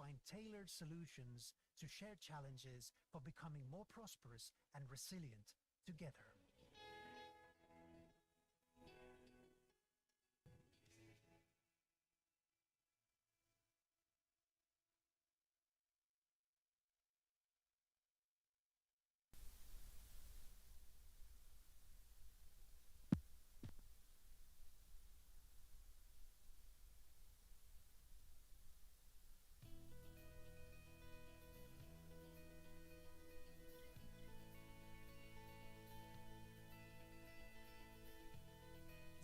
find tailored solutions to shared challenges for becoming more prosperous and resilient together.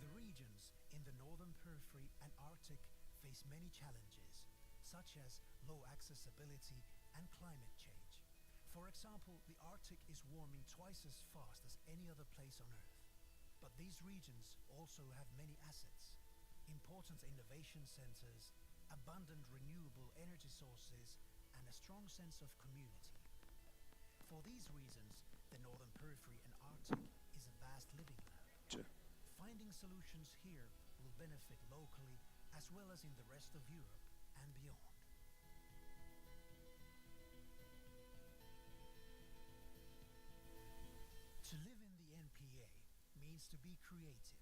The regions in the northern periphery and Arctic face many challenges, such as low accessibility and climate change. For example, the Arctic is warming twice as fast as any other place on Earth. But these regions also have many assets, important innovation centers, abundant renewable energy sources, and a strong sense of community. For these reasons, the northern periphery and Arctic is a vast living lab. Sure. Finding solutions here will benefit locally as well as in the rest of Europe and beyond. To live in the NPA means to be creative.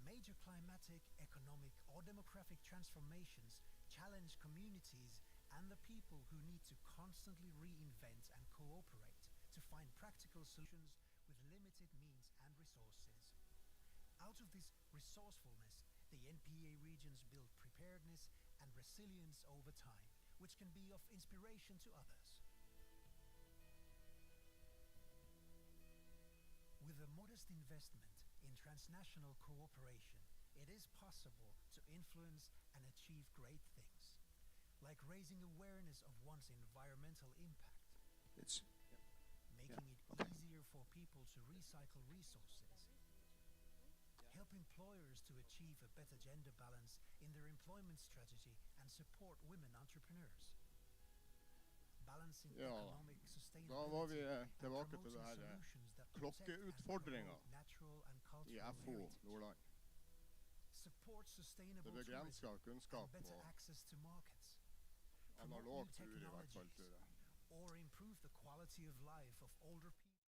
Major climatic, economic, or demographic transformations challenge communities and the people who need to constantly reinvent and cooperate to find practical solutions with limited means and resources. Out of this resourcefulness, the NPA regions build preparedness and resilience over time, which can be of inspiration to others. With a modest investment in transnational cooperation, it is possible to influence and achieve great things, like raising awareness of one's environmental impact, It's making it okay. easier for people to recycle resources, help employers to achieve a better gender balance in their employment strategy and support women entrepreneurs, balancing Ja, economic da var vi sustainability and tilbake til promoting det her solutions that protect and klokkeutfordringa promote natural and i cultural FO heritage, Nordland. support Det sustainable begrenser tourism kunnskap and better på access to markets, promote new analog tur i hvert fall, technologies, tror jeg. or improve the quality of life of older people.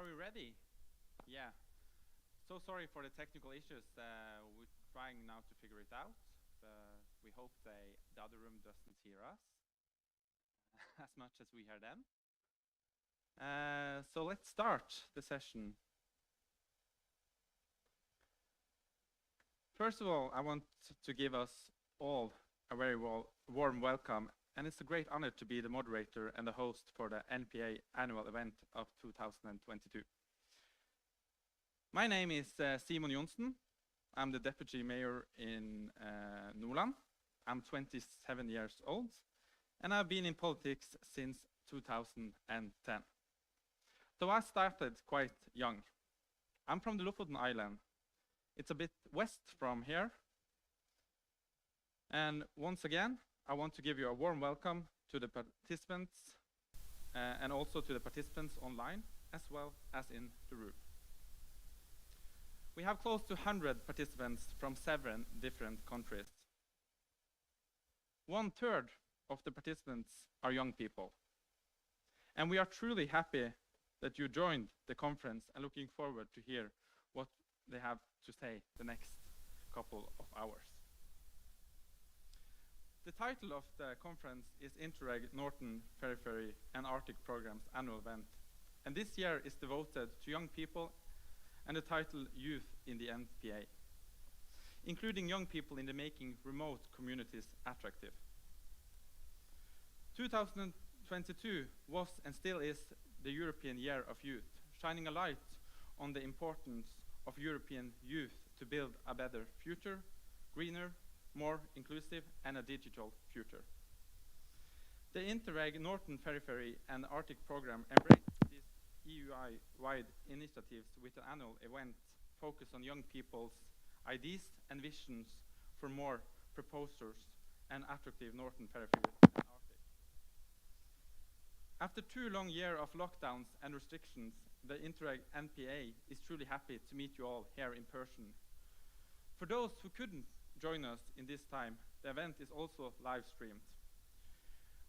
we ready? Yeah. So sorry for the technical issues. We're trying now to figure it out. We hope the other room doesn't hear us as much as we hear them. So let's start the session. First of all, I want to give us all a very warm welcome, and it's a great honor to be the moderator and the host for the NPA annual event of 2022. My name is Simon Johnsen. I'm the deputy mayor in Nordland. I'm 27 years old, and I've been in politics since 2010. So I started quite young. I'm from the Lofoten Island. It's a bit west from here. And once again, I want to give you a warm welcome to the participants and also to the participants online, as well as in the room. We have close to 100 participants from 7 different countries. 1/3 of the participants are young people. And we are truly happy that you joined the conference and looking forward to hear what they have to say the next couple of hours. The title of the conference is Interreg Northern Periphery and Arctic Program's annual event. And this year is devoted to young people and the title Youth in the NPA, including young people in the making remote communities attractive. 2022 was and still is the European Year of Youth, shining a light on the importance of European youth to build a better future, greener, more inclusive, and a digital future. The Interreg Northern Periphery and Arctic Program embrace these EU-wide initiatives with an annual event focused on young people's ideas and visions for more proposers and attractive Northern Periphery and Arctic. After 2 long years of lockdowns and restrictions, the Interreg NPA is truly happy to meet you all here in person. For those who couldn't join us in this time, the event is also live streamed.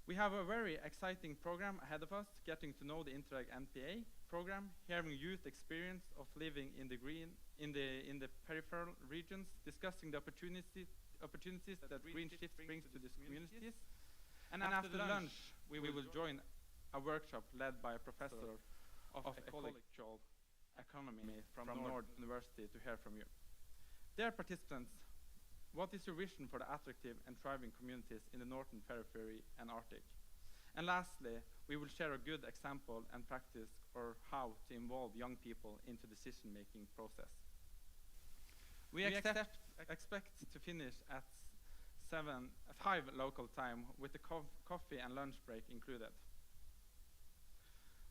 We have a very exciting program ahead of us, getting to know the Interreg NPA program, hearing youth experience of living in the peripheral regions, discussing the opportunities that green shift brings to these communities. And after lunch, we will join a workshop led by a professor of ecological economy from Nord University to hear from you. Dear participants, what is your vision for the attractive and thriving communities in the Northern Periphery and Arctic? And lastly, we will share a good example and practice for how to involve young people into decision-making process. We expect to finish at 5 local time with the coffee and lunch break included.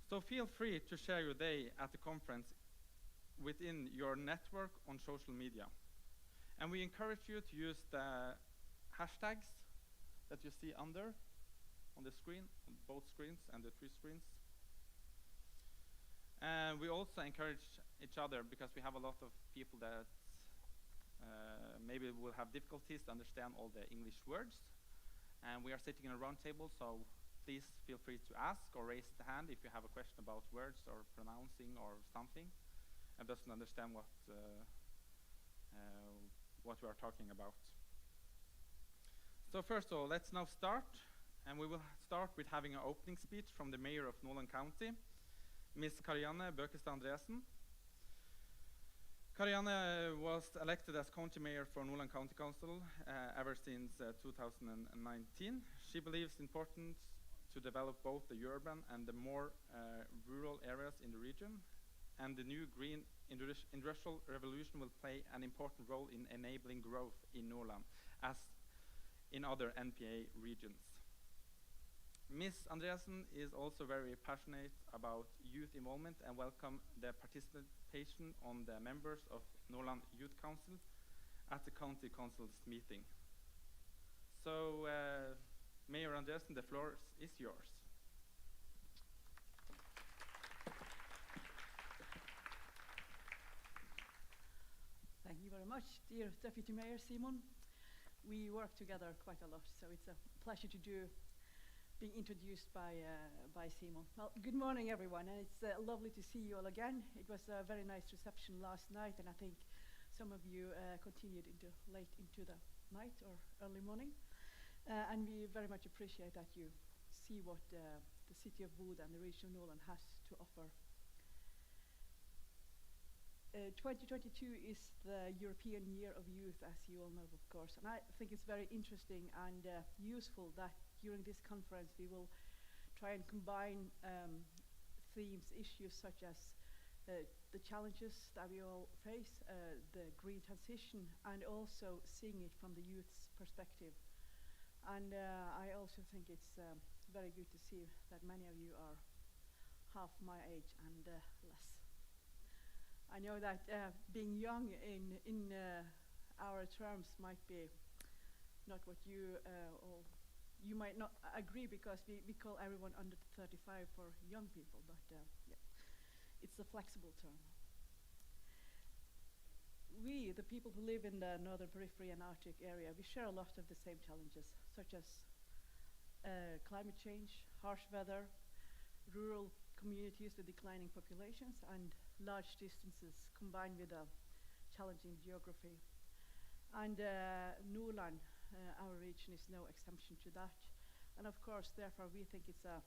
So feel free to share your day at the conference within your network on social media. And we encourage you to use the hashtags that you see on the screen, on both screens and the 3 screens. And we also encourage each other because we have a lot of people that maybe will have difficulties to understand all the English words. And we are sitting in a round table, so please feel free to ask or raise the hand if you have a question about words or pronouncing or something and doesn't understand what we are talking about. So first of all, let's now start, and we will start with having an opening speech from the mayor of Nordland County, Ms. Karianne Bøkestad Andresen. Karianne was elected as county mayor for Nordland County Council ever since 2019. She believes it's important to develop both the urban and the more rural areas in the region, and the new green industrial revolution will play an important role in enabling growth in Nordland as in other NPA regions. Ms. Andreasen is also very passionate about youth involvement and welcome the participation on the members of Nordland Youth Council at the County Council's meeting. So, Mayor Andreasen, the floor is yours. Thank you very much, dear Deputy Mayor Simon. We work together quite a lot, so it's a pleasure to do being introduced by Simon. Well, good morning, everyone, and it's lovely to see you all again. It was a very nice reception last night, and I think some of you continued late into the night or early morning. And we very much appreciate that you see what the city of Bodø and the region of Nordland has to offer. 2022 is the European Year of Youth, as you all know, of course. And I think it's very interesting and useful that during this conference we will try and combine themes, issues such as the challenges that we all face, the green transition, and also seeing it from the youth's perspective. And I also think it's very good to see that many of you are half my age and less. I know that being young in our terms might be not what you, or you might not agree, because we call everyone under 35 for young people, but yeah, it's a flexible term. We, the people who live in the northern periphery and Arctic area, we share a lot of the same challenges, such as climate change, harsh weather, rural communities with declining populations, and large distances combined with a challenging geography. And Nordland, our region, is no exception to that. And of course, therefore, we think it's a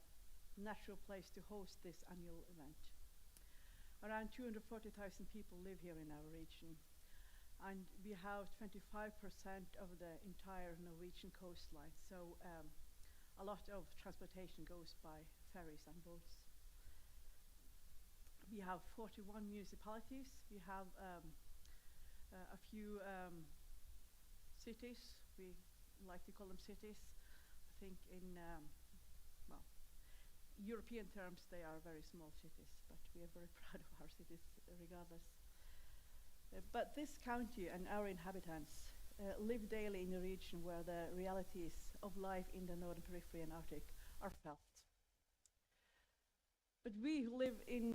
natural place to host this annual event. Around 240,000 people live here in our region, and we have 25% of the entire Norwegian coastline, so a lot of transportation goes by ferries and boats. We have 41 municipalities. We have a few cities. We like to call them cities. I think in well, European terms, they are very small cities, but we are very proud of our cities regardless. But this county and our inhabitants live daily in a region where the realities of life in the northern periphery and Arctic are felt. But we who live in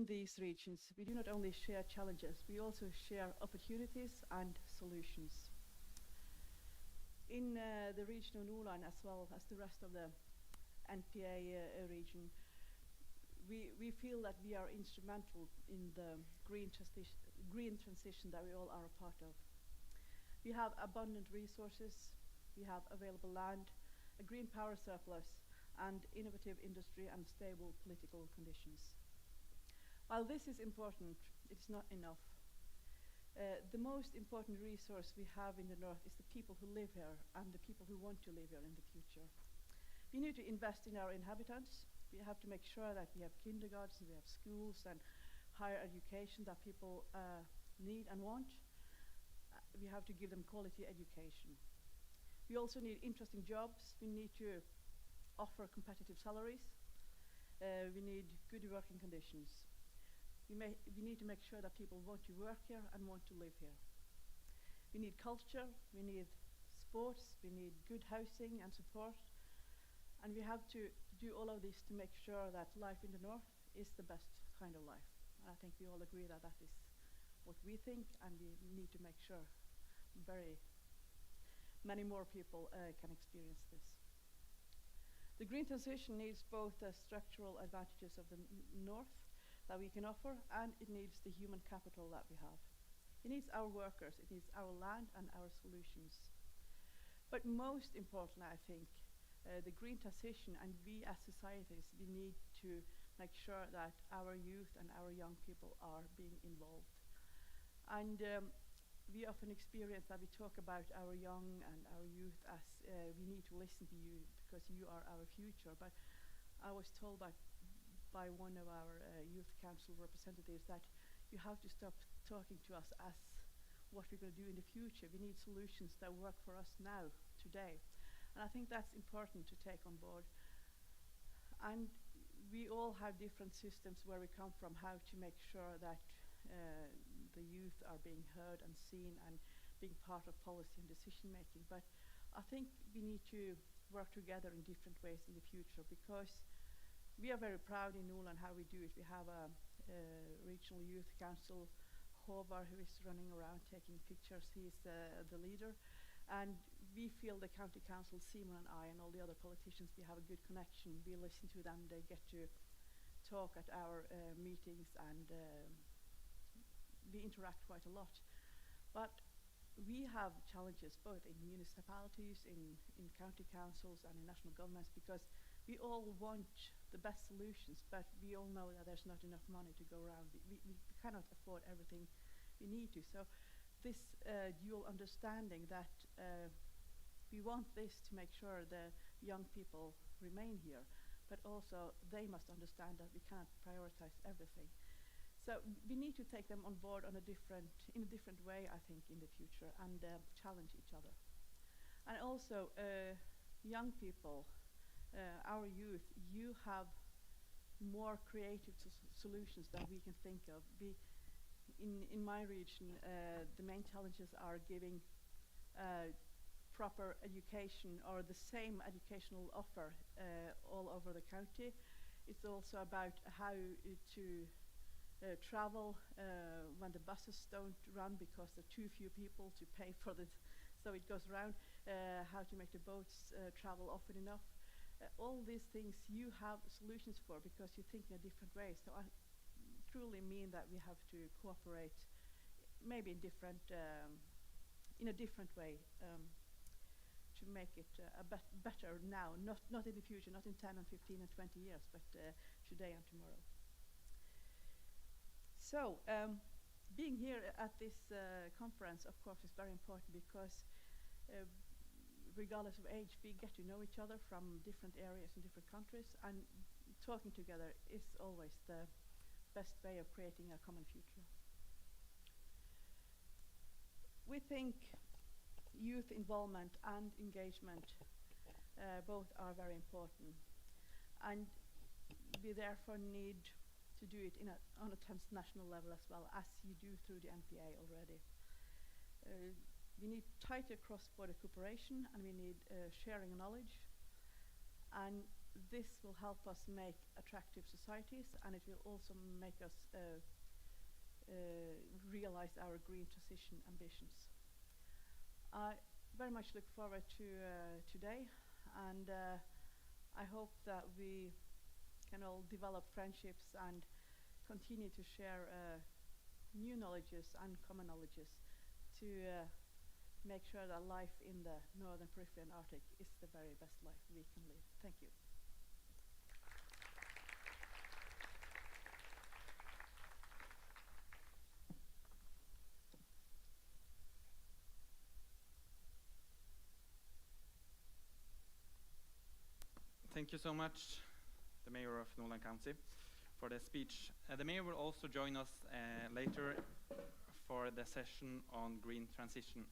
these regions, we do not only share challenges, we also share opportunities and solutions. In the region of Nordland, as well as the rest of the NPA region, we feel that we are instrumental in the green transition that we all are a part of. We have abundant resources, we have available land, a green power surplus, and innovative industry and stable political conditions. While this is important, it's not enough. The most important resource we have in the north is the people who live here and the people who want to live here in the future. We need to invest in our inhabitants. We have to make sure that we have kindergartens, we have schools and higher education that people need and want. We have to give them quality education. We also need interesting jobs. We need to offer competitive salaries. We need good working conditions. We need to make sure that people want to work here and want to live here. We need culture, we need sports, we need good housing and support. And we have to do all of this to make sure that life in the north is the best kind of life. And I think we all agree that that is what we think, and we need to make sure many more people can experience this. The green transition needs both the structural advantages of the north that we can offer, and it needs the human capital that we have. It needs our workers, it needs our land and our solutions. But most importantly, I think, the green transition, and we as societies, we need to make sure that our youth and our young people are being involved. And we often experience that we talk about our young and our youth as we need to listen to you because you are our future. But I was told by one of our youth council representatives that you have to stop talking to us as what we're going to do in the future. We need solutions that work for us now, today. And I think that's important to take on board. And we all have different systems where we come from, how to make sure that the youth are being heard and seen and being part of policy and decision making. But I think we need to work together in different ways in the future, because we are very proud in Nordland how we do it. We have a regional youth council, Håvard, who is running around taking pictures. He is the leader. And we feel the county council, Simon and I, and all the other politicians, we have a good connection. We listen to them. They get to talk at our meetings, and we interact quite a lot. But we have challenges both in municipalities, in county councils, and in national governments, because we all want the best solutions, but we all know that there's not enough money to go around. We cannot afford everything we need to. So this dual understanding that we want this to make sure the young people remain here, but also they must understand that we can't prioritize everything. So we need to take them on board in a different way, I think, in the future, and challenge each other. And also, young people, our youth, you have more creative solutions than we can think of. In my region, the main challenges are giving proper education or the same educational offer all over the county. It's also about how to travel when the buses don't run because there are too few people to pay for it, so it goes around. How to make the boats travel often enough. All these things you have solutions for because you think in a different way. So I truly mean that we have to cooperate, maybe in a different way, to make it better now, not in the future, not in 10 and 15 and 20 years, but today and tomorrow. So being here at this conference, of course, is very important because regardless of age, we get to know each other from different areas in different countries, and talking together is always the best way of creating a common future. We think youth involvement and engagement both are very important, and we therefore need to do it on a transnational level as well, as you do through the NPA already. We need tighter cross-border cooperation, and we need sharing knowledge, and this will help us make attractive societies, and it will also make us realize our green transition ambitions. I very much look forward to today, and I hope that we can all develop friendships and continue to share new knowledges and common knowledges to make sure that life in the Northern Periphery and Arctic is the very best life we can live. Thank you. Thank you so much, the Mayor of Nordland County, for the speech. The Mayor will also join us later for the session on green transition.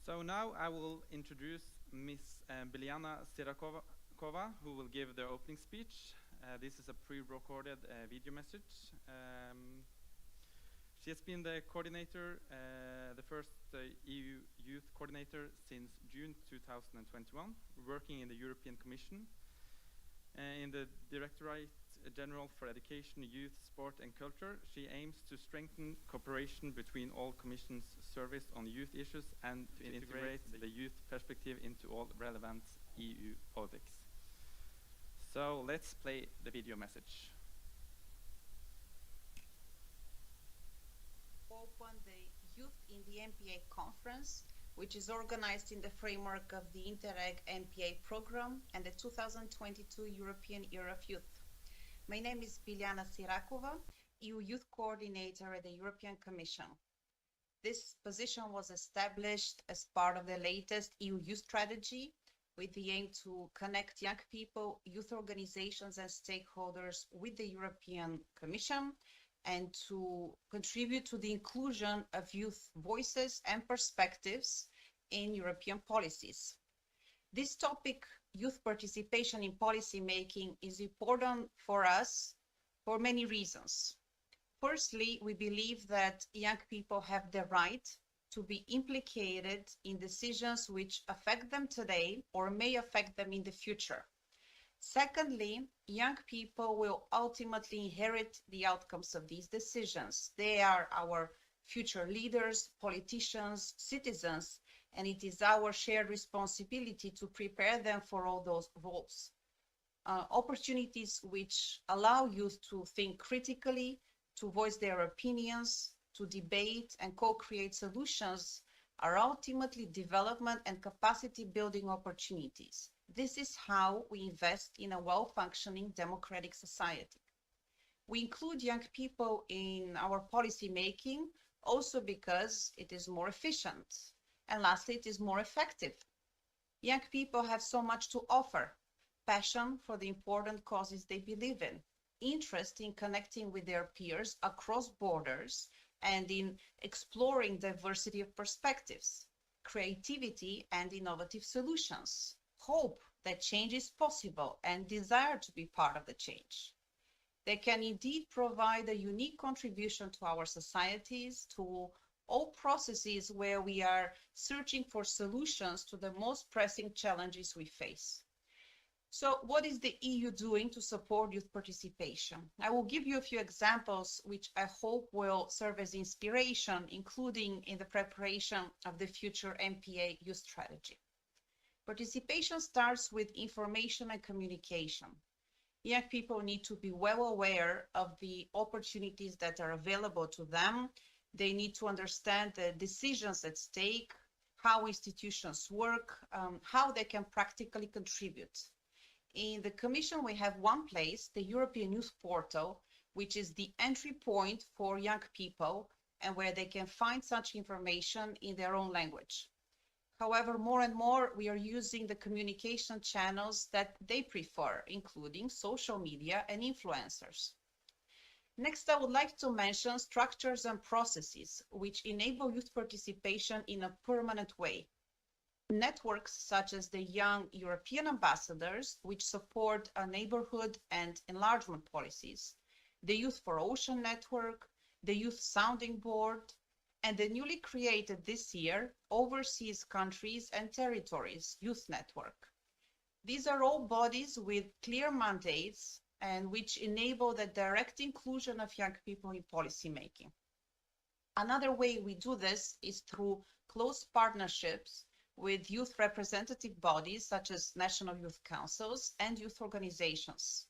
So now I will introduce Ms. Biljana Sirakova, who will give the opening speech. This is a pre-recorded video message. She has been the coordinator, the first EU youth coordinator since June 2021, working in the European Commission. In the Directorate General for Education, Youth, Sport and Culture, she aims to strengthen cooperation between all Commission's service on youth issues and to integrate the youth perspective into all relevant EU politics. So let's play the video message. Open the Youth in the NPA conference, which is organized in the framework of the Interreg NPA program and the 2022 European Year of Youth. My name is Biljana Sirakova, EU Youth Coordinator at the European Commission. This position was established as part of the latest EU Youth Strategy with the aim to connect young people, youth organizations and stakeholders with the European Commission and to contribute to the inclusion of youth voices and perspectives in European policies. This topic, youth participation in policy making, is important for us for many reasons. Firstly, we believe that young people have the right to be implicated in decisions which affect them today or may affect them in the future. Secondly, young people will ultimately inherit the outcomes of these decisions. They are our future leaders, politicians, citizens, and it is our shared responsibility to prepare them for all those roles. Opportunities which allow youth to think critically, to voice their opinions, to debate and co-create solutions are ultimately development and capacity building opportunities. This is how we invest in a well-functioning democratic society. We include young people in our policy making also because it is more efficient. And lastly, it is more effective. Young people have so much to offer: passion for the important causes they believe in, interest in connecting with their peers across borders and in exploring diversity of perspectives, creativity and innovative solutions, hope that change is possible, and desire to be part of the change. They can indeed provide a unique contribution to our societies, to all processes where we are searching for solutions to the most pressing challenges we face. So what is the EU doing to support youth participation? I will give you a few examples which I hope will serve as inspiration, including in the preparation of the future NPA youth strategy. Participation starts with information and communication. Young people need to be well aware of the opportunities that are available to them. They need to understand the decisions at stake, how institutions work, how they can practically contribute. In the Commission, we have one place, the European Youth Portal, which is the entry point for young people and where they can find such information in their own language. However, more and more, we are using the communication channels that they prefer, including social media and influencers. Next, I would like to mention structures and processes which enable youth participation in a permanent way. Networks such as the Young European Ambassadors, which support neighborhood and enlargement policies, the Youth for Ocean Network, the Youth Sounding Board, and the newly created this year Overseas Countries and Territories Youth Network. These are all bodies with clear mandates and which enable the direct inclusion of young people in policymaking. Another way we do this is through close partnerships with youth representative bodies such as national youth councils and youth organizations.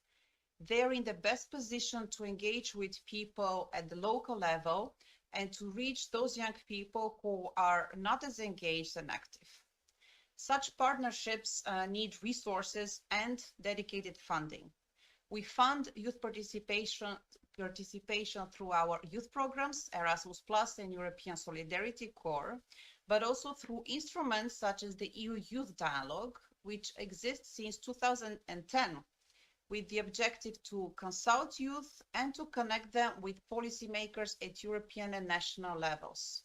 They're in the best position to engage with people at the local level and to reach those young people who are not as engaged and active. Such partnerships need resources and dedicated funding. We fund youth participation through our youth programs, Erasmus Plus and European Solidarity Corps, but also through instruments such as the EU Youth Dialogue, which exists since 2010, with the objective to consult youth and to connect them with policymakers at European and national levels.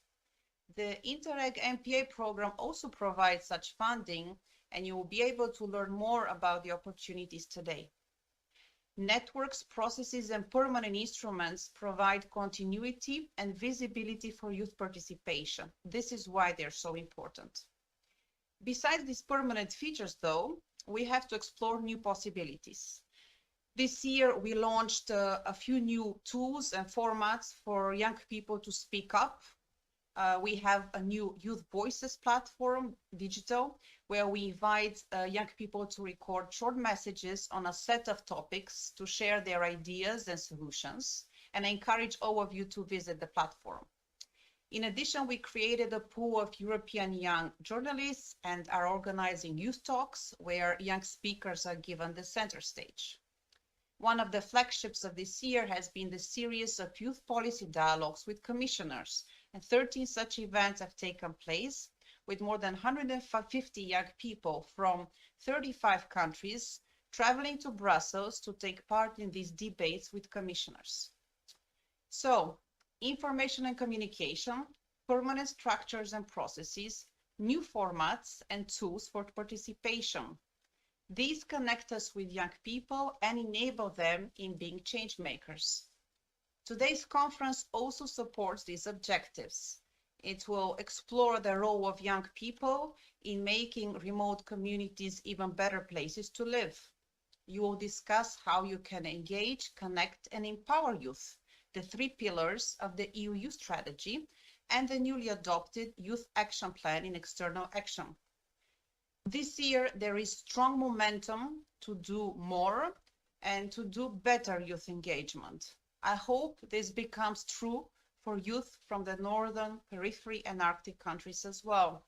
The Interreg NPA program also provides such funding, and you will be able to learn more about the opportunities today. Networks, processes, and permanent instruments provide continuity and visibility for youth participation. This is why they're so important. Besides these permanent features, though, we have to explore new possibilities. This year, we launched a few new tools and formats for young people to speak up. We have a new Youth Voices platform, digital, where we invite young people to record short messages on a set of topics to share their ideas and solutions. And I encourage all of you to visit the platform. In addition, we created a pool of European young journalists and are organizing youth talks where young speakers are given the center stage. One of the flagships of this year has been the series of youth policy dialogues with commissioners, and 13 such events have taken place with more than 150 young people from 35 countries traveling to Brussels to take part in these debates with commissioners. So, information and communication, permanent structures and processes, new formats and tools for participation. These connect us with young people and enable them in being change makers. Today's conference also supports these objectives. It will explore the role of young people in making remote communities even better places to live. You will discuss how you can engage, connect, and empower youth, the 3 pillars of the EU Youth Strategy, and the newly adopted Youth Action Plan in External Action. This year, there is strong momentum to do more and to do better youth engagement. I hope this becomes true for youth from the Northern Periphery and Arctic countries as well.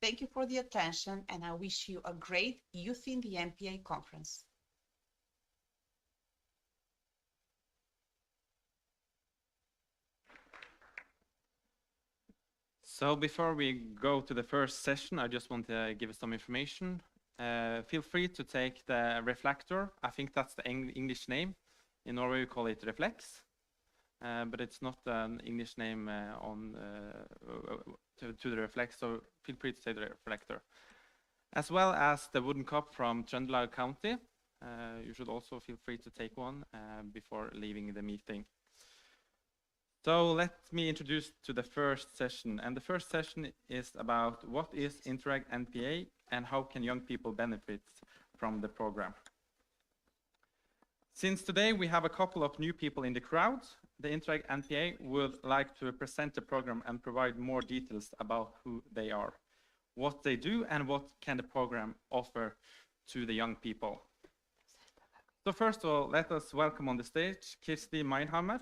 Thank you for the attention, and I wish you a great Youth in the NPA conference. So before we go to the first session, I just want to give some information. Feel free to take the reflector. I think that's the English name. In Norway, we call it reflex, but it's not an English name to the reflex, so feel free to take the reflector. As well as the wooden cup from Trøndelag County. You should also feel free to take one before leaving the meeting. So let me introduce to the first session. And the first session is about what is Interreg NPA and how can young people benefit from the program. Since today we have a couple of new people in the crowd, the Interreg NPA would like to present the program and provide more details about who they are, what they do, and what can the program offer to the young people. So first of all, let us welcome on the stage Kirsti Meinhammer.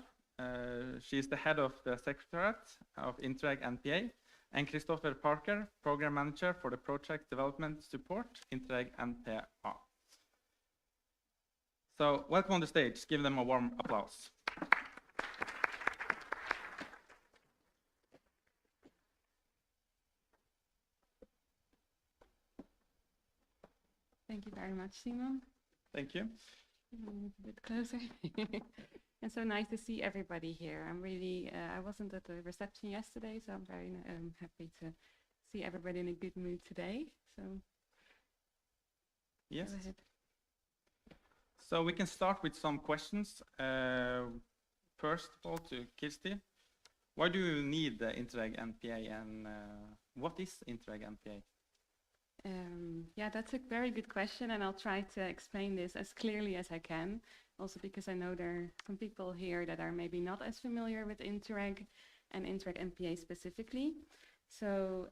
She is the head of the Secretariat of Interreg NPA, and Christopher Parker, Program Manager for the Project Development Support, Interreg NPA. So welcome on the stage. Give them a warm applause. Thank you very much, Simon. Thank you. A bit closer. And so nice to see everybody here. I'm really, I wasn't at the reception yesterday, so I'm very happy to see everybody in a good mood today. So, yes. Go ahead. So we can start with some questions. First of all, to Kirsti. Why do you need the Interreg NPA, and what is Interreg NPA? Yeah, that's a very good question, and I'll try to explain this as clearly as I can. Also because I know there are some people here that are maybe not as familiar with Interreg and Interreg NPA specifically. So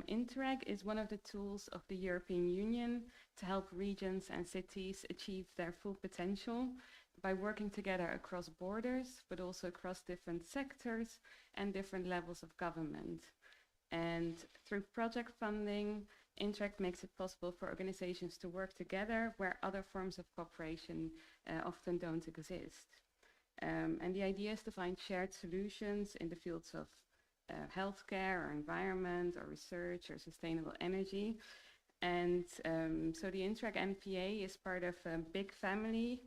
Interreg is one of the tools of the European Union to help regions and cities achieve their full potential by working together across borders, but also across different sectors and different levels of government. And through project funding, Interreg makes it possible for organizations to work together where other forms of cooperation often don't exist. And the idea is to find shared solutions in the fields of healthcare or environment or research or sustainable energy. And so the Interreg NPA is part of a big family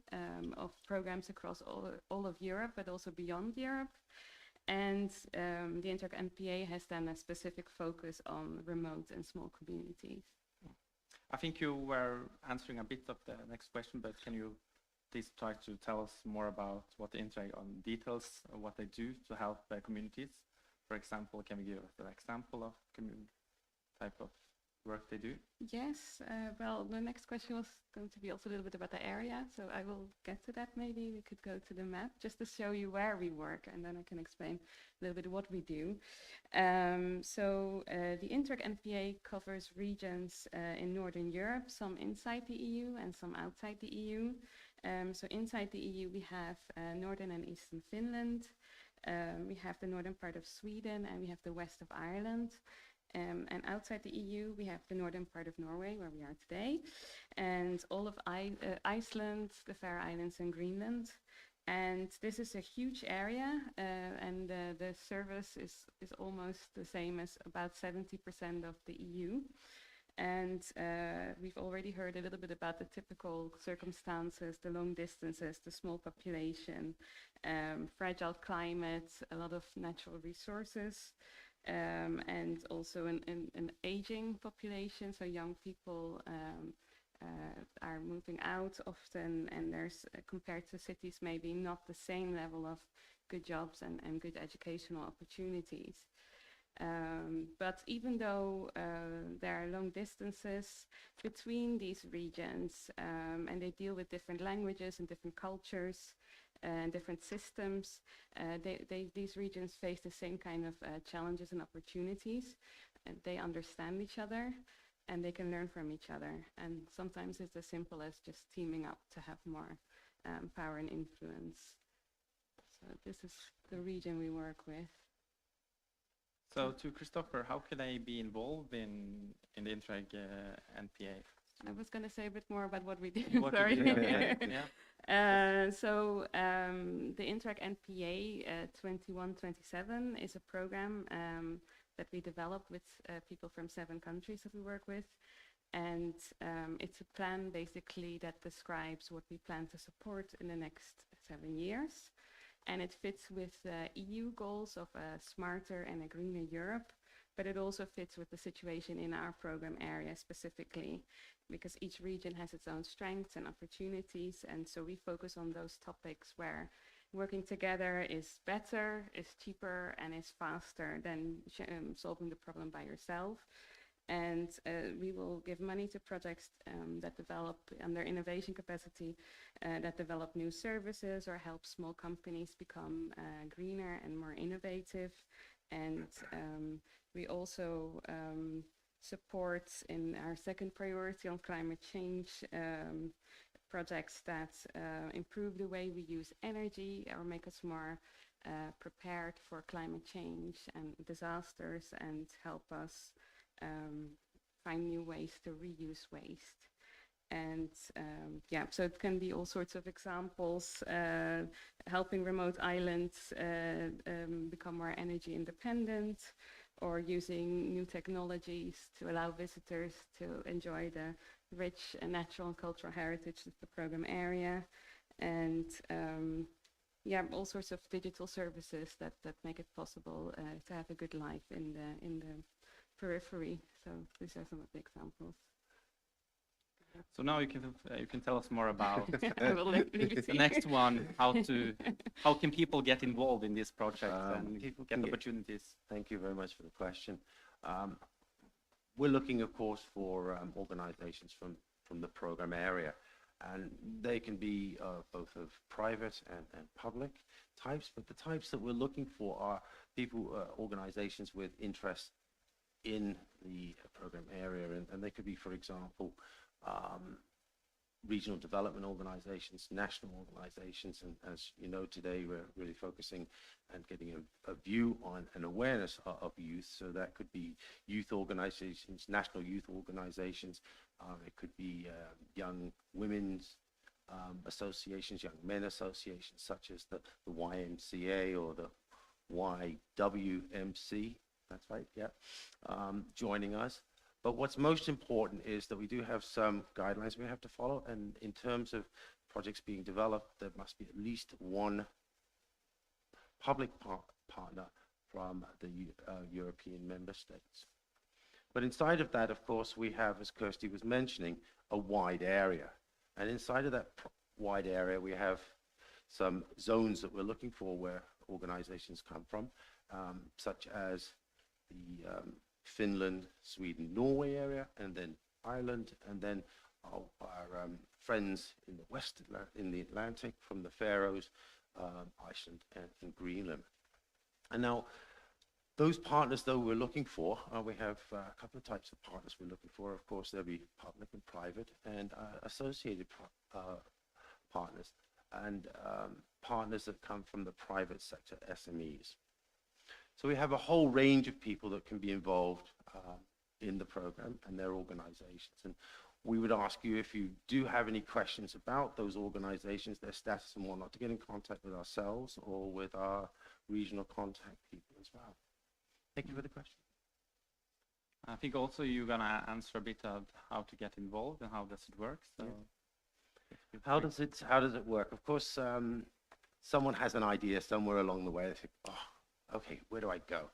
of programs across all of Europe, but also beyond Europe. And the Interreg NPA has then a specific focus on remote and small communities. I think you were answering a bit of the next question, but can you please try to tell us more about what the Interreg on details, what they do to help the communities? For example, can we give us an example of type of work they do? Yes, well, the next question was going to be also a little bit about the area, so I will get to that. Maybe we could go to the map just to show you where we work, and then I can explain a little bit what we do. The Interreg NPA covers regions in Northern Europe, some inside the EU and some outside the EU. So inside the EU we have northern and eastern Finland, we have the northern part of Sweden, and we have the west of Ireland. And outside the EU, we have the northern part of Norway, where we are today, and all of Iceland, the Faroe Islands, and Greenland. And this is a huge area, and the service is almost the same as about 70% of the EU. And we've already heard a little bit about the typical circumstances, the long distances, the small population, fragile climate, a lot of natural resources. And also an aging population, so young people are moving out often, and there's, compared to cities, maybe not the same level of good jobs and good educational opportunities. But even though there are long distances between these regions, and they deal with different languages and different cultures, and different systems. These regions face the same kind of challenges and opportunities, and they understand each other, and they can learn from each other. And sometimes it's as simple as just teaming up to have more power and influence. So this is the region we work with. So to Christopher, how can I be involved in the Interreg NPA? I was going to say a bit more about what we do. What you Sorry. do, yeah. So the Interreg NPA 2127 is a program that we developed with people from 7 countries that we work with. And it's a plan basically that describes what we plan to support in the next 7 years. And it fits with EU goals of a smarter and a greener Europe, but it also fits with the situation in our program area specifically, because each region has its own strengths and opportunities, and so we focus on those topics where working together is better, is cheaper, and is faster than solving the problem by yourself. And we will give money to projects that develop their innovation capacity, that develop new services or help small companies become greener and more innovative. And we also support in our second priority on climate change projects that improve the way we use energy or make us more prepared for climate change and disasters, and help us find new ways to reuse waste. And yeah, so it can be all sorts of examples, helping remote islands become more energy independent, or using new technologies to allow visitors to enjoy the rich and natural and cultural heritage of the program area. And yeah, all sorts of digital services that make it possible to have a good life in the periphery. So these are some of the examples. So now you can tell us more about I will let Lucy. the next one. How can people get involved in this project and People get can opportunities? Thank you very much for the question. We're looking, of course, for organizations from the program area, and they can be both of private and public types, but the types that we're looking for are people, organizations with interest in the program area, and they could be, for example, regional development organizations, national organizations, and as you know, today we're really focusing and getting a view on an awareness of youth. So that could be youth organizations, national youth organizations, it could be young women's associations, young men associations, such as the YMCA or the YWMC, that's right, yeah, joining us. But what's most important is that we do have some guidelines we have to follow, and in terms of projects being developed, there must be at least one public partner from the European member states. But inside of that, of course, we have, as Kirsty was mentioning, a wide area. And inside of that wide area, we have some zones that we're looking for where organizations come from, such as the Finland, Sweden, Norway area, and then Ireland, and then our friends in the west, in the Atlantic, from the Faroes, Iceland, and Greenland. And now, those partners, though, we're looking for, we have a couple of types of partners we're looking for. Of course, there'll be public and private, and associated partners, and partners that come from the private sector, SMEs. So we have a whole range of people that can be involved in the program and their organizations. And we would ask you, if you do have any questions about those organizations, their status and whatnot, to get in contact with ourselves or with our regional contact people as well. Thank you for the question. I think also you're gonna answer a bit of how to get involved and how does it work. So yeah. How does it work? Of course, someone has an idea somewhere along the way. They think, oh, okay, where do I go?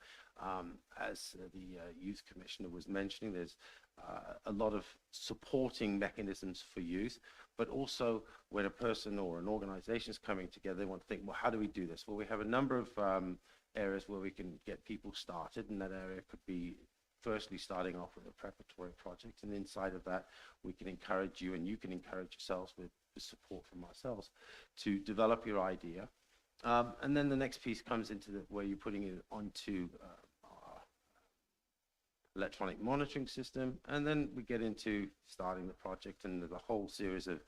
As the Youth Commissioner was mentioning, there's a lot of supporting mechanisms for youth, but also when a person or an organization is coming together, they want to think, well, how do we do this? Well, we have a number of areas where we can get people started, and that area could be firstly starting off with a preparatory project, and inside of that, we can encourage you, and you can encourage yourselves with the support from ourselves to develop your idea. And then the next piece comes into where you're putting it onto our electronic monitoring system, and then we get into starting the project and the whole series of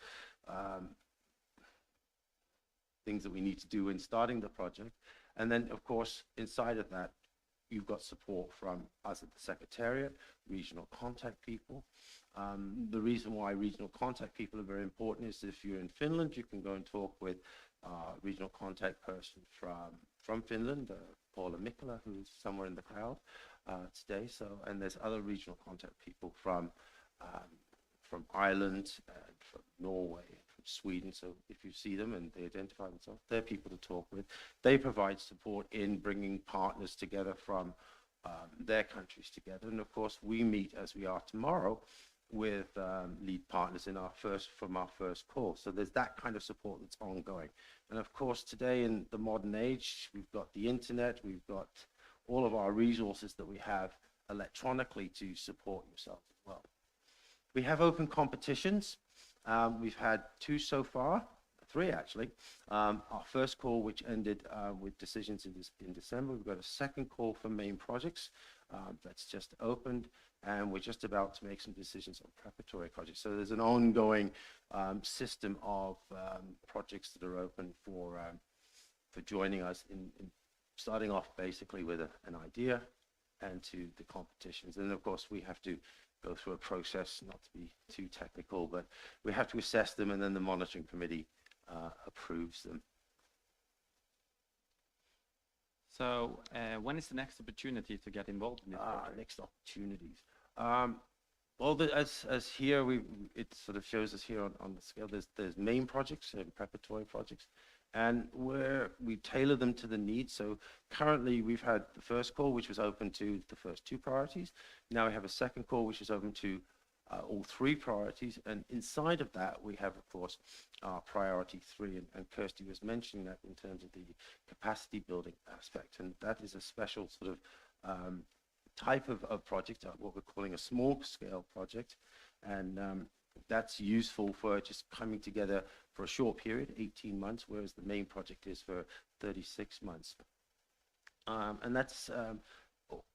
things that we need to do in starting the project. And then, of course, inside of that, you've got support from us at the Secretariat, regional contact people. The reason why regional contact people are very important is if you're in Finland, you can go and talk with regional contact person from Finland, Paula Mikkola, who's somewhere in the crowd today. So, and there's other regional contact people from Ireland and from Norway, from Sweden. So if you see them and they identify themselves, they're people to talk with. They provide support in bringing partners together from their countries together. And of course, we meet, as we are tomorrow, with lead partners in our first call. So there's that kind of support that's ongoing. And of course, today in the modern age, we've got the internet, we've got all of our resources that we have electronically to support yourself as well. We have open competitions. We've had 2 so far, 3 actually. Our first call, which ended with decisions in December. We've got a second call for main projects that's just opened, and we're just about to make some decisions on preparatory projects. So there's an ongoing system of projects that are open for joining us in starting off basically with an idea and to the competitions. And of course, we have to go through a process, not to be too technical, but we have to assess them, and then the monitoring committee approves them. So when is the next opportunity to get involved in this project? Next opportunities. Well, as here, it sort of shows us here on the scale, there's main projects and preparatory projects, and where we tailor them to the needs. So currently we've had the first call, which was open to the first 2 priorities. Now we have a second call, which is open to all 3 priorities. And inside of that, we have, of course, our priority 3. And Kirsty was mentioning that in terms of the capacity building aspect. And that is a special sort of type of project, what we're calling a small scale project. And that's useful for just coming together for a short period, 18 months, whereas the main project is for 36 months. And that's,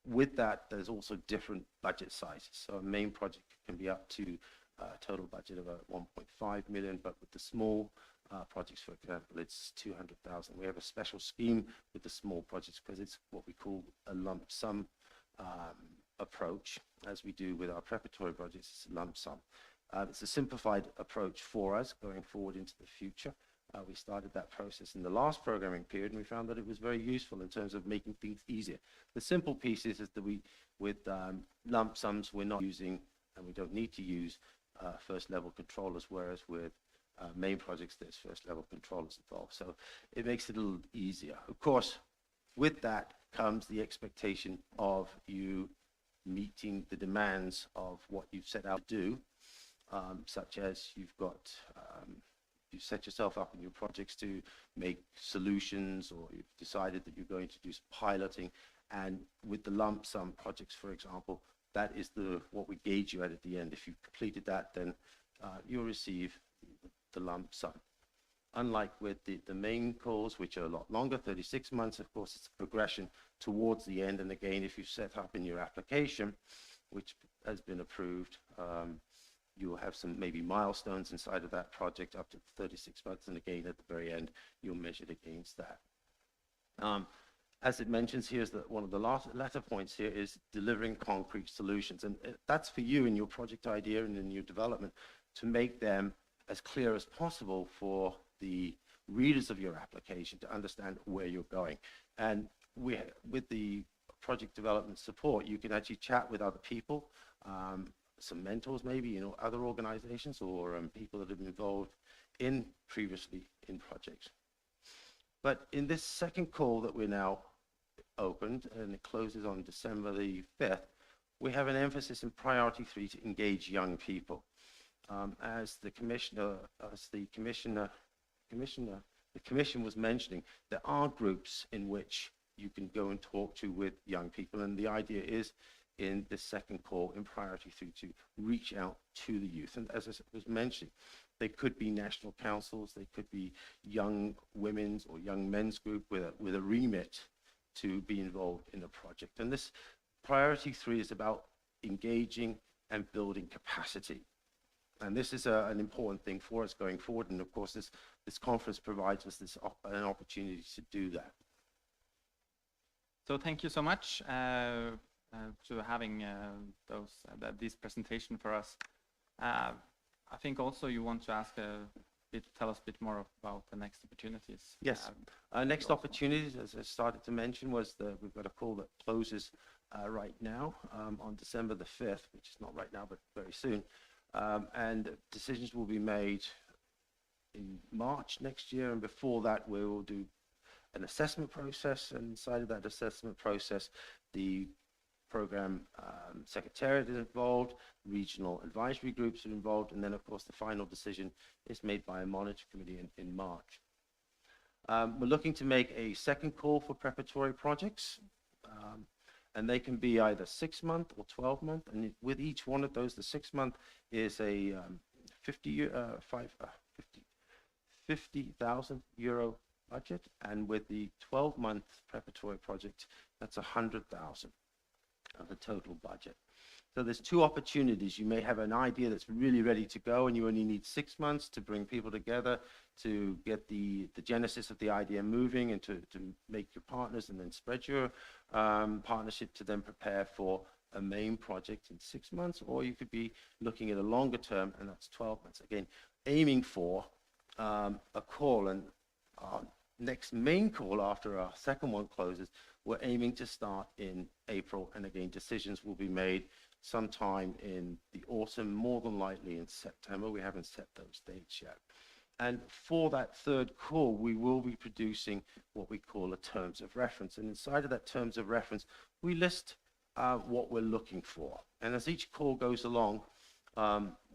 with that, there's also different budget sizes. So a main project can be up to a total budget of 1.5 million, but with the small projects, for example, it's 200,000. We have a special scheme with the small projects because it's what we call a lump sum approach, as we do with our preparatory projects. It's a lump sum. It's a simplified approach for us going forward into the future. We started that process in the last programming period, and we found that it was very useful in terms of making things easier. The simple piece is that with lump sums, we're not using, and we don't need to use first level controllers, whereas with main projects, there's first level controllers involved. So it makes it a little easier. Of course, with that comes the expectation of you meeting the demands of what you've set out to do. Such as you set yourself up in your projects to make solutions, or you've decided that you're going to do some piloting. And with the lump sum projects, for example, that is what we gauge you at the end. If you've completed that, then you'll receive the lump sum. Unlike with the main calls, which are a lot longer, 36 months, of course, it's a progression towards the end. And again, if you set up in your application, which has been approved, you will have some maybe milestones inside of that project up to 36 months. And again, at the very end, you're measured against that. As it mentions here, is that one of the latter points here is delivering concrete solutions. And that's for you in your project idea and in your development to make them as clear as possible for the readers of your application to understand where you're going. And with the project development support, you can actually chat with other people, some mentors maybe, other organizations, or people that have been involved previously in projects. But in this second call that we're now opened, and it closes on December the 5th, we have an emphasis in priority 3 to engage young people. As the commission was mentioning, there are groups in which you can go and talk to with young people, and the idea is in the second call in priority 3 to reach out to the youth. And as I was mentioning, they could be national councils, they could be young women's or young men's group with a remit to be involved in a project. And this priority 3 is about engaging and building capacity. And this is an important thing for us going forward. And of course, this conference provides us an opportunity to do that. So thank you so much to having this presentation for us. I think also you want to tell us a bit more about the next opportunities. Yes. Next opportunities, as I started to mention, was we've got a call that closes right now on December the 5th, which is not right now, but very soon. And decisions will be made in March next year, and before that we will do an assessment process, and inside of that assessment process the program secretariat is involved, regional advisory groups are involved, and then of course the final decision is made by a monitoring committee in March. We're looking to make a second call for preparatory projects, and they can be either 6-month or 12-month, and with each one of those, the 6-month is a 50,000 euro budget, and with the 12-month preparatory project, that's 100,000 of the total budget. So there's two opportunities. You may have an idea that's really ready to go, and you only need 6 months to bring people together to get the genesis of the idea moving and to make your partners, and then spread your partnership to then prepare for a main project in 6 months, or you could be looking at a longer term, and that's 12 months. Again, aiming for a call, and our next main call after our second one closes, we're aiming to start in April, and again, decisions will be made sometime in the autumn, more than likely in September. We haven't set those dates yet. And for that third call, we will be producing what we call a terms of reference. And inside of that terms of reference, we list what we're looking for. And as each call goes along,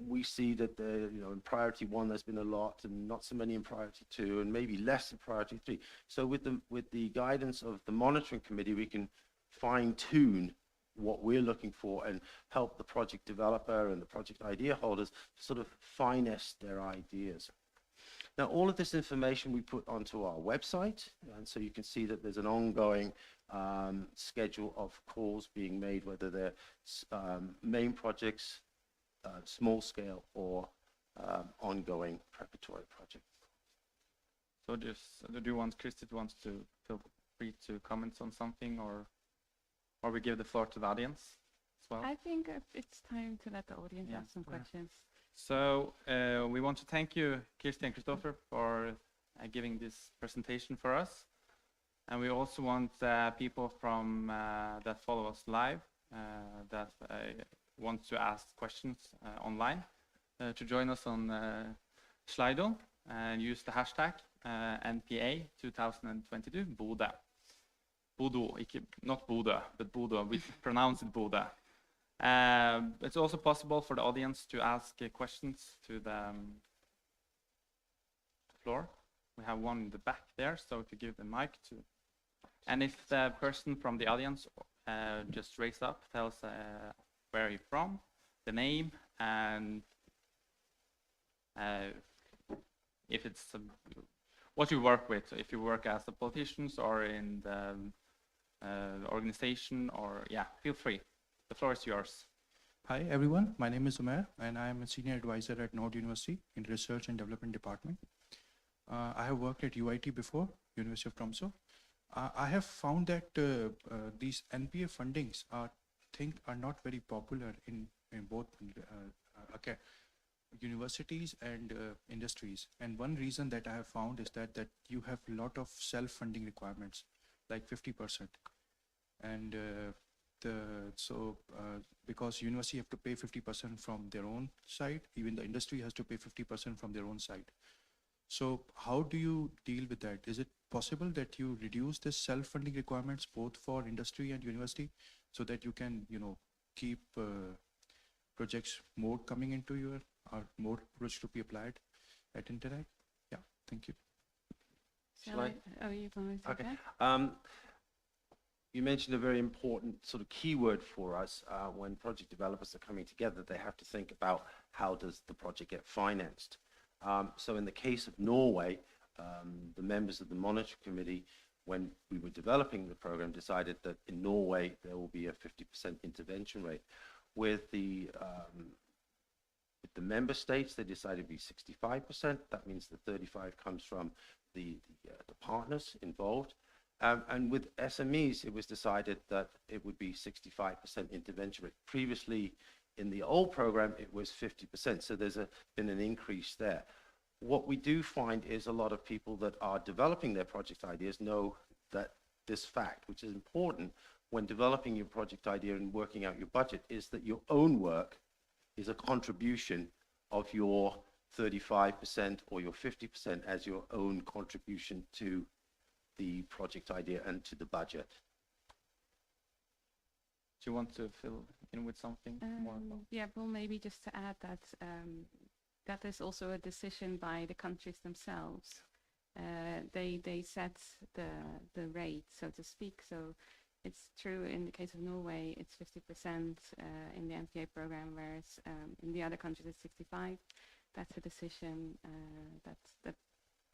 we see that in priority 1 there's been a lot, and not so many in priority 2, and maybe less in priority 3. So with the guidance of the monitoring committee, we can fine-tune what we're looking for and help the project developer and the project idea holders to sort of finesse their ideas. Now, all of this information we put onto our website, and so you can see that there's an ongoing schedule of calls being made, whether they're main projects, small scale, or ongoing preparatory projects. So do you want Christy to feel free to comment on something, or we give the floor to the audience as well? I think it's time to let the audience ask some questions. So we want to thank you, Kirsti and Christopher, for giving this presentation for us. And we also want people from that follow us live, that want to ask questions online, to join us on Slido and use the hashtag NPA 2022 Bodø. Bodo, not Bodø, but Bodø. We pronounce it Bodø. It's also possible for the audience to ask questions to the floor. We have one in the back there, so if you give the mic to... And if the person from the audience just raise up, tell us where you're from, the name, and if it's what you work with, if you work as a politician or in the organization, or feel free. The floor is yours. Hi everyone, my name is Umair and I am a senior advisor at Nord University in Research and Development Department. I have worked at UIT before, University of Tromsø. I have found that these NPA fundings are not very popular in both universities and industries. And one reason that I have found is that you have a lot of self-funding requirements, like 50%. And because university have to pay 50% from their own side, even the industry has to pay 50% from their own side. So how do you deal with that? Is it possible that you reduce the self-funding requirements both for industry and university, so that you can, keep projects more coming into your, or more projects to be applied at Interreg? Yeah, thank you. Shall I? Oh, you're going to take that? you mentioned a very important sort of keyword for us. When project developers are coming together, they have to think about how does the project get financed. So in the case of Norway, the members of the monitoring committee, when we were developing the program, decided that in Norway there will be a 50% intervention rate. With the member states, they decided to be 65%. That means the 35 comes from the partners involved. And with SMEs, it was decided that it would be 65% intervention rate. Previously, in the old program, it was 50%. So there's been an increase there. What we do find is a lot of people that are developing their project ideas know that this fact, which is important when developing your project idea and working out your budget, is that your own work is a contribution of your 35% or your 50% as your own contribution to the project idea and to the budget. Do you want to fill in with something more? Yeah, well, maybe just to add that that is also a decision by the countries themselves. They set the rate, so to speak. So it's true in the case of Norway, it's 50% in the NPA program, whereas in the other countries it's 65%. That's a decision that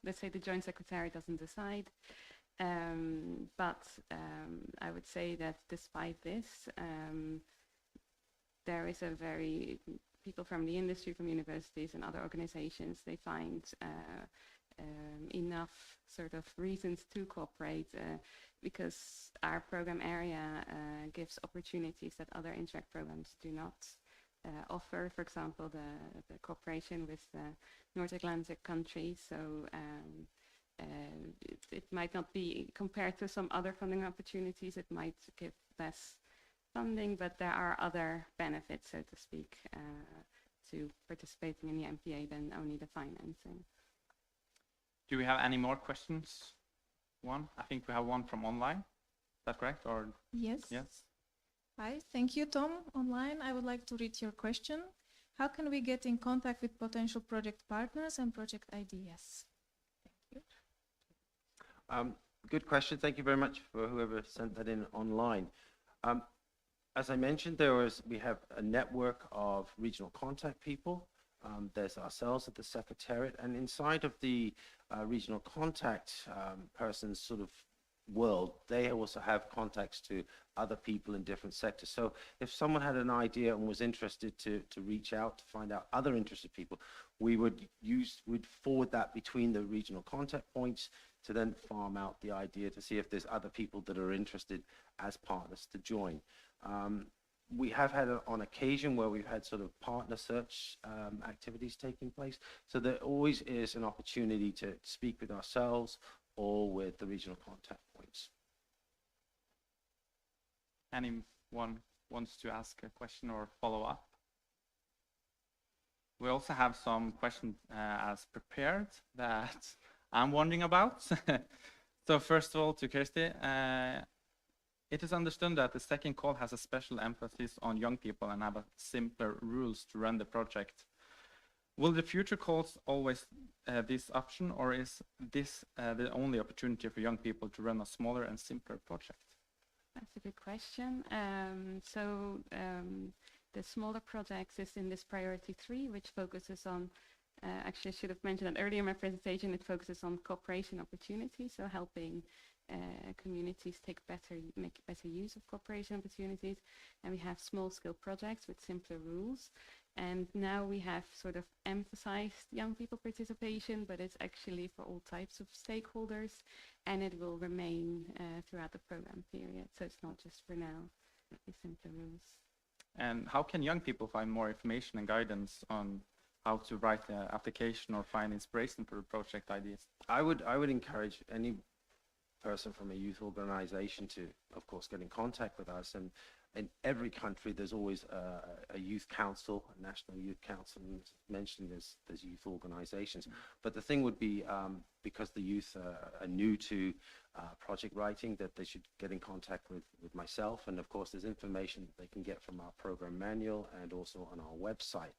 let's say the Joint Secretariat doesn't decide. But I would say that despite this, there is people from the industry, from universities and other organizations, they find enough sort of reasons to cooperate because our program area gives opportunities that other Interreg programs do not offer. For example, the cooperation with the North Atlantic countries. So it might not be compared to some other funding opportunities. It might give less funding, but there are other benefits, so to speak, to participating in the NPA than only the financing. Do we have any more questions? One? I think we have one from online. Is that correct? Or Yes. yes? Hi, thank you, Tom. Online, I would like to read your question. How can we get in contact with potential project partners and project ideas? Thank you. Good question. Thank you very much for whoever sent that in online. As I mentioned, we have a network of regional contact people. There's ourselves at the Secretariat, and inside of the regional contact person's sort of world, they also have contacts to other people in different sectors. So if someone had an idea and was interested to reach out to find out other interested people, we'd forward that between the regional contact points to then farm out the idea to see if there's other people that are interested as partners to join. We have had on occasion where we've had sort of partner search activities taking place. So there always is an opportunity to speak with ourselves or with the regional contact points. Anyone wants to ask a question or follow up? We also have some questions as prepared that I'm wondering about. So first of all, to Kirsti, it is understood that the second call has a special emphasis on young people and have simpler rules to run the project. Will the future calls always this option, or is this the only opportunity for young people to run a smaller and simpler project? That's a good question. The smaller projects is in this priority 3, which focuses on, actually I should have mentioned that earlier in my presentation, it focuses on cooperation opportunities, so helping communities make better use of cooperation opportunities. And we have small scale projects with simpler rules. And now we have sort of emphasized young people participation, but it's actually for all types of stakeholders, and it will remain throughout the program period. So it's not just for now, it's simpler rules. And how can young people find more information and guidance on how to write an application or find inspiration for project ideas? I would encourage any person from a youth organization to, of course, get in contact with us. And in every country, there's always a youth council, a national youth council. And mentioned there's youth organizations. But the thing would be, because the youth are new to project writing, that they should get in contact with myself. And of course, there's information that they can get from our program manual and also on our website.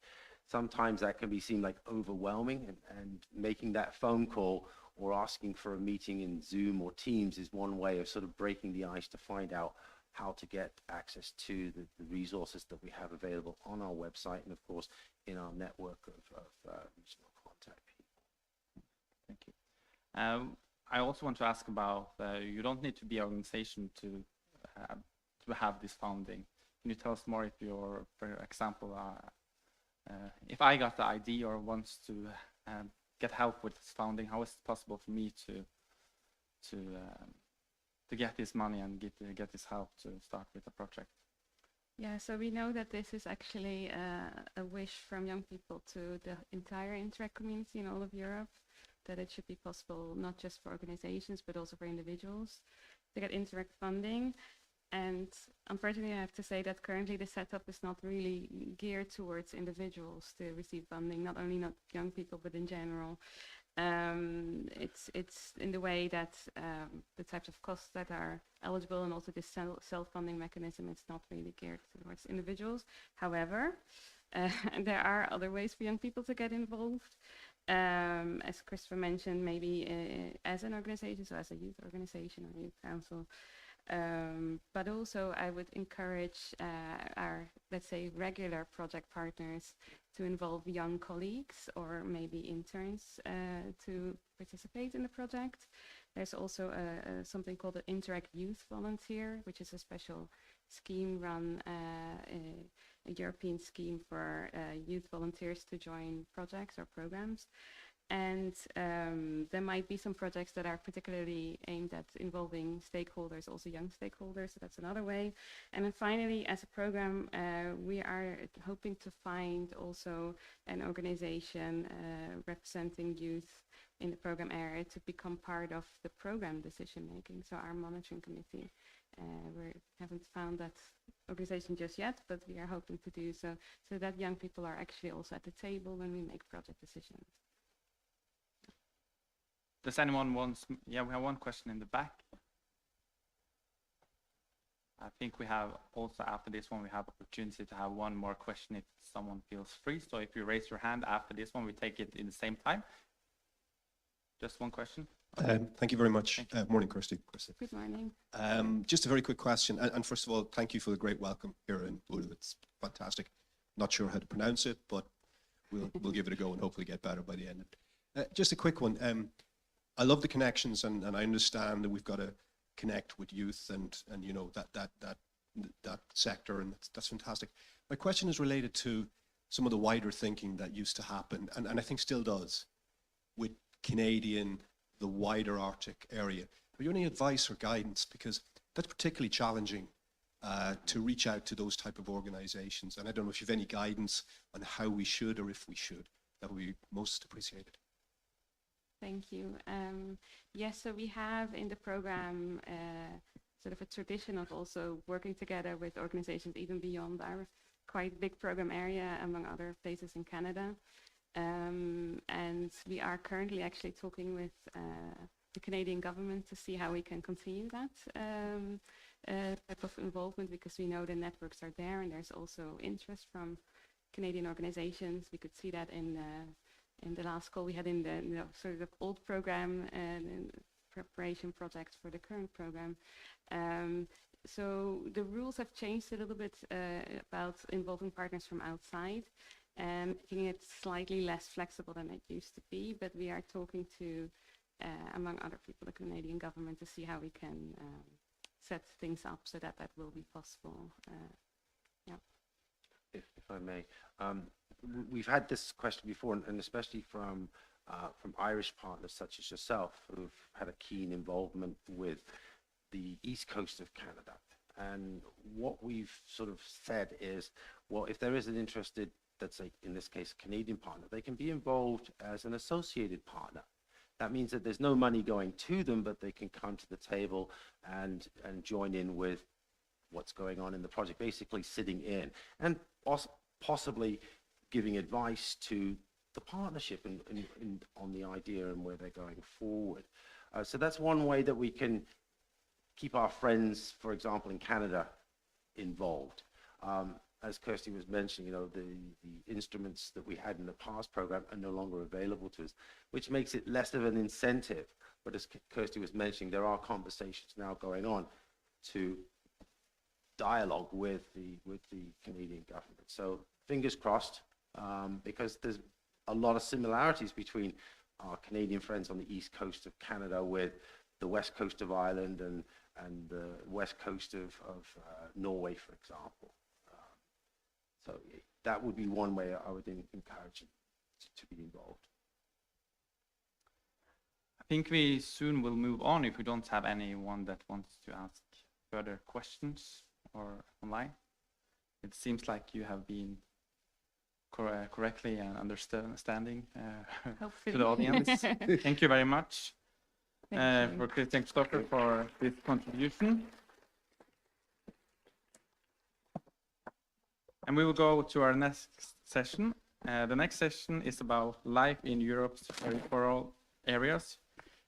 sometimes that can be seem like overwhelming, and making that phone call or asking for a meeting in Zoom or Teams is one way of sort of breaking the ice to find out how to get access to the resources that we have available on our website and, of course, in our network of regional contact people. Thank you. I also want to ask about, you don't need to be an organization to have this funding. Can you tell us more if you're, for example, if I got the idea or wants to get help with this funding, how is it possible for me to get this money and get this help to start with a project? Yeah, so we know that this is actually a wish from young people to the entire Interreg community in all of Europe, that it should be possible not just for organizations but also for individuals to get Interreg funding. And unfortunately, I have to say that currently the setup is not really geared towards individuals to receive funding, not only not young people, but in general. It's in the way that the types of costs that are eligible and also this self-funding mechanism, it's not really geared towards individuals. However, there are other ways for young people to get involved. As Christopher mentioned, maybe as an organization, so as a youth organization or youth council. But also I would encourage our, let's say, regular project partners to involve young colleagues or maybe interns to participate in the project. There's also something called the Interreg Youth Volunteer, which is a special scheme run, a European scheme for youth volunteers to join projects or programs. And there might be some projects that are particularly aimed at involving stakeholders, also young stakeholders, so that's another way. And then finally, as a program, we are hoping to find also an organization representing youth in the program area to become part of the program decision making, so our monitoring committee. We haven't found that organization just yet, but we are hoping to do so, so that young people are actually also at the table when we make project decisions. Does anyone want? Yeah, we have one question in the back. I think we have also, after this one, we have opportunity to have one more question if someone feels free. So if you raise your hand after this one, we take it in the same time. Just one question. Thank you very much. Morning, Kirsty. Good morning. Just a very quick question. And first of all, thank you for the great welcome here in Ulu. It's fantastic. Not sure how to pronounce it, but we'll give it a go and hopefully get better by the end. Just a quick one. I love the connections, and I understand that we've got to connect with youth and you know that sector, and that's fantastic. My question is related to some of the wider thinking that used to happen, and I think still does, with Canadian, the wider Arctic area. Have you any advice or guidance? Because that's particularly challenging to reach out to those type of organizations, and I don't know if you have any guidance on how we should or if we should. That would be most appreciated. Thank you. Yes, so we have in the program sort of a tradition of also working together with organizations even beyond our quite big program area, among other places in Canada. And we are currently actually talking with the Canadian government to see how we can continue that type of involvement, because we know the networks are there and there's also interest from Canadian organizations. We could see that in the last call we had in the sort of old program and in preparation projects for the current program. So the rules have changed a little bit about involving partners from outside, making it slightly less flexible than it used to be, but we are talking to, among other people, the Canadian government to see how we can set things up so that that will be possible. Yeah. If I may, we've had this question before, and especially from Irish partners such as yourself, who've had a keen involvement with the east coast of Canada. And what we've sort of said is, well, if there is an interested, let's say in this case, Canadian partner, they can be involved as an associated partner. That means that there's no money going to them, but they can come to the table and join in with what's going on in the project, basically sitting in and possibly giving advice to the partnership and on the idea and where they're going forward. So that's one way that we can keep our friends, for example, in Canada, involved. as Kirsty was mentioning, the instruments that we had in the past program are no longer available to us, which makes it less of an incentive. But as Kirsty was mentioning, there are conversations now going on to dialogue with the Canadian government. So fingers crossed, because there's a lot of similarities between our Canadian friends on the east coast of Canada with the west coast of Ireland and the west coast of Norway, for example. So that would be one way I would encourage you to be involved. I think we soon will move on if we don't have anyone that wants to ask further questions or online. It seems like you have been correctly and understanding to the audience. Thank you very much for Christian Stocker for this contribution. And we will go to our next session. The next session is about life in Europe's peripheral areas.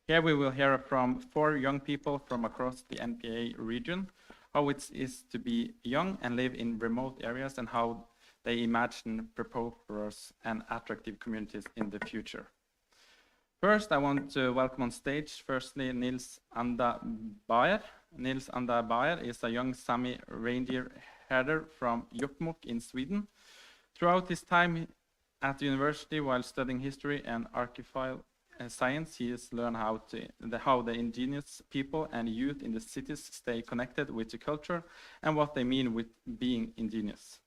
Here we will hear from 4 young people from across the NPA region, how it is to be young and live in remote areas and how they imagine prosperous and attractive communities in the future. First, I want to welcome on stage, firstly, Nils Anda Bayer. Nils Anda Bayer is a young Sami reindeer herder from Jokkmokk in Sweden. Throughout his time at the university while studying history and archival science, he has learned how the indigenous people and youth in the cities stay connected with the culture and what they mean with being indigenous.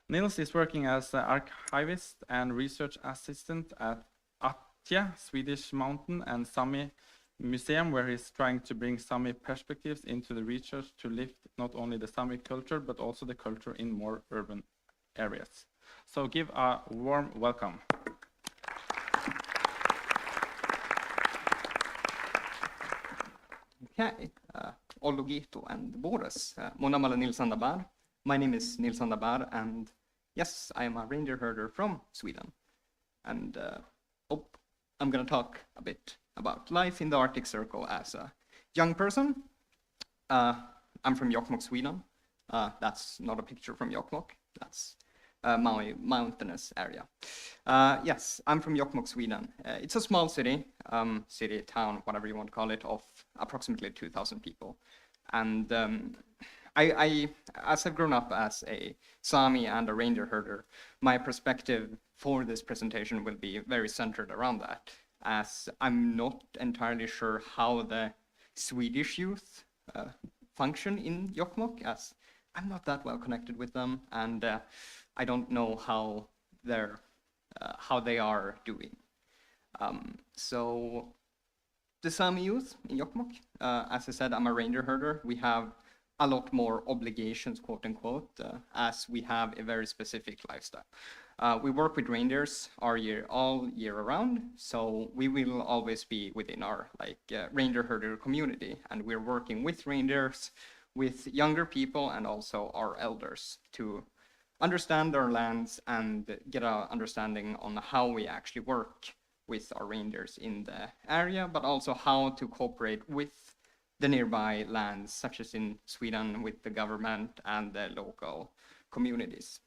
Nils is working as an archivist and research assistant at Atja, Swedish Mountain and Sami Museum, where he's trying to bring Sami perspectives into the research to lift not only the Sami culture, but also the culture in more urban areas. So give a warm welcome. Okay, Ologito and Boris. Monamala Nils Andabar. My name is Nils Andabar, and yes, I am a reindeer herder from Sweden. And I'm going to talk a bit about life in the Arctic Circle as a young person. I'm from Jokkmokk, Sweden. That's not a picture from Jokkmokk. That's Maui mountainous area. Yes, I'm from Jokkmokk, Sweden. It's a small city, town, whatever you want to call it, of approximately 2,000 people. And as I've grown up as a Sami and a reindeer herder, my perspective for this presentation will be very centered around that, as I'm not entirely sure how the Swedish youth function in Jokkmokk, as I'm not that well connected with them, and I don't know how they are doing. So the Sami youth in Jokkmokk, as I said, I'm a reindeer herder. We have a lot more obligations, quote unquote, as we have a very specific lifestyle. We work with reindeers all year around, so we will always be within our reindeer herder community, and we're working with reindeers, with younger people, and also our elders to understand our lands and get an understanding on how we actually work with our reindeers in the area, but also how to cooperate with the nearby lands, such as in Sweden with the government and the local communities.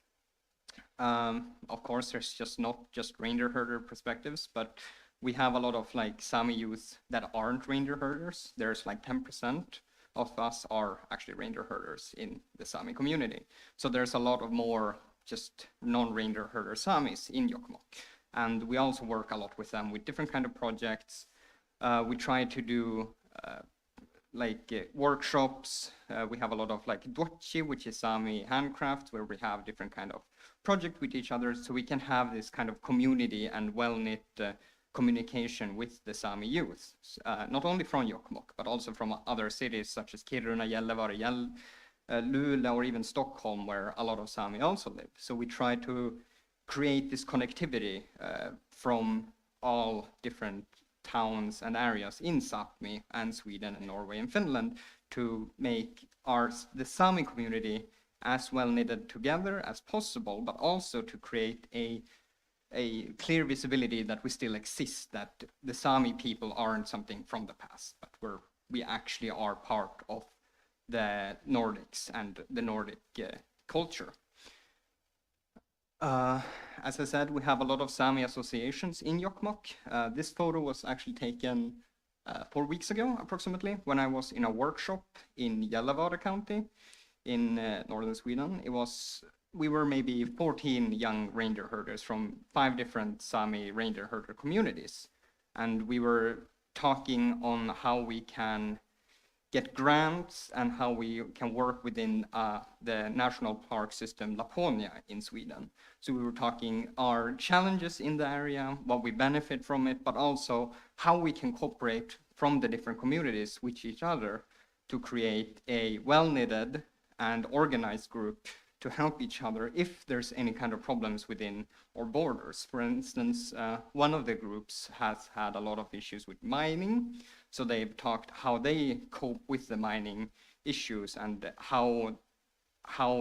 Of course, there's not just reindeer herder perspectives, but we have a lot of Sami youth that aren't reindeer herders. There's 10% of us are actually reindeer herders in the Sami community. So there's a lot of more just non-reindeer herder Samis in Jokkmokk. And we also work a lot with them with different kind of projects. We try to do workshops. We have a lot of Dwatchi, which is Sami handcrafts, where we have different kind of project with each other, so we can have this kind of community and well-knit communication with the Sami youth, not only from Jokkmokk, but also from other cities such as Kiruna, Gällivare, Luleå, or even Stockholm, where a lot of Sami also live. So we try to create this connectivity from all different towns and areas in Sápmi and Sweden and Norway and Finland to make the Sami community as well knitted together as possible, but also to create a clear visibility that we still exist, that the Sami people aren't something from the past, but we actually are part of the Nordics and the Nordic culture. As I said, we have a lot of Sami associations in Jokkmokk. This photo was actually taken 4 weeks ago, approximately, when I was in a workshop in Gällivare County in northern Sweden. We were maybe 14 young reindeer herders from 5 different Sami reindeer herder communities. And we were talking on how we can get grants and how we can work within the national park system Laponia in Sweden. So we were talking our challenges in the area, what we benefit from it, but also how we can cooperate from the different communities with each other to create a well-knitted and organized group to help each other if there's any kind of problems within our borders. For instance, one of the groups has had a lot of issues with mining, so they've talked how they cope with the mining issues and how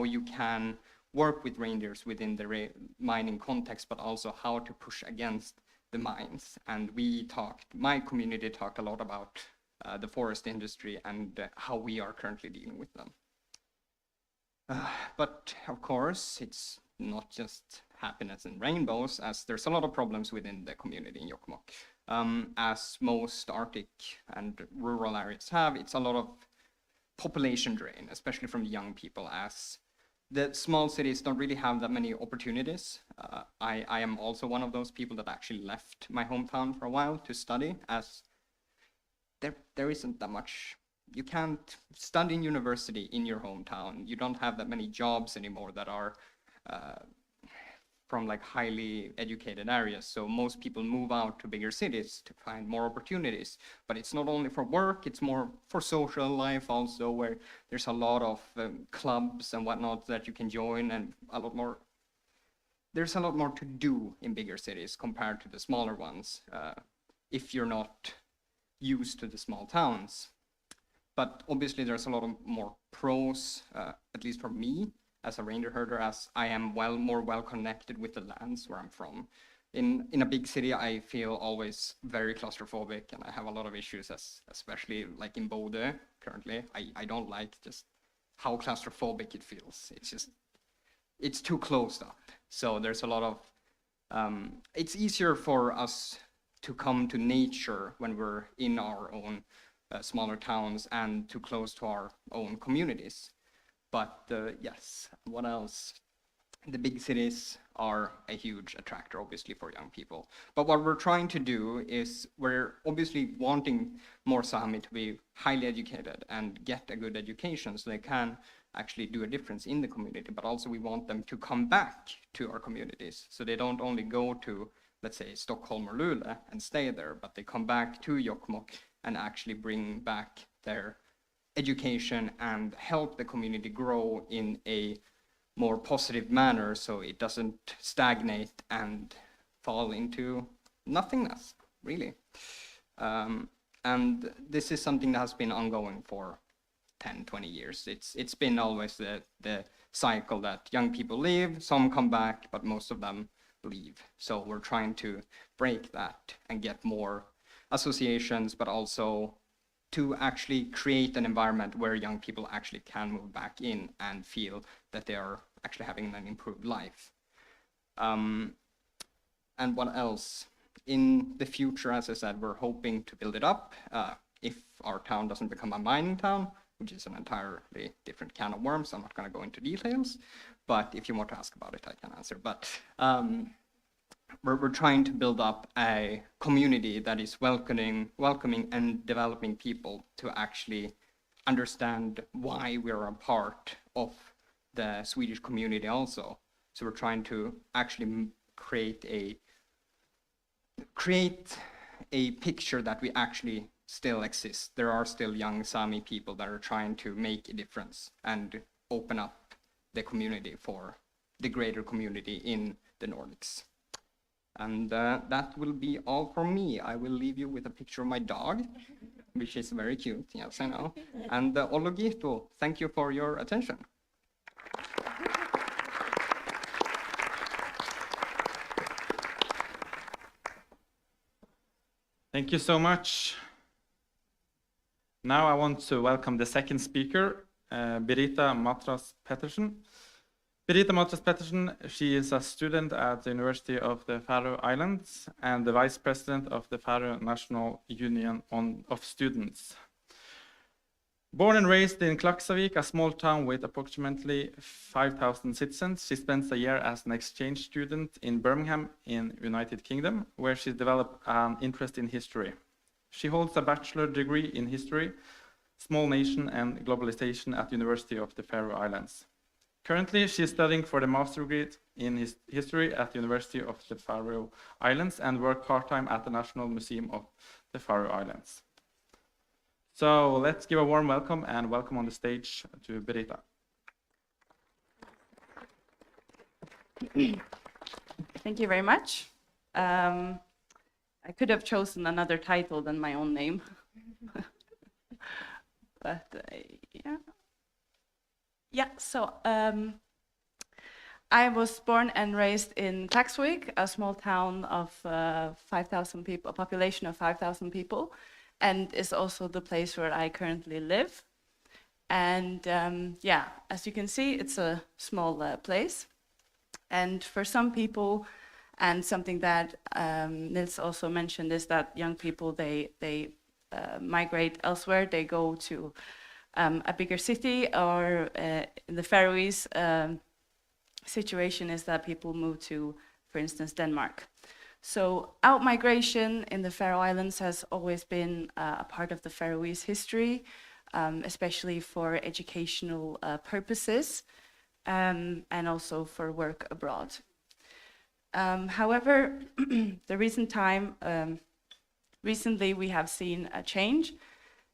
you can work with reindeers within the mining context, but also how to push against the mines. And my community talked a lot about the forest industry and how we are currently dealing with them. But of course, it's not just happiness and rainbows, as there's a lot of problems within the community in Jokkmokk. As most Arctic and rural areas have, it's a lot of population drain, especially from young people, as the small cities don't really have that many opportunities. I am also one of those people that actually left my hometown for a while to study, as there isn't that much. You can't study in university in your hometown. You don't have that many jobs anymore that are from like highly educated areas. So most people move out to bigger cities to find more opportunities. But it's not only for work, it's more for social life also, where there's a lot of clubs and whatnot that you can join, and there's a lot more to do in bigger cities compared to the smaller ones, if you're not used to the small towns. But obviously there's a lot of more pros, at least for me as a reindeer herder, as I am more well connected with the lands where I'm from. In a big city, I feel always very claustrophobic, and I have a lot of issues, especially like in Bodø currently. I don't like just how claustrophobic it feels. It's too closed up. So there's a lot of, it's easier for us to come to nature when we're in our own smaller towns and too close to our own communities. But yes, what else? The big cities are a huge attractor, obviously, for young people. But what we're trying to do is we're obviously wanting more Sami to be highly educated and get a good education so they can actually do a difference in the community. But also we want them to come back to our communities. So they don't only go to, let's say, Stockholm or Luleå and stay there, but they come back to Jokkmokk and actually bring back their education and help the community grow in a more positive manner, so it doesn't stagnate and fall into nothingness, really. And this is something that has been ongoing for 10, 20 years. It's been always the cycle that young people leave, some come back, but most of them leave. So we're trying to break that and get more associations, but also to actually create an environment where young people actually can move back in and feel that they are actually having an improved life. And what else? In the future, as I said, we're hoping to build it up. If our town doesn't become a mining town, which is an entirely different can of worms, I'm not going to go into details, but if you want to ask about it, I can answer. But we're trying to build up a community that is welcoming and developing people to actually understand why we're a part of the Swedish community also. So we're trying to actually create a picture that we actually still exist. There are still young Sami people that are trying to make a difference and open up the community for the greater community in the Nordics. And that will be all from me. I will leave you with a picture of my dog, which is very cute. Yes, I know. And Ologito, thank you for your attention. Thank you so much. Now I want to welcome the second speaker, Birgitta Matras Pettersen. Birgitte Matres Pettersen, she is a student at the University of the Faroe Islands and the vice president of the Faroe National Union of Students. Born and raised in Klaksavik, a small town with approximately 5,000 citizens, she spends a year as an exchange student in Birmingham in United Kingdom, where she developed an interest in history. She holds a bachelor degree in history, small nation and globalization at the University of the Faroe Islands. Currently, she is studying for the master degree in history at the University of the Faroe Islands and works part-time at the National Museum of the Faroe Islands. So let's give a warm welcome and welcome on the stage to Birgitte. Thank you very much. I could have chosen another title than my own name. But yeah. Yeah, so I was born and raised in Klaksvik, a small town of 5,000 people, a population of 5,000 people, and is also the place where I currently live. And yeah, as you can see, it's a small place. And for some people, and something that Nils also mentioned, is that young people, they migrate elsewhere. They go to a bigger city, or in the Faroese situation is that people move to, for instance, Denmark. So out-migration in the Faroe Islands has always been a part of the Faroese history, especially for educational purposes, and also for work abroad. However, the recently we have seen a change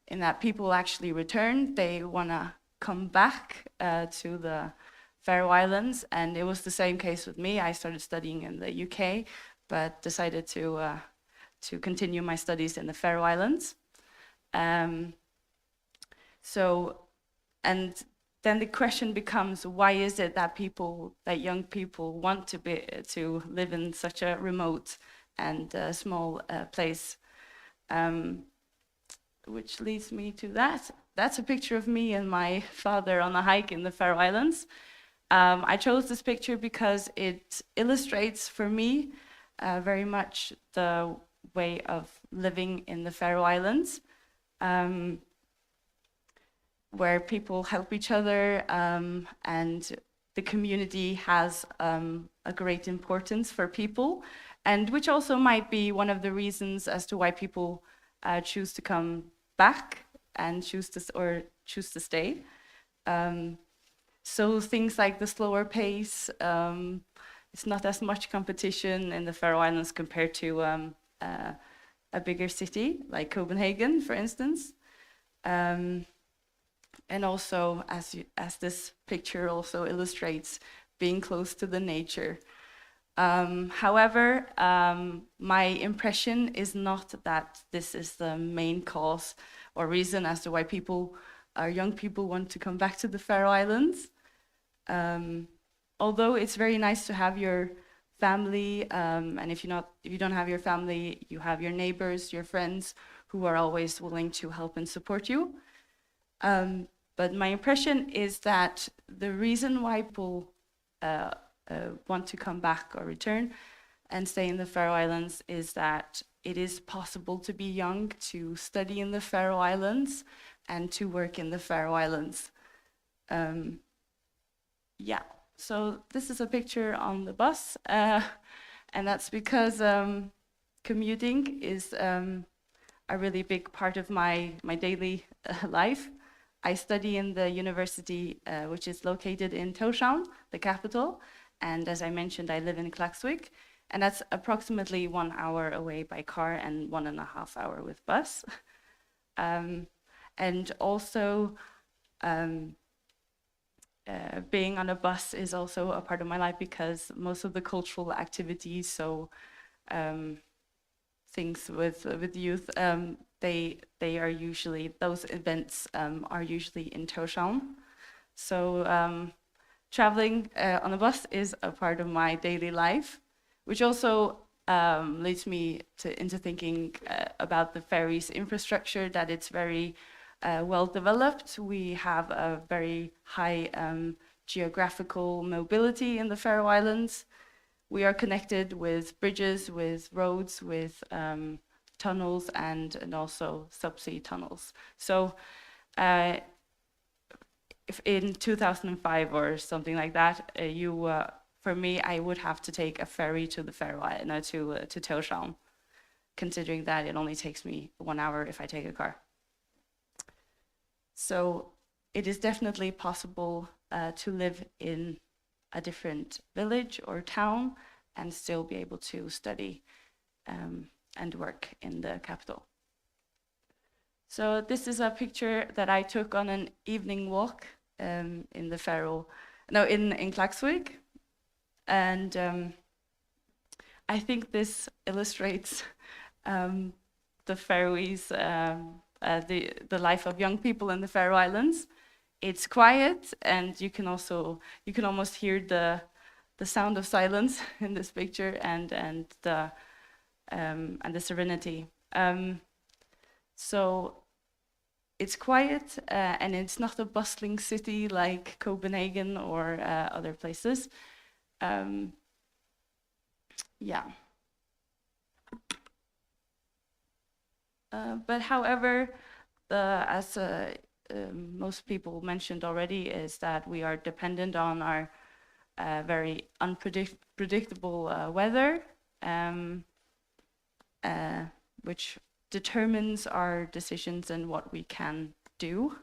in that people actually return. They want to come back to the Faroe Islands, and it was the same case with me. I started studying in the UK, but decided to continue my studies in the Faroe Islands. And then the question becomes, why is it that young people want to live in such a remote and small place? Which leads me to that. That's a picture of me and my father on a hike in the Faroe Islands. I chose this picture because it illustrates for me very much the way of living in the Faroe Islands, where people help each other, and the community has a great importance for people, and which also might be one of the reasons as to why people choose to come back and choose to stay. So things like the slower pace, it's not as much competition in the Faroe Islands compared to a bigger city like Copenhagen, for instance. And also, as this picture also illustrates, being close to the nature. However, my impression is not that this is the main cause or reason as to why young people want to come back to the Faroe Islands. Although it's very nice to have your family, and if you don't have your family, you have your neighbors, your friends, who are always willing to help and support you. But my impression is that the reason why people want to come back or return and stay in the Faroe Islands is that it is possible to be young, to study in the Faroe Islands, and to work in the Faroe Islands. Yeah, so this is a picture on the bus, and that's because commuting is a really big part of my daily life. I study in the university, which is located in Tórshavn, the capital, and as I mentioned, I live in Klaksvik, and that's approximately 1 hour away by car and 1.5 hours with bus. And also, being on a bus is also a part of my life because most of the cultural activities, so things with youth, they are usually, those events are usually in Tórshavn. So traveling on a bus is a part of my daily life, which also leads me into thinking about the ferries infrastructure, that it's very well developed. We have a very high geographical mobility in the Faroe Islands. We are connected with bridges, with roads, with tunnels, and also subsea tunnels. So if in 2005 or something like that, for me, I would have to take a ferry to the Faroe Islands, to Tórshavn, considering that it only takes me 1 hour if I take a car. So it is definitely possible to live in a different village or town and still be able to study and work in the capital. So this is a picture that I took on an evening walk in the in Klaksvík, and I think this illustrates the Faroese, the life of young people in the Faroe Islands. It's quiet, and you can almost hear the sound of silence in this picture, and the serenity. So it's quiet, and it's not a bustling city like Copenhagen or other places. Yeah. But however, as most people mentioned already, is that we are dependent on our very unpredictable weather, which determines our decisions and what we can do.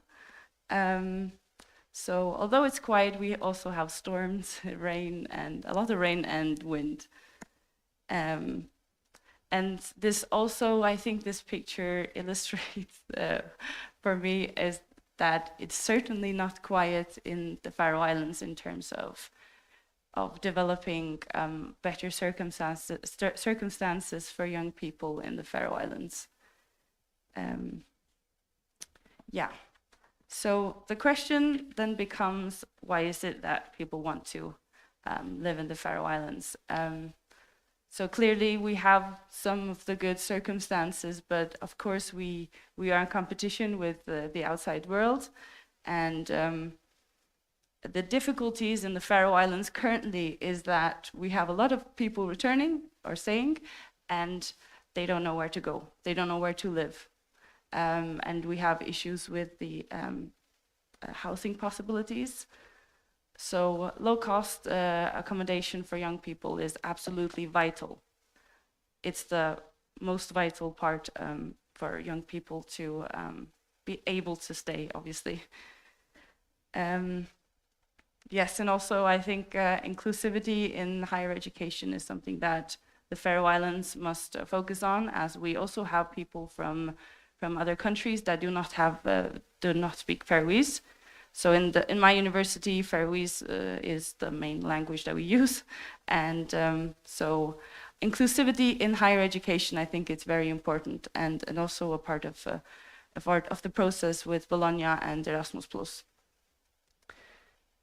So although it's quiet, we also have storms, rain, and a lot of rain and wind. And this also, I think this picture illustrates for me is that it's certainly not quiet in the Faroe Islands in terms of developing better circumstances for young people in the Faroe Islands. Yeah. So the question then becomes, why is it that people want to live in the Faroe Islands? So clearly we have some of the good circumstances, but of course we are in competition with the outside world, and the difficulties in the Faroe Islands currently is that we have a lot of people returning or staying, and they don't know where to go. They don't know where to live. And we have issues with the housing possibilities. So low-cost accommodation for young people is absolutely vital. It's the most vital part for young people to be able to stay, obviously. Yes, and also I think inclusivity in higher education is something that the Faroe Islands must focus on, as we also have people from other countries that do not speak Faroese. So in my university, Faroese is the main language that we use, and so inclusivity in higher education, I think it's very important, and also a part of the process with Bologna and Erasmus+.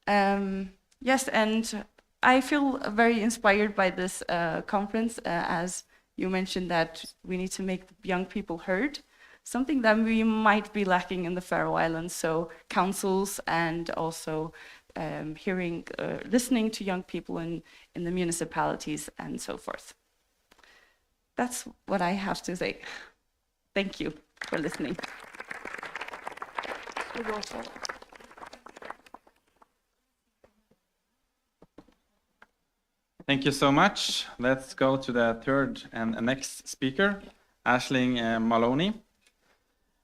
Yes, and I feel very inspired by this conference, as you mentioned that we need to make young people heard, something that we might be lacking in the Faroe Islands. So councils and also listening to young people in the municipalities and so forth. That's what I have to say. Thank you for listening. Thank you so much. Let's go to the third and next speaker, Aisling Maloney.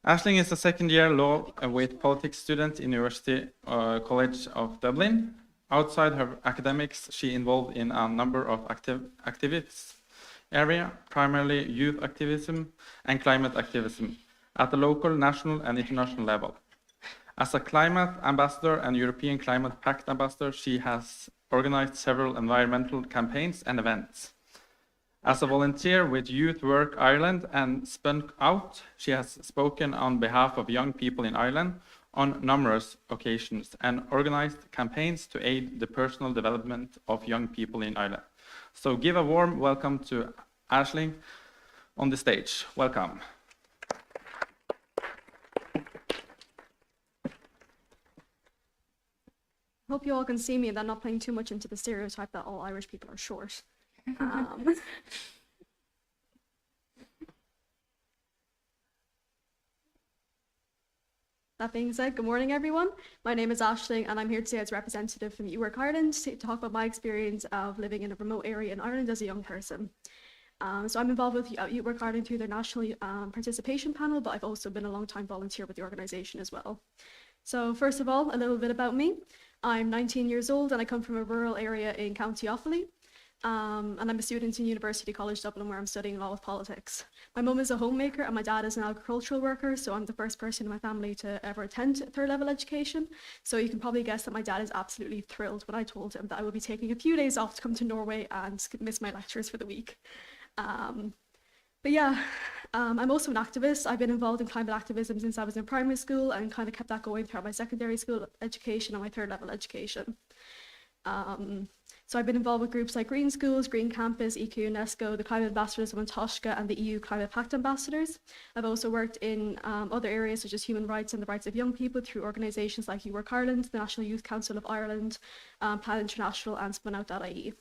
Aisling is a second-year law with politics student in University College of Dublin. Outside her academics, she involved in a number of activities area, primarily youth activism and climate activism at the local, national, and international level. As a climate ambassador and European Climate Pact ambassador, she has organized several environmental campaigns and events. As a volunteer with Youth Work Ireland and Spun Out, she has spoken on behalf of young people in Ireland on numerous occasions and organized campaigns to aid the personal development of young people in Ireland. So give a warm welcome to Aisling on the stage. Welcome. Hope you all can see me and I'm not playing too much into the stereotype that all Irish people are short. Um, That being said, good morning everyone. My name is Aisling and I'm here today as representative from UWork Ireland to talk about my experience of living in a remote area in Ireland as a young person. So I'm involved with UWork Ireland through their national participation panel, but I've also been a long-time volunteer with the organisation as well. So first of all, a little bit about me. I'm 19 years old and I come from a rural area in County Offaly. And I'm a student in University College Dublin where I'm studying law with politics. My mum is a homemaker and my dad is an agricultural worker, so I'm the first person in my family to ever attend third level education. So you can probably guess that my dad is absolutely thrilled when I told him that I will be taking a few days off to come to Norway and miss my lectures for the week. But yeah, I'm also an activist. I've been involved in climate activism since I was in primary school and kind of kept that going throughout my secondary school education and my third level education. So I've been involved with groups like Green Schools, Green Campus, EQ UNESCO, the Climate Ambassadors of Antoshka and the EU Climate Pact Ambassadors. I've also worked in other areas such as human rights and the rights of young people through organisations like UWork Ireland, the National Youth Council of Ireland, Plan International and spunout.ie.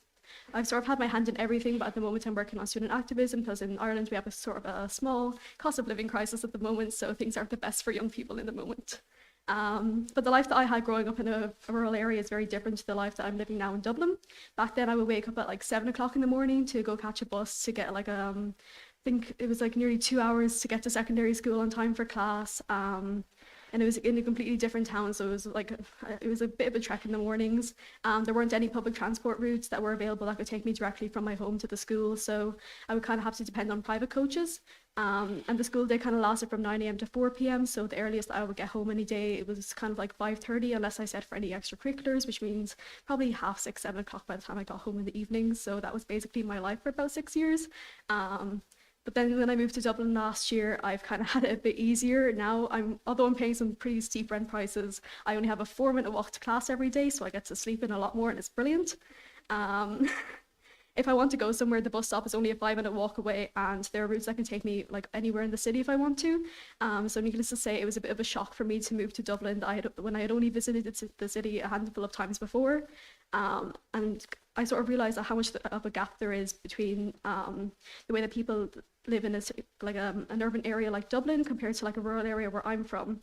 I've sort of had my hand in everything, but at the moment I'm working on student activism because in Ireland we have a sort of a small cost of living crisis at the moment, so things aren't the best for young people in the moment. But the life that I had growing up in a rural area is very different to the life that I'm living now in Dublin. Back then I would wake up at like 7 o'clock in the morning to go catch a bus to get like I think it was like nearly 2 hours to get to secondary school on time for class. And it was in a completely different town, so it was a bit of a trek in the mornings. There weren't any public transport routes that were available that could take me directly from my home to the school, so I would kind of have to depend on private coaches. And the school day kind of lasted from 9 a.m. to 4 p.m, so the earliest I would get home any day, it was kind of like 5:30 unless I set for any extracurriculars, which means probably 6:30, 7 o'clock by the time I got home in the evenings. So that was basically my life for about 6 years. But then when I moved to Dublin last year, I've kind of had it a bit easier. Now, although I'm paying some pretty steep rent prices, I only have a 4-minute walk to class every day, so I get to sleep in a lot more and it's brilliant. If I want to go somewhere, the bus stop is only a 5-minute walk away and there are routes that can take me like anywhere in the city if I want to. So needless to say, it was a bit of a shock for me to move to Dublin when I had only visited the city a handful of times before. And I sort of realised how much of a gap there is between the way that people live in an urban area like Dublin compared to like a rural area where I'm from.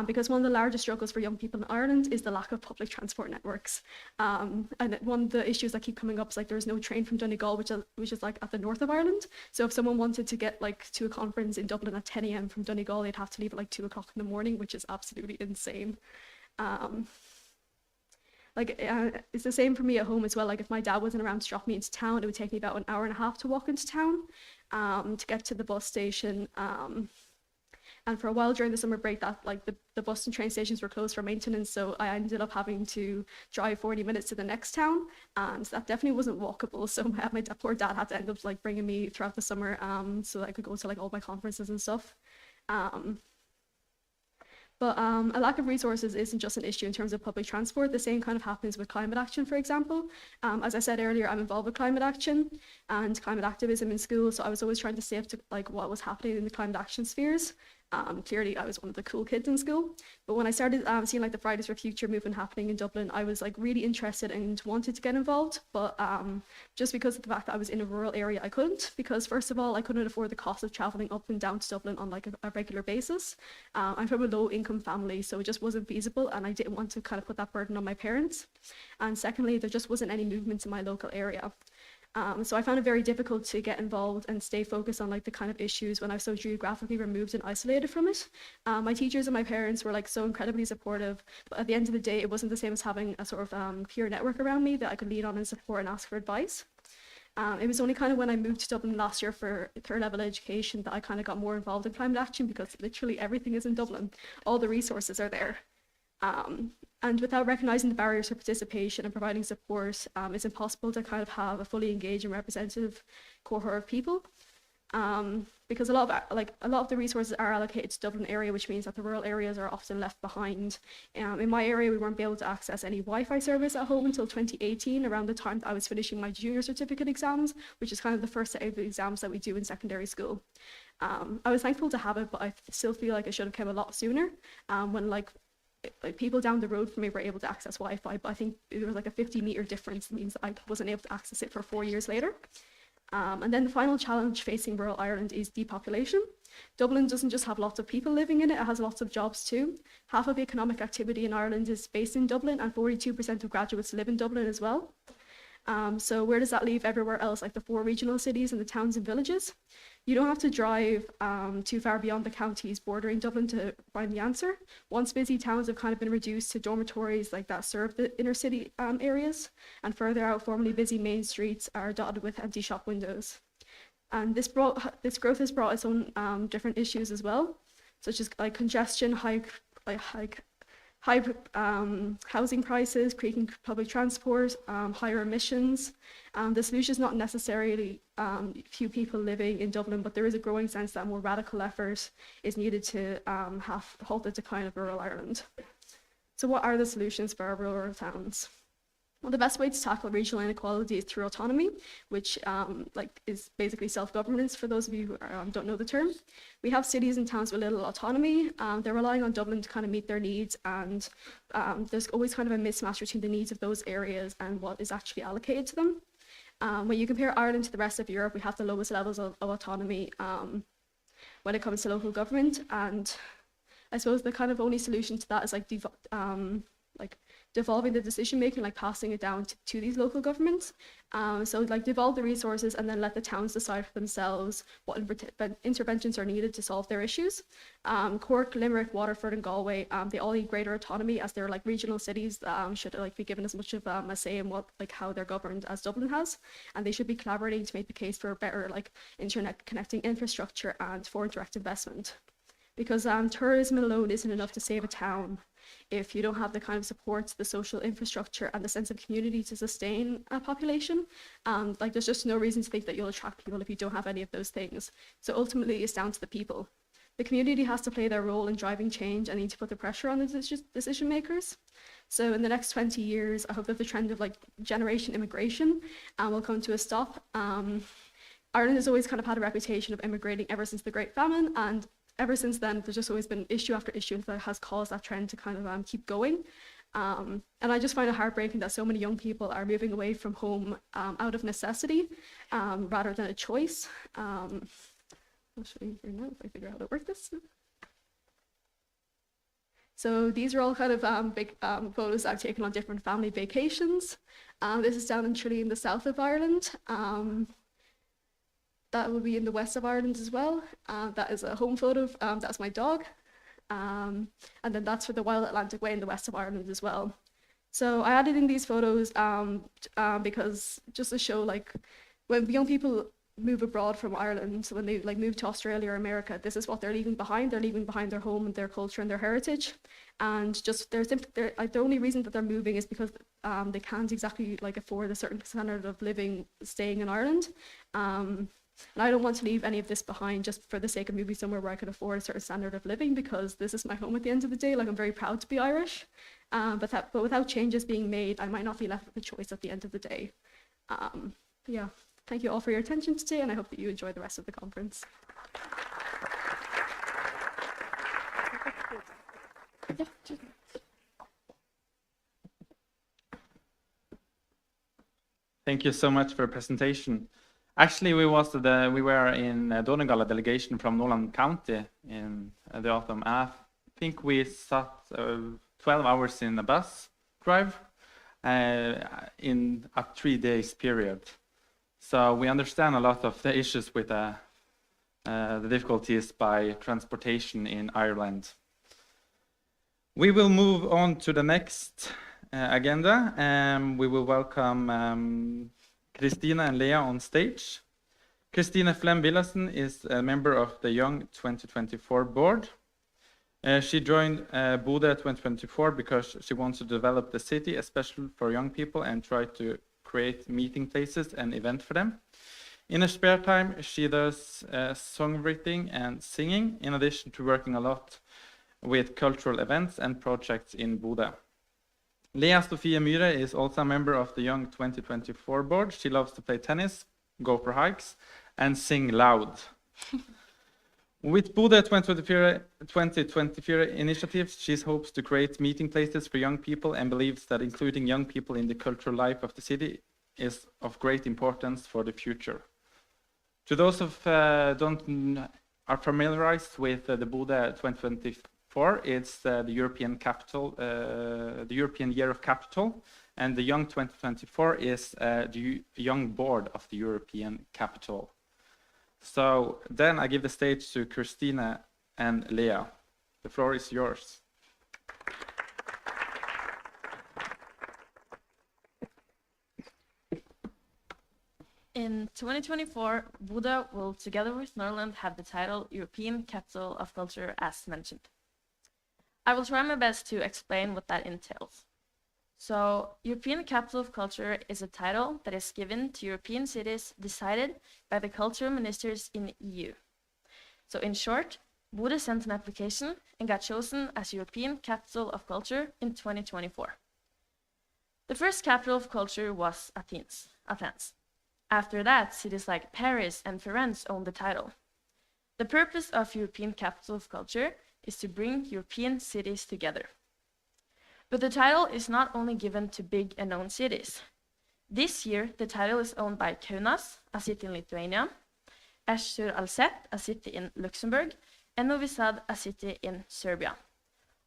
Because one of the largest struggles for young people in Ireland is the lack of public transport networks. And one of the issues that keep coming up is like there's no train from Donegal, which is like at the north of Ireland. So if someone wanted to get like to a conference in Dublin at 10 a.m. from Donegal, they'd have to leave at like 2 o'clock in the morning, which is absolutely insane. It's the same for me at home as well. Like if my dad wasn't around to drop me into town, it would take me about an hour and a half to walk into town to get to the bus station. And for a while during the summer break, the bus and train stations were closed for maintenance, so I ended up having to drive 40 minutes to the next town, and that definitely wasn't walkable. So my poor dad had to end up like bringing me throughout the summer so that I could go to like all my conferences and stuff. But a lack of resources isn't just an issue in terms of public transport. The same kind of happens with climate action, for example. As I said earlier, I'm involved with climate action and climate activism in school, so I was always trying to stay up to like what was happening in the climate action spheres. Clearly, I was one of the cool kids in school. But when I started seeing like the Fridays for Future movement happening in Dublin, I was like really interested and wanted to get involved. But just because of the fact that I was in a rural area, I couldn't. Because first of all, I couldn't afford the cost of traveling up and down to Dublin on like a regular basis. I'm from a low-income family, so it just wasn't feasible, and I didn't want to kind of put that burden on my parents. And secondly, there just wasn't any movement in my local area. So I found it very difficult to get involved and stay focused on like the kind of issues when I was so geographically removed and isolated from it. My teachers and my parents were like so incredibly supportive, but at the end of the day, it wasn't the same as having a sort of peer network around me that I could lean on and support and ask for advice. It was only kind of when I moved to Dublin last year for third level education that I kind of got more involved in climate action, because literally everything is in Dublin. All the resources are there. And without recognising the barriers for participation and providing support, it's impossible to kind of have a fully engaged and representative cohort of people. Because a lot of the resources are allocated to Dublin area, which means that the rural areas are often left behind. In my area, we weren't able to access any Wi-Fi service at home until 2018, around the time that I was finishing my junior certificate exams, which is kind of the first set of exams that we do in secondary school. I was thankful to have it, but I still feel like it should have come a lot sooner. When like like people down the road from me were able to access Wi-Fi, but I think there was like a 50-meter difference. It means that I wasn't able to access it for 4 years later. And then the final challenge facing rural Ireland is depopulation. Dublin doesn't just have lots of people living in it, it has lots of jobs too. Half of economic activity in Ireland is based in Dublin, and 42% of graduates live in Dublin as well. So where does that leave everywhere else, like the 4 regional cities and the towns and villages? You don't have to drive too far beyond the counties bordering Dublin to find the answer. Once busy towns have kind of been reduced to dormitories like that serve the inner city areas, and further out, formerly busy main streets are dotted with empty shop windows. And this growth has brought its own different issues as well, such as like congestion, high housing prices, creaking public transport, higher emissions. The solution is not necessarily few people living in Dublin, but there is a growing sense that a more radical effort is needed to halt the decline of rural Ireland. So what are the solutions for our rural towns? Well, the best way to tackle regional inequality is through autonomy, which is basically self-governance for those of you who don't know the term. We have cities and towns with little autonomy. They're relying on Dublin to kind of meet their needs, and there's always kind of a mismatch between the needs of those areas and what is actually allocated to them. When you compare Ireland to the rest of Europe, we have the lowest levels of autonomy when it comes to local government, and I suppose the kind of only solution to that is devolving the decision making, like passing it down to these local governments. So like devolve the resources and then let the towns decide for themselves what interventions are needed to solve their issues. Cork, Limerick, Waterford and Galway, they all need greater autonomy as they're like regional cities should like be given as much of a say in what how they're governed as Dublin has, and they should be collaborating to make the case for better like internet connecting infrastructure and for direct investment. Because tourism alone isn't enough to save a town if you don't have the kind of supports, the social infrastructure and the sense of community to sustain a population. There's just no reason to think that you'll attract people if you don't have any of those things. So ultimately it's down to the people. The community has to play their role in driving change and need to put the pressure on the decision makers. So in the next 20 years, I hope that the trend of generation immigration will come to a stop. Ireland has always kind of had a reputation of immigrating ever since the Great Famine, and ever since then, there's just always been issue after issue that has caused that trend to kind of keep going. And I just find it heartbreaking that so many young people are moving away from home out of necessity rather than a choice. I'll show you here now if I figure out how to work this. So these are all kind of big photos I've taken on different family vacations. This is down in Tralee in the south of Ireland. That will be in the west of Ireland as well. That is a home photo, that's my dog. And then that's for the Wild Atlantic Way in the west of Ireland as well. So I added in these photos because just to show when young people move abroad from Ireland, so when they move to Australia or America, this is what they're leaving behind. They're leaving behind their home and their culture and their heritage. And just the only reason that they're moving is because they can't exactly afford a certain standard of living staying in Ireland. And I don't want to leave any of this behind just for the sake of moving somewhere where I can afford a certain standard of living, because this is my home at the end of the day. I'm very proud to be Irish, but without changes being made, I might not be left with a choice at the end of the day. Yeah, thank you all for your attention today, and I hope that you enjoy the rest of the conference. Thank you so much for the presentation. Actually, we were in Dornegala delegation from Norland County in the autumn. I think we sat 12 hours in a bus drive in a 3 days period. So we understand a lot of the issues with the difficulties by transportation in Ireland. We will move on to the next agenda, and we will welcome Christina and Leah on stage. Christine Flem-Villassen is a member of the Young 2024 board. She joined Bodø 2024 because she wants to develop the city, especially for young people, and try to create meeting places and events for them. In her spare time, she does songwriting and singing, in addition to working a lot with cultural events and projects in Bodø. Lea Sofie Myhre is also a member of the Young 2024 board. She loves to play tennis, go for hikes, and sing loud. With Bodø 2024 initiatives, she hopes to create meeting places for young people and believes that including young people in the cultural life of the city is of great importance for the future. To those of are familiarized with the Bodø 2024, it's the European capital, the European Year of Capital, and the Young 2024 is the Young Board of the European Capital. So then I give the stage to Christina and Leah. The floor is yours. In 2024, Bodø will, together with Norland, have the title European Capital of Culture, as mentioned. I will try my best to explain what that entails. So, European Capital of Culture is a title that is given to European cities decided by the cultural ministers in the EU. So, in short, Bodø sent an application and got chosen as European Capital of Culture in 2024. The first capital of culture was Athens. After that, cities like Paris and Florence owned the title. The purpose of European Capital of Culture is to bring European cities together. But the title is not only given to big and known cities. This year, the title is owned by Kaunas, a city in Lithuania, Esch-sur-Alzette, a city in Luxembourg, and Novi Sad, a city in Serbia.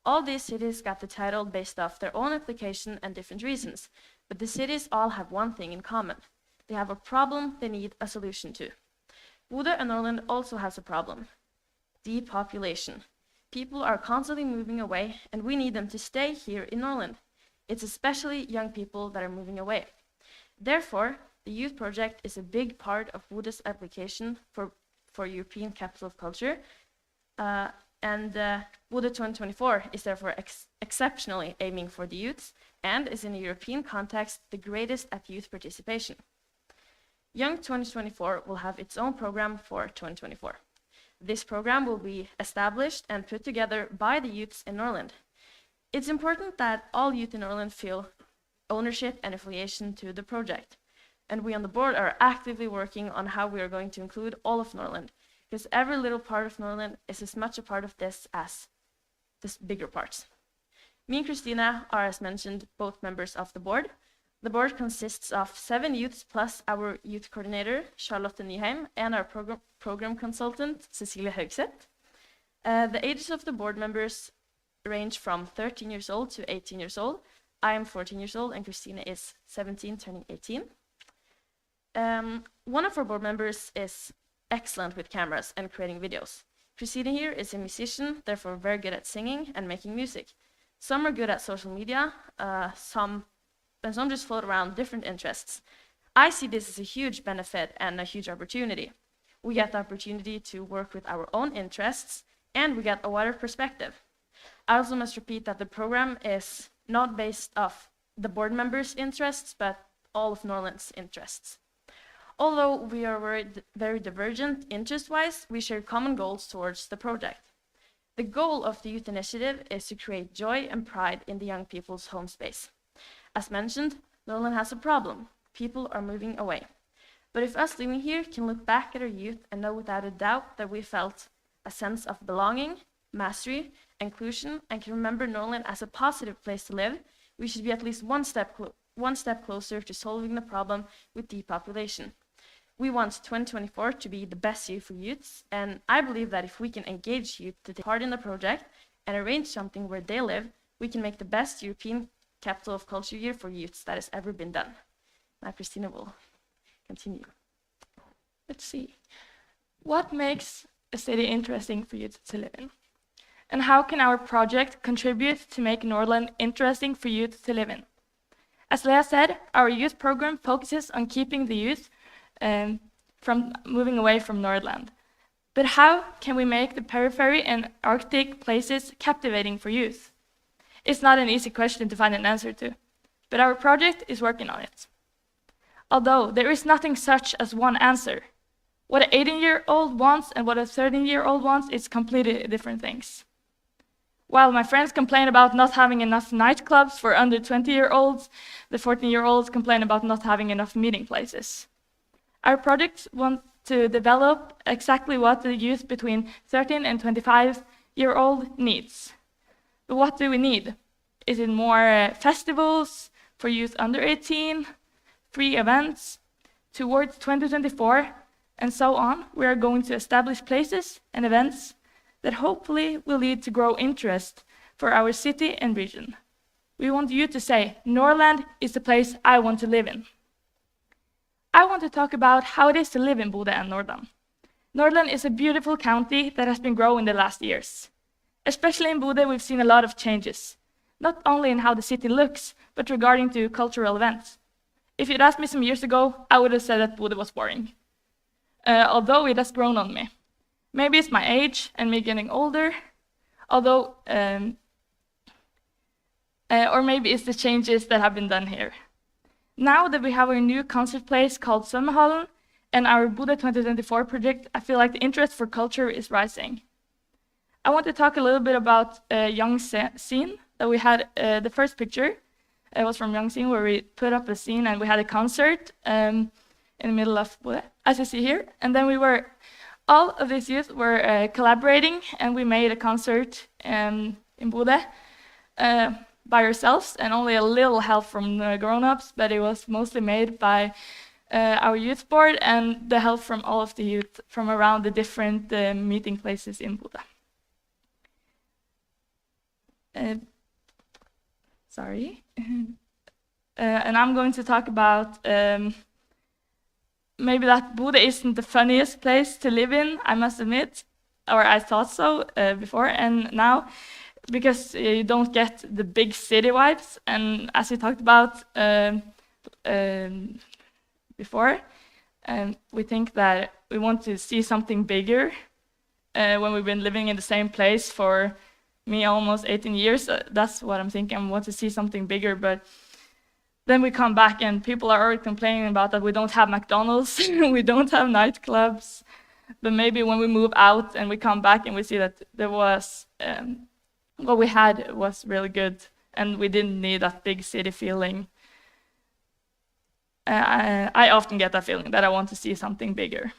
All these cities got the title based off their own application and different reasons, but the cities all have one thing in common. They have a problem they need a solution to. Bodø and Norland also has a problem: depopulation. People are constantly moving away, and we need them to stay here in Norland. It's especially young people that are moving away. Therefore, the youth project is a big part of Bodø's application for European Capital of Culture, and Bodø 2024 is therefore exceptionally aiming for the youths and is in a European context the greatest at youth participation. Young 2024 will have its own program for 2024. This program will be established and put together by the youths in Norland. It's important that all youth in Norland feel ownership and affiliation to the project. And we on the board are actively working on how we are going to include all of Norland, because every little part of Norland is as much a part of this as the bigger parts. Me and Christina are, as mentioned, both members of the board. The board consists of 7 youths plus our youth coordinator, Charlotte Nyheim, and our program consultant, Cecilie Høgseth. The ages of the board members range from 13 years old to 18 years old. I am 14 years old and Christina is 17, turning 18. One of our board members is excellent with cameras and creating videos. Christina here is a musician, therefore very good at singing and making music. Some are good at social media, some just float around different interests. I see this as a huge benefit and a huge opportunity. We get the opportunity to work with our own interests, and we get a wider perspective. I also must repeat that the program is not based off the board members' interests, but all of Norland's interests. Although we are very divergent interest-wise, we share common goals towards the project. The goal of the youth initiative is to create joy and pride in the young people's home space. As mentioned, Norland has a problem. People are moving away. But if us living here can look back at our youth and know without a doubt that we felt a sense of belonging, mastery, inclusion, and can remember Norland as a positive place to live, we should be at least one step closer to solving the problem with depopulation. We want 2024 to be the best year for youths, and I believe that if we can engage youth to take part in the project and arrange something where they live, we can make the best European Capital of Culture year for youths that has ever been done. Now Christina will continue. Let's see. What makes a city interesting for youth to live in? And how can our project contribute to make Norland interesting for youth to live in? As Leah said, our youth program focuses on keeping the youth from moving away from Nordland. But how can we make the periphery and Arctic places captivating for youth? It's not an easy question to find an answer to, but our project is working on it. Although there is nothing such as one answer. What an 18-year-old wants and what a 13-year-old wants is completely different things. While my friends complain about not having enough nightclubs for under 20-year-olds, the 14-year-olds complain about not having enough meeting places. Our project wants to develop exactly what the youth between 13 and 25-year-old needs. But what do we need? Is it more festivals for youth under 18, free events? Towards 2024 and so on, we are going to establish places and events that hopefully will lead to grow interest for our city and region. We want you to say, Norrland is the place I want to live in. I want to talk about how it is to live in Bodø and Nordland. Nordland is a beautiful county that has been growing the last years. Especially in Bodø, we've seen a lot of changes, not only in how the city looks, but regarding to cultural events. If you'd asked me some years ago, I would have said that Bodø was boring. Although it has grown on me. Maybe it's my age and me getting older, or maybe it's the changes that have been done here. Now that we have our new concert place called Svømmehallen and our Bodø 2024 project, I feel like the interest for culture is rising. I want to talk a little bit about Young Scene that we had. The first picture was from Young Scene, where we put up a scene and we had a concert in the middle of Bodø, as you see here. And then all of these youth were collaborating, and we made a concert in Bodø by ourselves, and only a little help from the grown-ups, but it was mostly made by our youth board and the help from all of the youth from around the different meeting places in Bodø. Sorry. And I'm going to talk about maybe that Bodø isn't the funniest place to live in, I must admit, or I thought so before, and now, because you don't get the big city vibes, and as we talked about before, we think that we want to see something bigger when we've been living in the same place for me almost 18 years. That's what I'm thinking. I want to see something bigger, but then we come back and people are already complaining about that we don't have McDonald's, we don't have nightclubs. But maybe when we move out and we come back and we see that there was what we had was really good, and we didn't need that big city feeling. I often get that feeling that I want to see something bigger.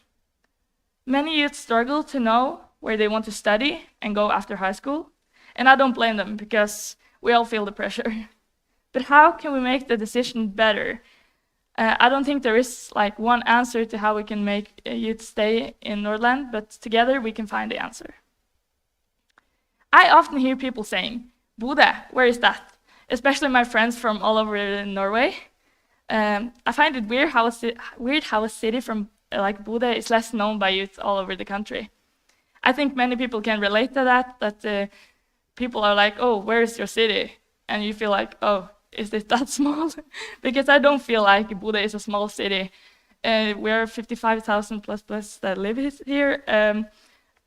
Many youth struggle to know where they want to study and go after high school, and I don't blame them because we all feel the pressure. But how can we make the decision better? I don't think there is like one answer to how we can make youth stay in Nordland, but together we can find the answer. I often hear people saying, Bodø, where is that? Especially my friends from all over Norway. I find it weird how a city from like Bodø is less known by youth all over the country. I think many people can relate to that people are like, oh, where is your city? And you feel like, oh, is it that small? Because I don't feel like Bodø is a small city. We're 55,000 plus that live here.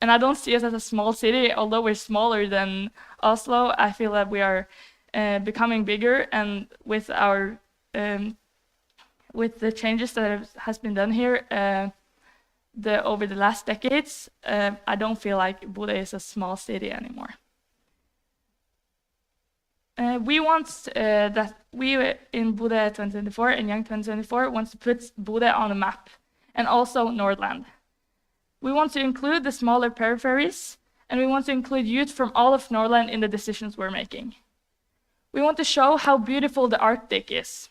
And I don't see us as a small city, although we're smaller than Oslo. I feel that we are becoming bigger, and with our with the changes that has been done here over the last decades, I don't feel like Bodø is a small city anymore. We want that we in Bodø 2024 and Young 2024 wants to put Bodø on a map, and also Nordland. We want to include the smaller peripheries, and we want to include youth from all of Nordland in the decisions we're making. We want to show how beautiful the Arctic is.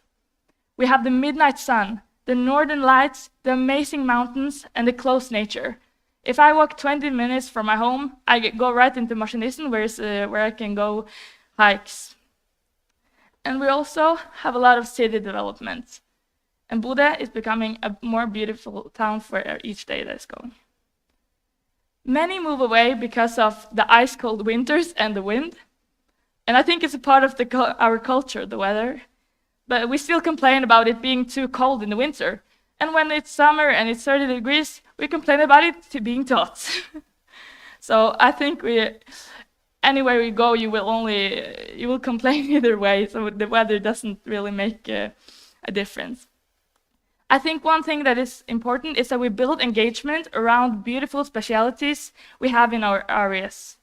We have the midnight sun, the northern lights, the amazing mountains, and the close nature. If I walk 20 minutes from my home, I go right into Maskinisten, where I can go hikes. And we also have a lot of city development. And Bodø is becoming a more beautiful town for each day that is going. Many move away because of the ice-cold winters and the wind. And I think it's a part of our culture, the weather. But we still complain about it being too cold in the winter. And when it's summer and it's 30 degrees, we complain about it being too hot. So I think anywhere we go, you will complain either way. So the weather doesn't really make a difference. I think one thing that is important is that we build engagement around beautiful specialities we have in our areas.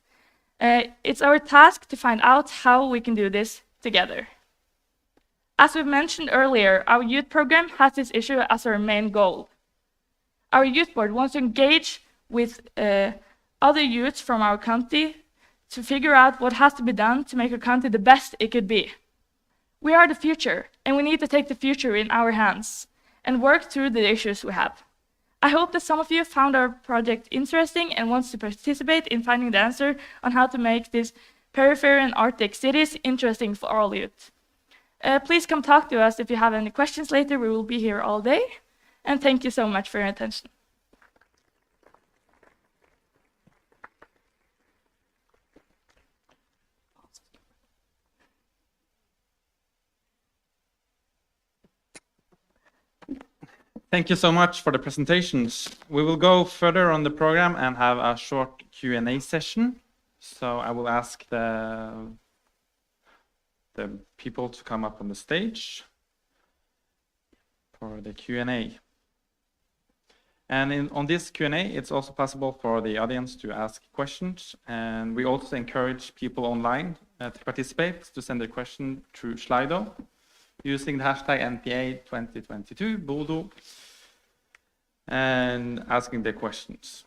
It's our task to find out how we can do this together. As we mentioned earlier, our youth program has this issue as our main goal. Our youth board wants to engage with other youths from our county to figure out what has to be done to make our county the best it could be. We are the future, and we need to take the future in our hands and work through the issues we have. I hope that some of you found our project interesting and wants to participate in finding the answer on how to make these peripheral and Arctic cities interesting for all youth. Please come talk to us if you have any questions later. We will be here all day. And thank you so much for your attention. Thank you so much for the presentations. We will go further on the program and have a short Q&A session. So I will ask the people to come up on the stage for the Q&A. And on this Q&A, it's also possible for the audience to ask questions. And we also encourage people online to participate, to send their question through Slido, using the hashtag NPA 2022 Bodo, and asking their questions.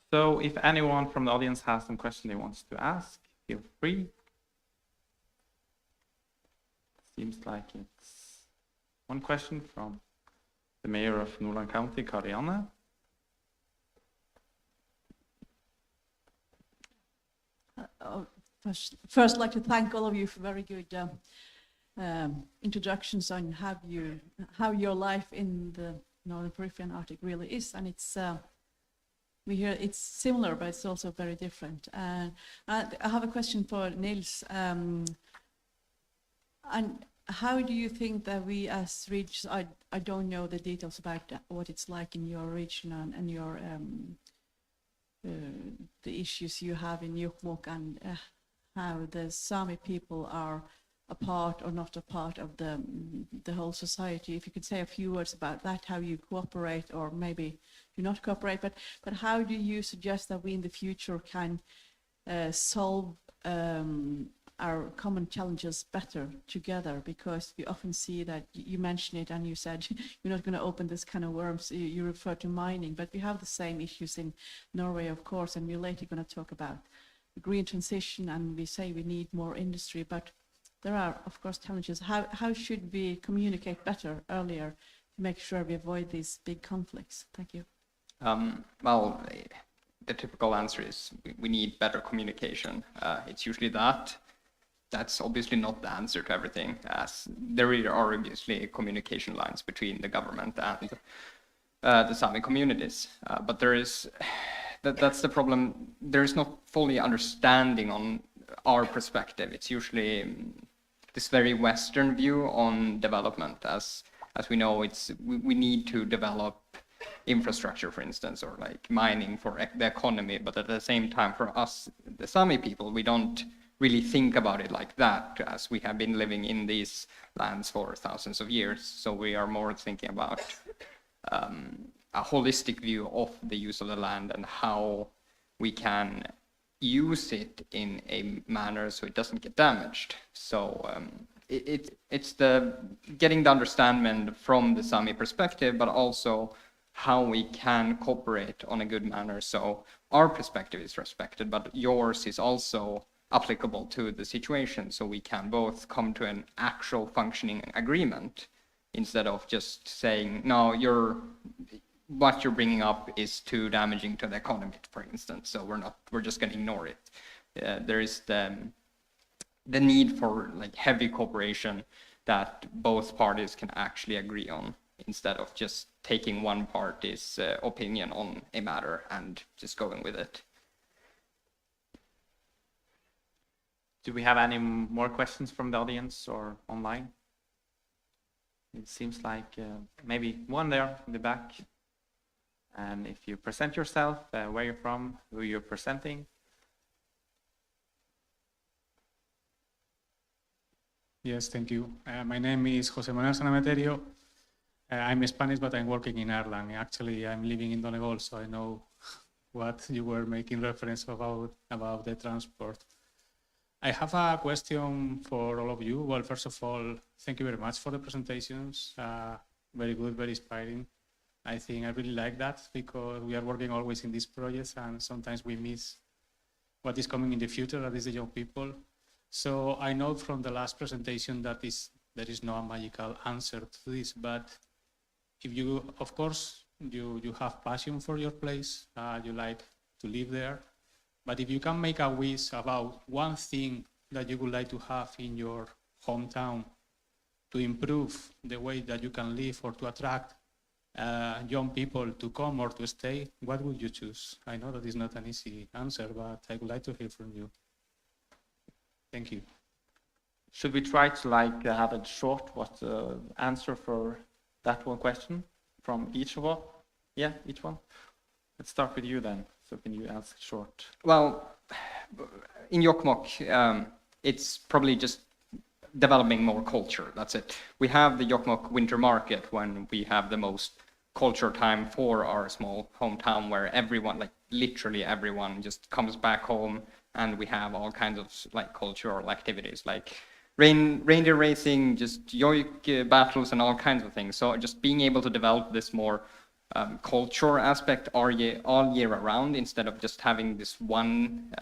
So if anyone from the audience has some question they want to ask, feel free. Seems like it's one question from the mayor of Nordland County, Karianne. First, I'd like to thank all of you for very good introductions on how your life in the Northern Periphery and Arctic really is, and it's we hear it's similar, but it's also very different. And I have a question for Nils. And how do you think that we as regions, I don't know the details about what it's like in your region and your the issues you have in Jokkmokk, and how the Sami people are a part or not a part of the whole society. If you could say a few words about that, how you cooperate, or maybe do not cooperate, but how do you suggest that we in the future can solve our common challenges better together? Because we often see that you mentioned it and you said you're not going to open this kind of worms. You refer to mining, but we have the same issues in Norway, of course, and we're later going to talk about the green transition, and we say we need more industry, but there are, of course, challenges. How should we communicate better earlier to make sure we avoid these big conflicts? Thank you. Well, the typical answer is we need better communication. It's usually that. That's obviously not the answer to everything, as there are obviously communication lines between the government and the Sami communities. But there is, that's the problem. There is not fully understanding on our perspective. It's usually this very Western view on development. As we know, we need to develop infrastructure, for instance, or like mining for the economy. But at the same time, for us, the Sami people, we don't really think about it like that, as we have been living in these lands for thousands of years. So we are more thinking about a holistic view of the use of the land and how we can use it in a manner so it doesn't get damaged. So it's the getting the understanding from the Sami perspective, but also how we can cooperate on a good manner so our perspective is respected, but yours is also applicable to the situation, so we can both come to an actual functioning agreement instead of just saying, no, what you're bringing up is too damaging to the economy, for instance, so we're just going to ignore it. There is the need for like heavy cooperation that both parties can actually agree on, instead of just taking one party's opinion on a matter and just going with it. Do we have any more questions from the audience or online? It seems like maybe one there in the back. And if you present yourself, where you're from, who you're presenting. Yes, thank you. My name is José Manuel Sanameterio. I'm Spanish, but I'm working in Ireland. Actually, I'm living in Donegal, so I know what you were making reference about the transport. I have a question for all of you. Well, first of all, thank you very much for the presentations. very good, very inspiring. I think I really like that because we are working always in these projects and sometimes we miss what is coming in the future, that is the young people. So I know from the last presentation that there is no magical answer to this, but if you, of course, you have passion for your place, you like to live there, but if you can make a wish about one thing that you would like to have in your hometown to improve the way that you can live or to attract young people to come or to stay, what would you choose? I know that is not an easy answer, but I would like to hear from you. Thank you. Should we try to have a short answer for that one question from each of us? Yeah, each one. Let's start with you then. So can you answer short? Well, in Jokkmokk, it's probably just developing more culture. That's it. We have the Jokkmokk Winter Market when we have the most culture time for our small hometown, where everyone, like literally everyone, just comes back home, and we have all kinds of like cultural activities like reindeer racing, just yoik battles, and all kinds of things. So just being able to develop this more culture aspect all year around, instead of just having this one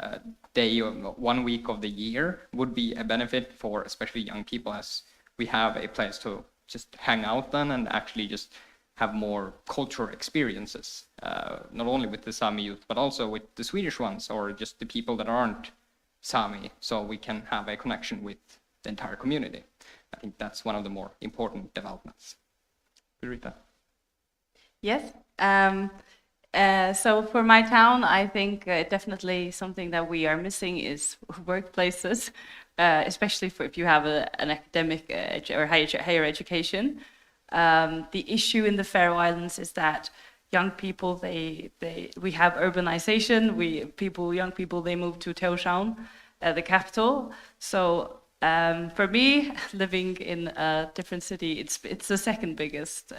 day or 1 week of the year, would be a benefit for especially young people, as we have a place to just hang out then and actually just have more cultural experiences, not only with the Sami youth, but also with the Swedish ones or just the people that aren't Sami, so we can have a connection with the entire community. I think that's one of the more important developments. Rita. Yes. So for my town, I think definitely something that we are missing is workplaces, especially for if you have an academic or higher education. The issue in the Faroe Islands is that young people, we have urbanization. Young people, they move to Tórshavn, the capital. So for me, living in a different city, it's the second biggest.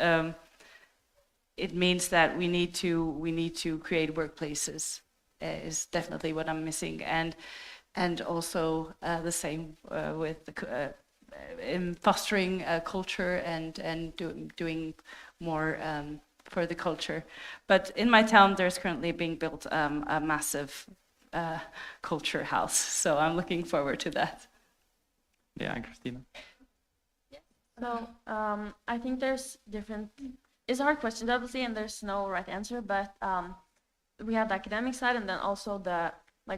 It means that we need to create workplaces. Is definitely what I'm missing, and also the same with in fostering culture and doing more for the culture. But in my town, there's currently being built a massive culture house, so I'm looking forward to that. Yeah, Christina. So I think there's different. It's a hard question, obviously, and there's no right answer. But we have the academic side, and then also the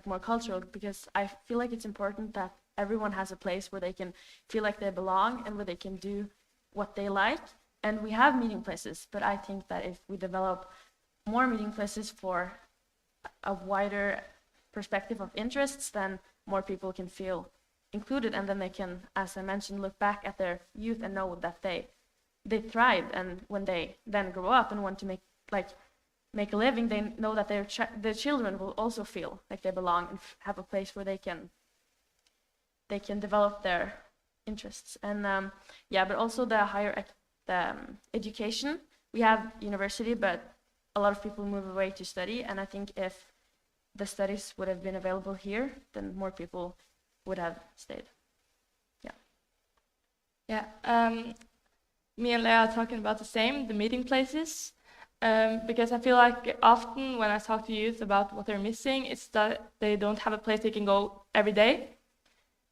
more cultural, because I feel like it's important that everyone has a place where they can feel like they belong and where they can do what they like. And we have meeting places, but I think that if we develop more meeting places for a wider perspective of interests, then more people can feel included, and then they can, as I mentioned, look back at their youth and know that they thrived, and when they then grow up and want to make a living, they know that their children will also feel like they belong and have a place where they can develop their interests. And but also the higher education. We have university, but a lot of people move away to study, and I think if the studies would have been available here, then more people would have stayed. Yeah. Me and Leah are talking about the same, the meeting places, because I feel like often when I talk to youth about what they're missing, it's that they don't have a place they can go every day.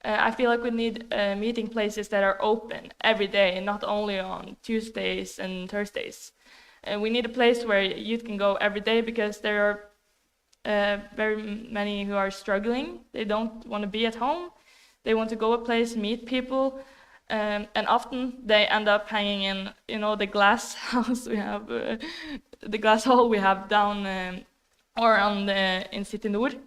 I feel like we need meeting places that are open every day, and not only on Tuesdays and Thursdays. We need a place where youth can go every day, because there are very many who are struggling. They don't want to be at home. They want to go a place, meet people. And often they end up hanging in, the glass house we have, the glass hall we have down, or in City Nord,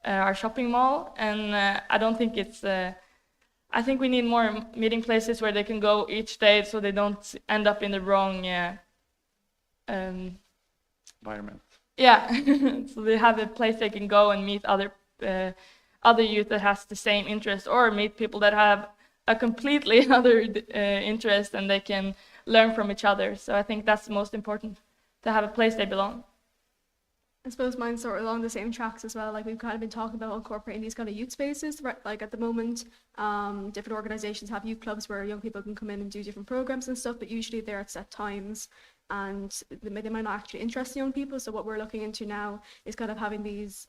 our shopping mall. And I don't think it's. I think we need more meeting places where they can go each day, so they don't end up in the wrong environment. Yeah, so they have a place they can go and meet other youth that has the same interest, or meet people that have a completely other interest, and they can learn from each other. So I think that's the most important, to have a place they belong. I suppose mine's sort of along the same tracks as well. Like we've kind of been talking about incorporating these kind of youth spaces, right? Like at the moment, different organizations have youth clubs where young people can come in and do different programs and stuff, but usually they're at set times and they might not actually interest young people. So what we're looking into now is kind of having these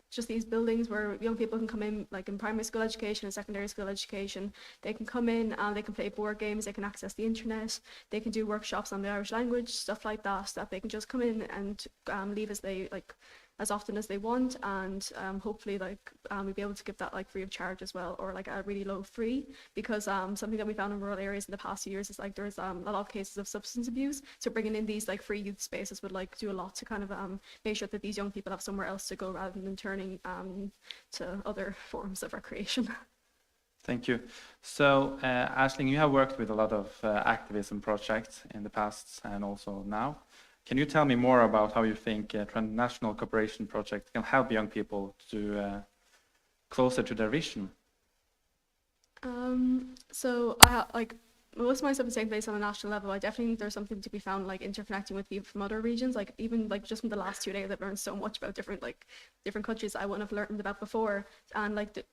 buildings where young people can come in, like in primary school education and secondary school education. They can come in and they can play board games, they can access the internet, they can do workshops on the Irish language, stuff like that, so that they can just come in and leave as they like, as often as they want, and hopefully like we'll be able to give that like free of charge as well, or like a really low fee, because something that we found in rural areas in the past few years is like there's a lot of cases of substance abuse, so bringing in these like free youth spaces would like do a lot to kind of make sure that these young people have somewhere else to go rather than turning to other forms of recreation. Thank you. So, Aisling, you have worked with a lot of activism projects in the past and also now. Can you tell me more about how you think transnational cooperation projects can help young people to closer to their vision? So I like most of my stuff is taking place on a national level. I definitely think there's something to be found like interconnecting with people from other regions. Like even like just from the last 2 days, I've learned so much about different countries I wouldn't have learned about before, and like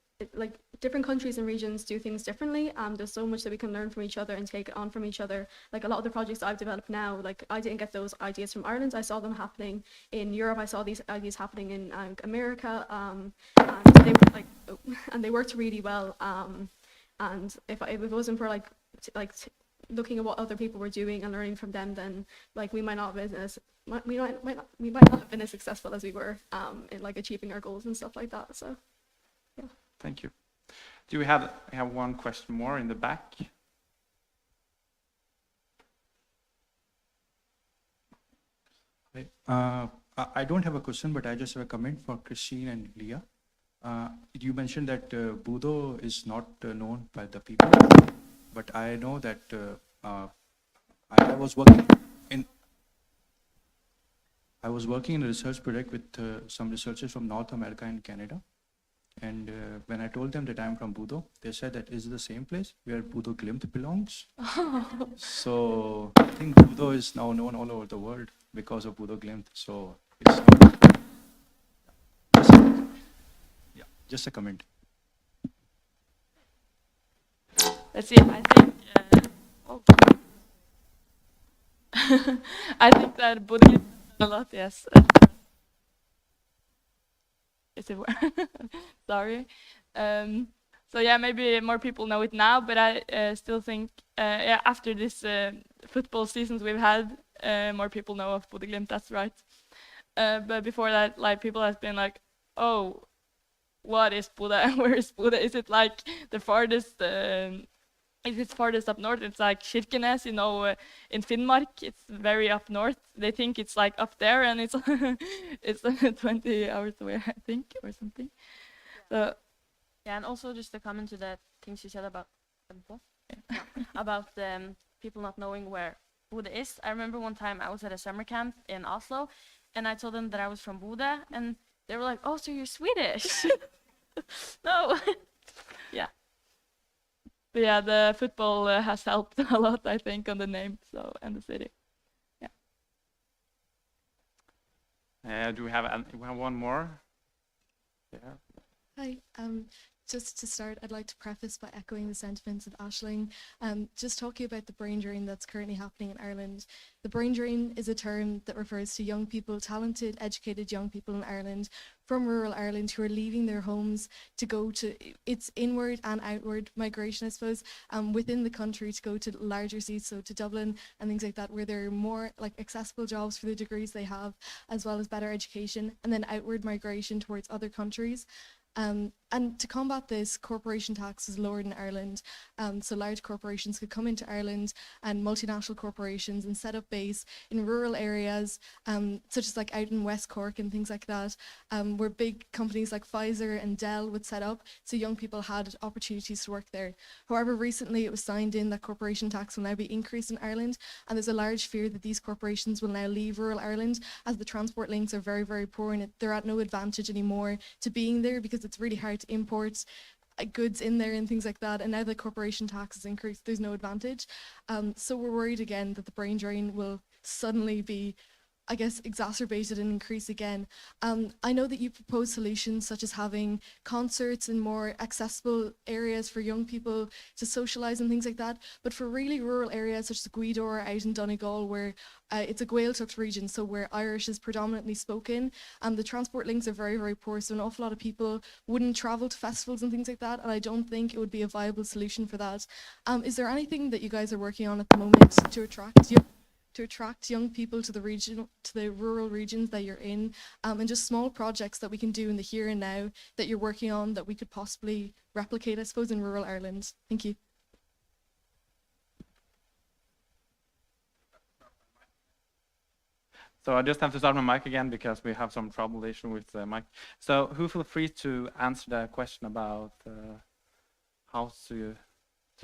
different countries and regions do things differently. There's so much that we can learn from each other and take on from each other. Like a lot of the projects I've developed now, like I didn't get those ideas from Ireland. I saw them happening in Europe. I saw these ideas happening in America, and they were like, and they worked really well. And if it wasn't for looking at what other people were doing and learning from them, then like we might not have been as successful as we were in like achieving our goals and stuff like that. So. Yeah. Thank you. Do we have one question more in the back? I don't have a question, but I just have a comment for Christine and Leah. You mentioned that Budo is not known by the people, but I know that I was working in a research project with some researchers from North America and Canada. And when I told them that I'm from Budo, they said that is the same place where Budo Glimt belongs. So I think Budo is now known all over the world because of Budo Glimt. So it's just a comment. Let's see. I think I think that Budo a lot. Yes. Is it sorry. So yeah, maybe more people know it now, but I still think yeah, after this football seasons we've had, more people know of Bodø Glimt. That's right. But before that, like people have been like, oh, what is Bodø? Where is Bodø? Is it like the farthest? If it's farthest up north, it's like Kirkenes, you know, in Finnmark. It's very up north. They think it's like up there, and it's it's 20 hours away, I think, or something. So yeah, and also just to comment to the things you said about about people not knowing where Bodø is. I remember one time I was at a summer camp in Oslo, and I told them that I was from Bodø, and they were like, "Oh, so you're Swedish?" No. Yeah. But yeah, the football has helped a lot, I think, on the name, so, and the city. Yeah. Do we have one more? Yeah. Hi. Just to start, I'd like to preface by echoing the sentiments of Aisling. Just talking about the brain drain that's currently happening in Ireland. The brain drain is a term that refers to young people, talented, educated young people in Ireland, from rural Ireland, who are leaving their homes to go to, it's inward and outward migration, I suppose, within the country to go to larger cities, so to Dublin and things like that, where there are more like accessible jobs for the degrees they have, as well as better education, and then outward migration towards other countries. And to combat this, corporation tax is lowered in Ireland, so large corporations could come into Ireland, and multinational corporations, and set up base in rural areas, such as like out in West Cork and things like that, where big companies like Pfizer and Dell would set up, so young people had opportunities to work there. However, recently it was signed in that corporation tax will now be increased in Ireland, and there's a large fear that these corporations will now leave rural Ireland, as the transport links are very, very poor, and they're at no advantage anymore to being there, because it's really hard to import goods in there and things like that, and now the corporation tax is increased, there's no advantage. So we're worried again that the brain drain will suddenly be I guess, exacerbated and increase again. I know that you propose solutions such as having concerts in more accessible areas for young people to socialise and things like that, but for really rural areas such as Gweedore out in Donegal, where it's a Gaeltacht region, so where Irish is predominantly spoken, the transport links are very, very poor, so an awful lot of people wouldn't travel to festivals and things like that, and I don't think it would be a viable solution for that. Is there anything that you guys are working on at the moment to attract young people to the rural regions that you're in, and just small projects that we can do in the here and now that you're working on that we could possibly replicate, I suppose, in rural Ireland? Thank you. So I just have to start my mic again because we have some trouble with the mic. So who feel free to answer the question about how to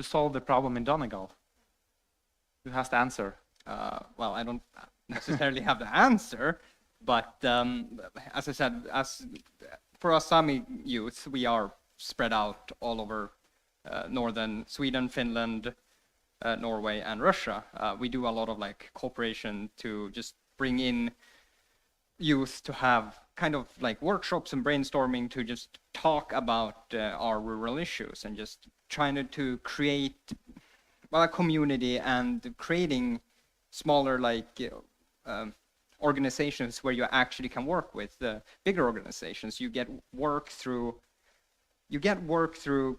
solve the problem in Donegal? Who has the answer? Well, I don't necessarily have the answer, but as I said, for us Sami youth, we are spread out all over northern Sweden, Finland, Norway, and Russia. We do a lot of like cooperation to just bring in youth to have kind of like workshops and brainstorming to just talk about our rural issues and just trying to create, well, a community and creating smaller like organizations where you actually can work with bigger organizations. You get work through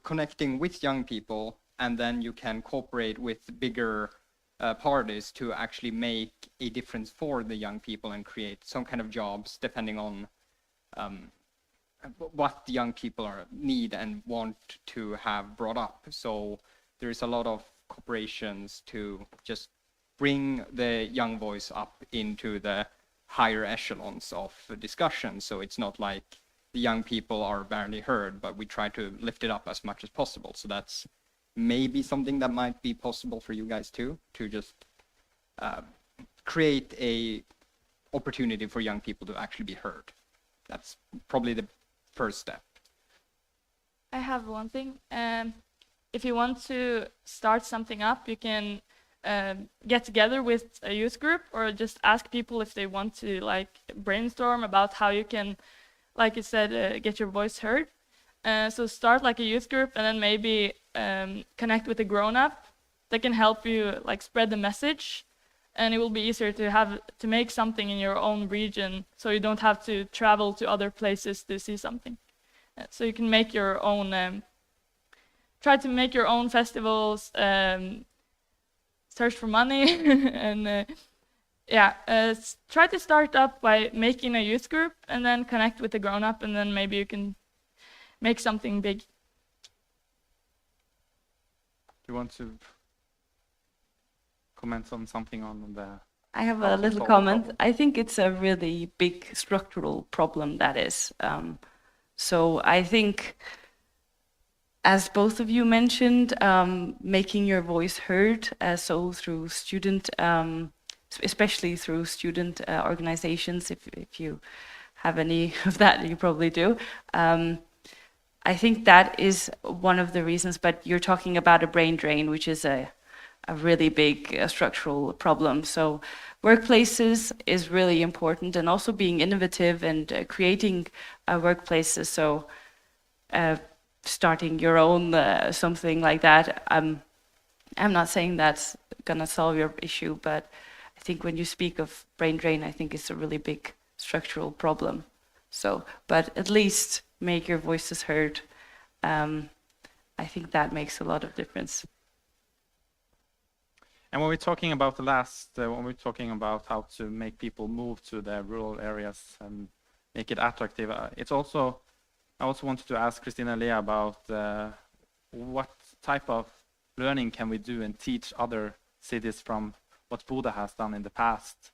connecting with young people, and then you can cooperate with bigger parties to actually make a difference for the young people and create some kind of jobs depending on what the young people need and want to have brought up. So there is a lot of cooperations to just bring the young voice up into the higher echelons of discussion. So it's not like the young people are barely heard, but we try to lift it up as much as possible. So that's maybe something that might be possible for you guys too, to just create a opportunity for young people to actually be heard. That's probably the first step. I have one thing. If you want to start something up, you can get together with a youth group or just ask people if they want to like brainstorm about how you can, like you said, get your voice heard. So start like a youth group and then maybe connect with a grown-up that can help you like spread the message, and it will be easier to make something in your own region, so you don't have to travel to other places to see something. So you can make your own, try to make your own festivals, search for money, and try to start up by making a youth group and then connect with the grown-up, and then maybe you can make something big. Do you want to comment on something on the... I have a little comment. I think it's a really big structural problem, that is. So I think, as both of you mentioned, making your voice heard, so through student, especially through student organizations, if you have any of that, you probably do. I think that is one of the reasons, but you're talking about a brain drain, which is a really big structural problem. So workplaces is really important, and also being innovative and creating workplaces. So starting your own something like that. I'm not saying that's gonna solve your issue, but I think when you speak of brain drain, I think it's a really big structural problem. So, but at least make your voices heard. I think that makes a lot of difference. And when we're talking about when we're talking about how to make people move to the rural areas and make it attractive, I also wanted to ask Christina and Lea about what type of learning can we do and teach other cities from what Bodø has done in the past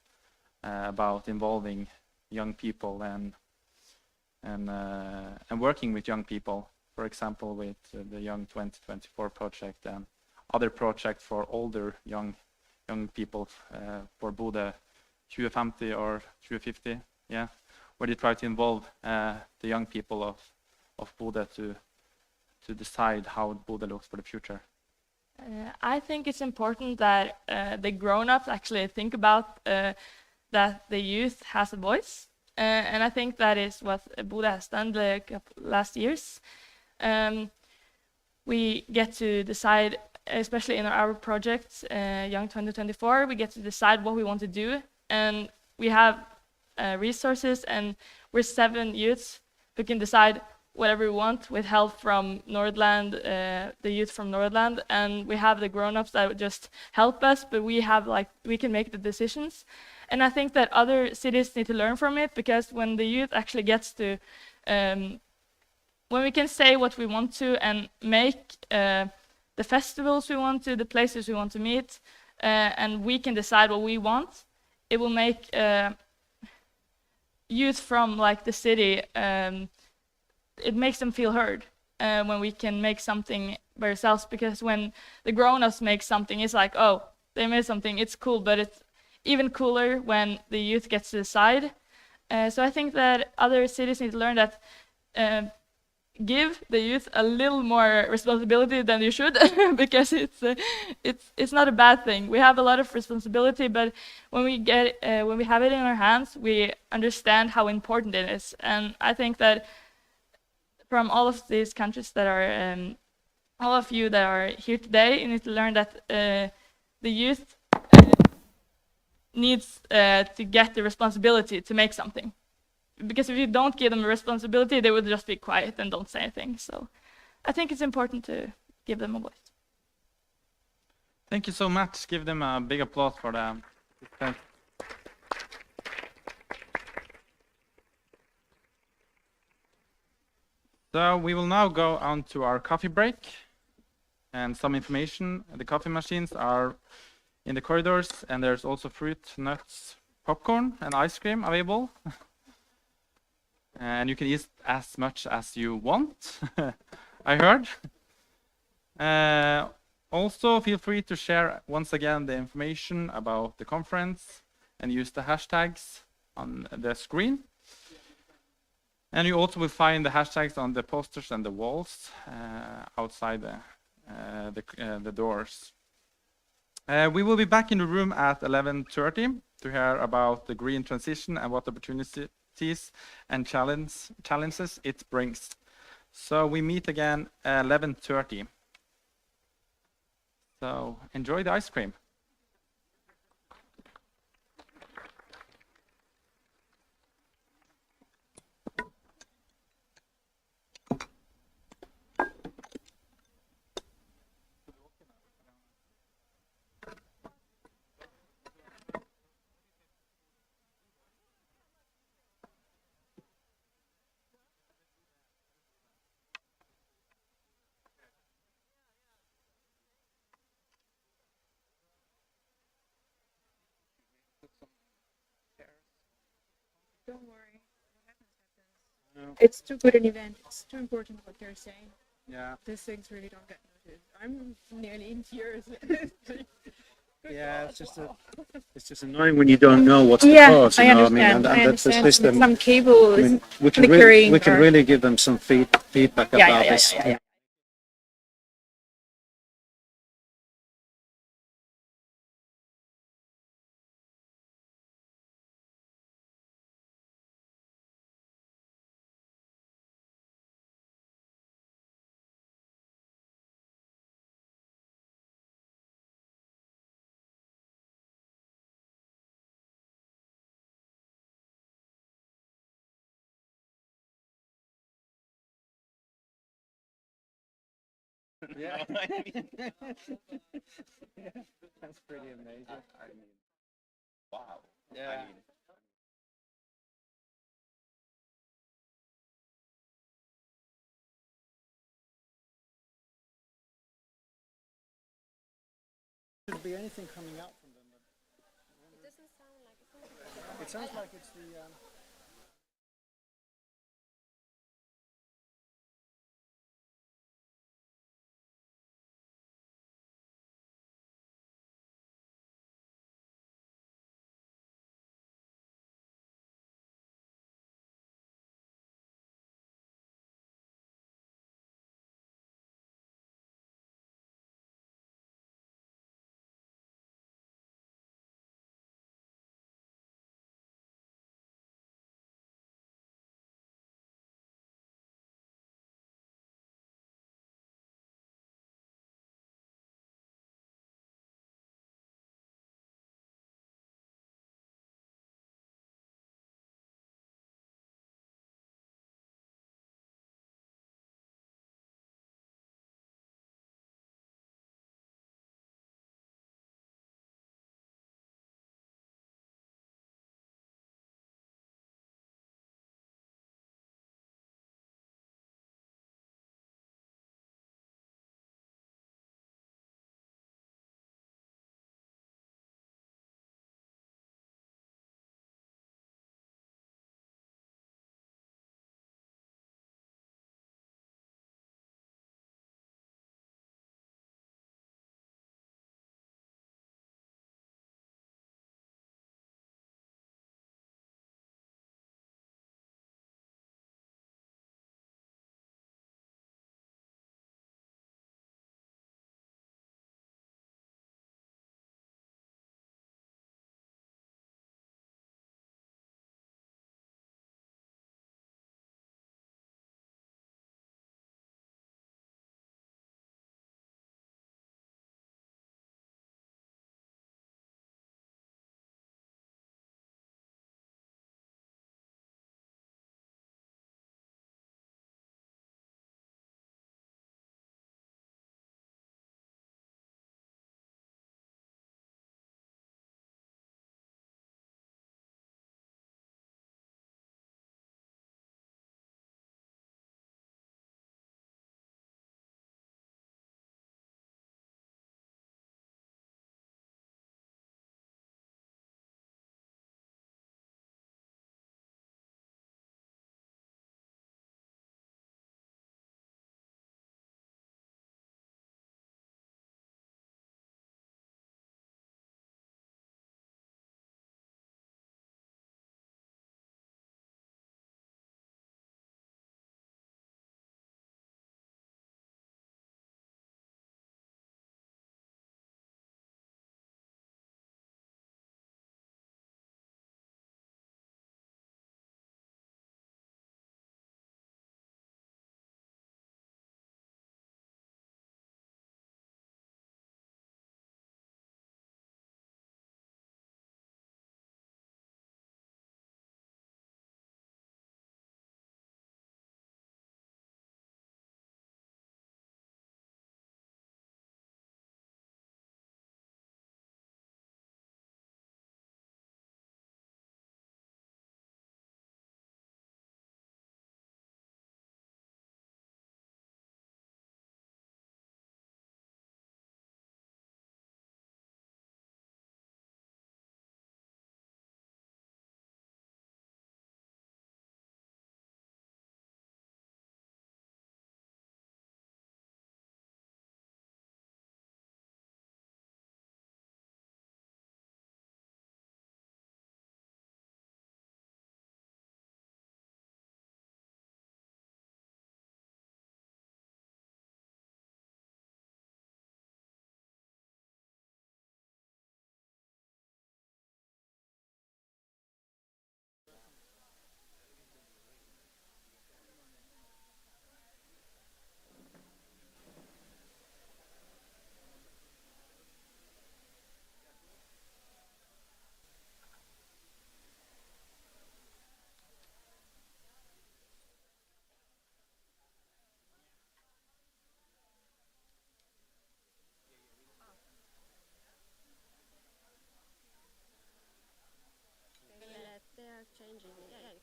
about involving young people and working with young people, for example, with the Young 2024 project and other projects for older young people for Bodø 2050 or 2050, yeah, where they try to involve the young people of Bodø to decide how Bodø looks for the future. I think it's important that the grown-ups actually think about that the youth has a voice. And I think that is what Bodø has done the last years. We get to decide, especially in our project, Young 2024, we get to decide what we want to do. And we have resources, and we're 7 youths who can decide whatever we want with help from Nordland, the youth from Nordland. And we have the grown-ups that would just help us, but we can make the decisions. And I think that other cities need to learn from it, because when the youth actually gets to, when we can say what we want to and make the festivals we want to, the places we want to meet, and we can decide what we want, it will make youth from like the city, it makes them feel heard when we can make something by ourselves. Because when the grown-ups make something, it's like, oh, they made something, it's cool, but it's even cooler when the youth gets to decide. So I think that other cities need to learn that give the youth a little more responsibility than you should, because it's not a bad thing. We have a lot of responsibility, but when we have it in our hands, we understand how important it is. And I think that from all of these countries that are, all of you that are here today, you need to learn that the youth needs to get the responsibility to make something. Because if you don't give them a responsibility, they would just be quiet and don't say anything. So I think it's important to give them a voice. Thank you so much. Give them a big applause for that. So we will now go on to our coffee break and some information. The coffee machines are in the corridors, and there's also fruit, nuts, popcorn, and ice cream available. And you can eat as much as you want, I heard. Also, feel free to share once again the information about the conference and use the hashtags on the screen. And you also will find the hashtags on the posters and the walls outside the doors. We will be back in the room at 11:30 to hear about the green transition and what opportunities and challenges it brings. So we meet again at 11:30. So enjoy the ice cream. Don't worry. It's too good an event. It's too important what they're saying. Yeah. These things really don't get noticed. I'm nearly in tears. Yeah, it's just annoying when you don't know what's the cause. I understand. And that's the system. Some cable is we flickering. Can really give them some feedback about this. Yeah. Yeah. That's pretty amazing. I mean, wow. Yeah. Should be anything coming out from them, but it doesn't sound like it. It sounds like it's the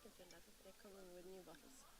can fill that if they come in with new bottles.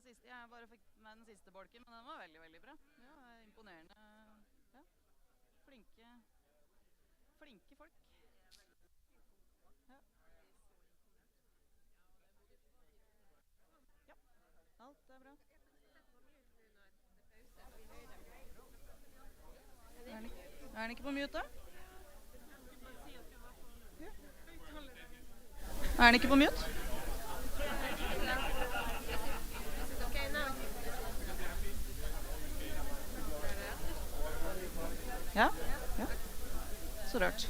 siste. Jeg bare fikk med den siste bolken, men den var veldig, veldig bra. Ja, imponerende. Ja. Flinke folk. Ja. Ja, alt er bra. Er den ikke på mute, da? Er den ikke på mute? Ja? Ja. Så rart.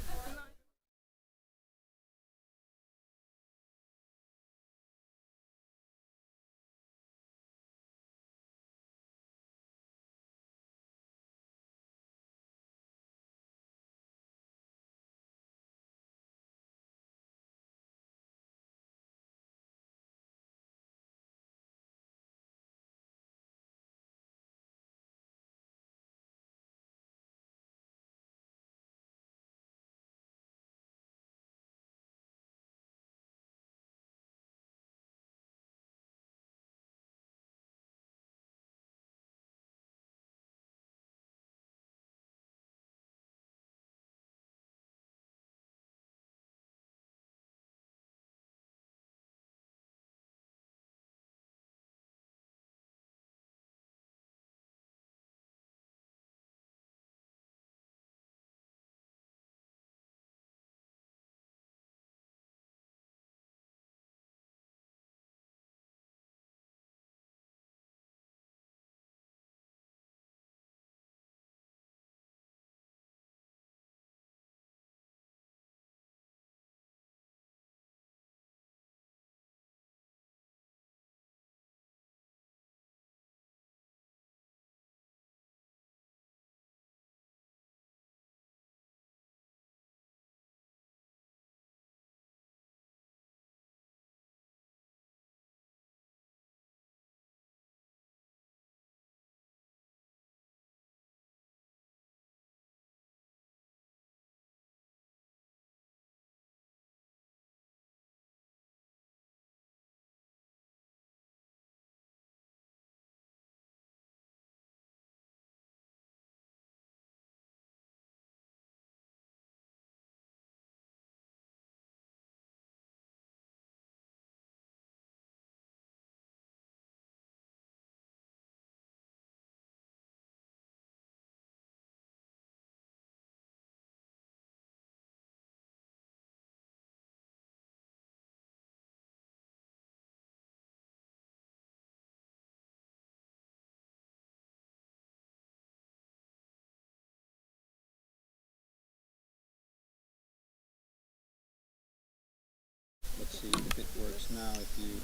Let's see if it works now. If you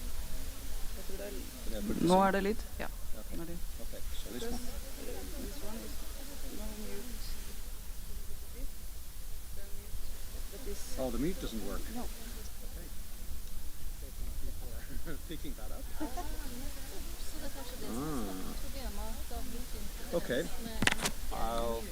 Nå er det lyd. Ja. Okay. Nå er det. Okay. So this one. This one is no mute. Oh, the mute doesn't work. No. Okay. Thank you for picking that up. Okay. I'll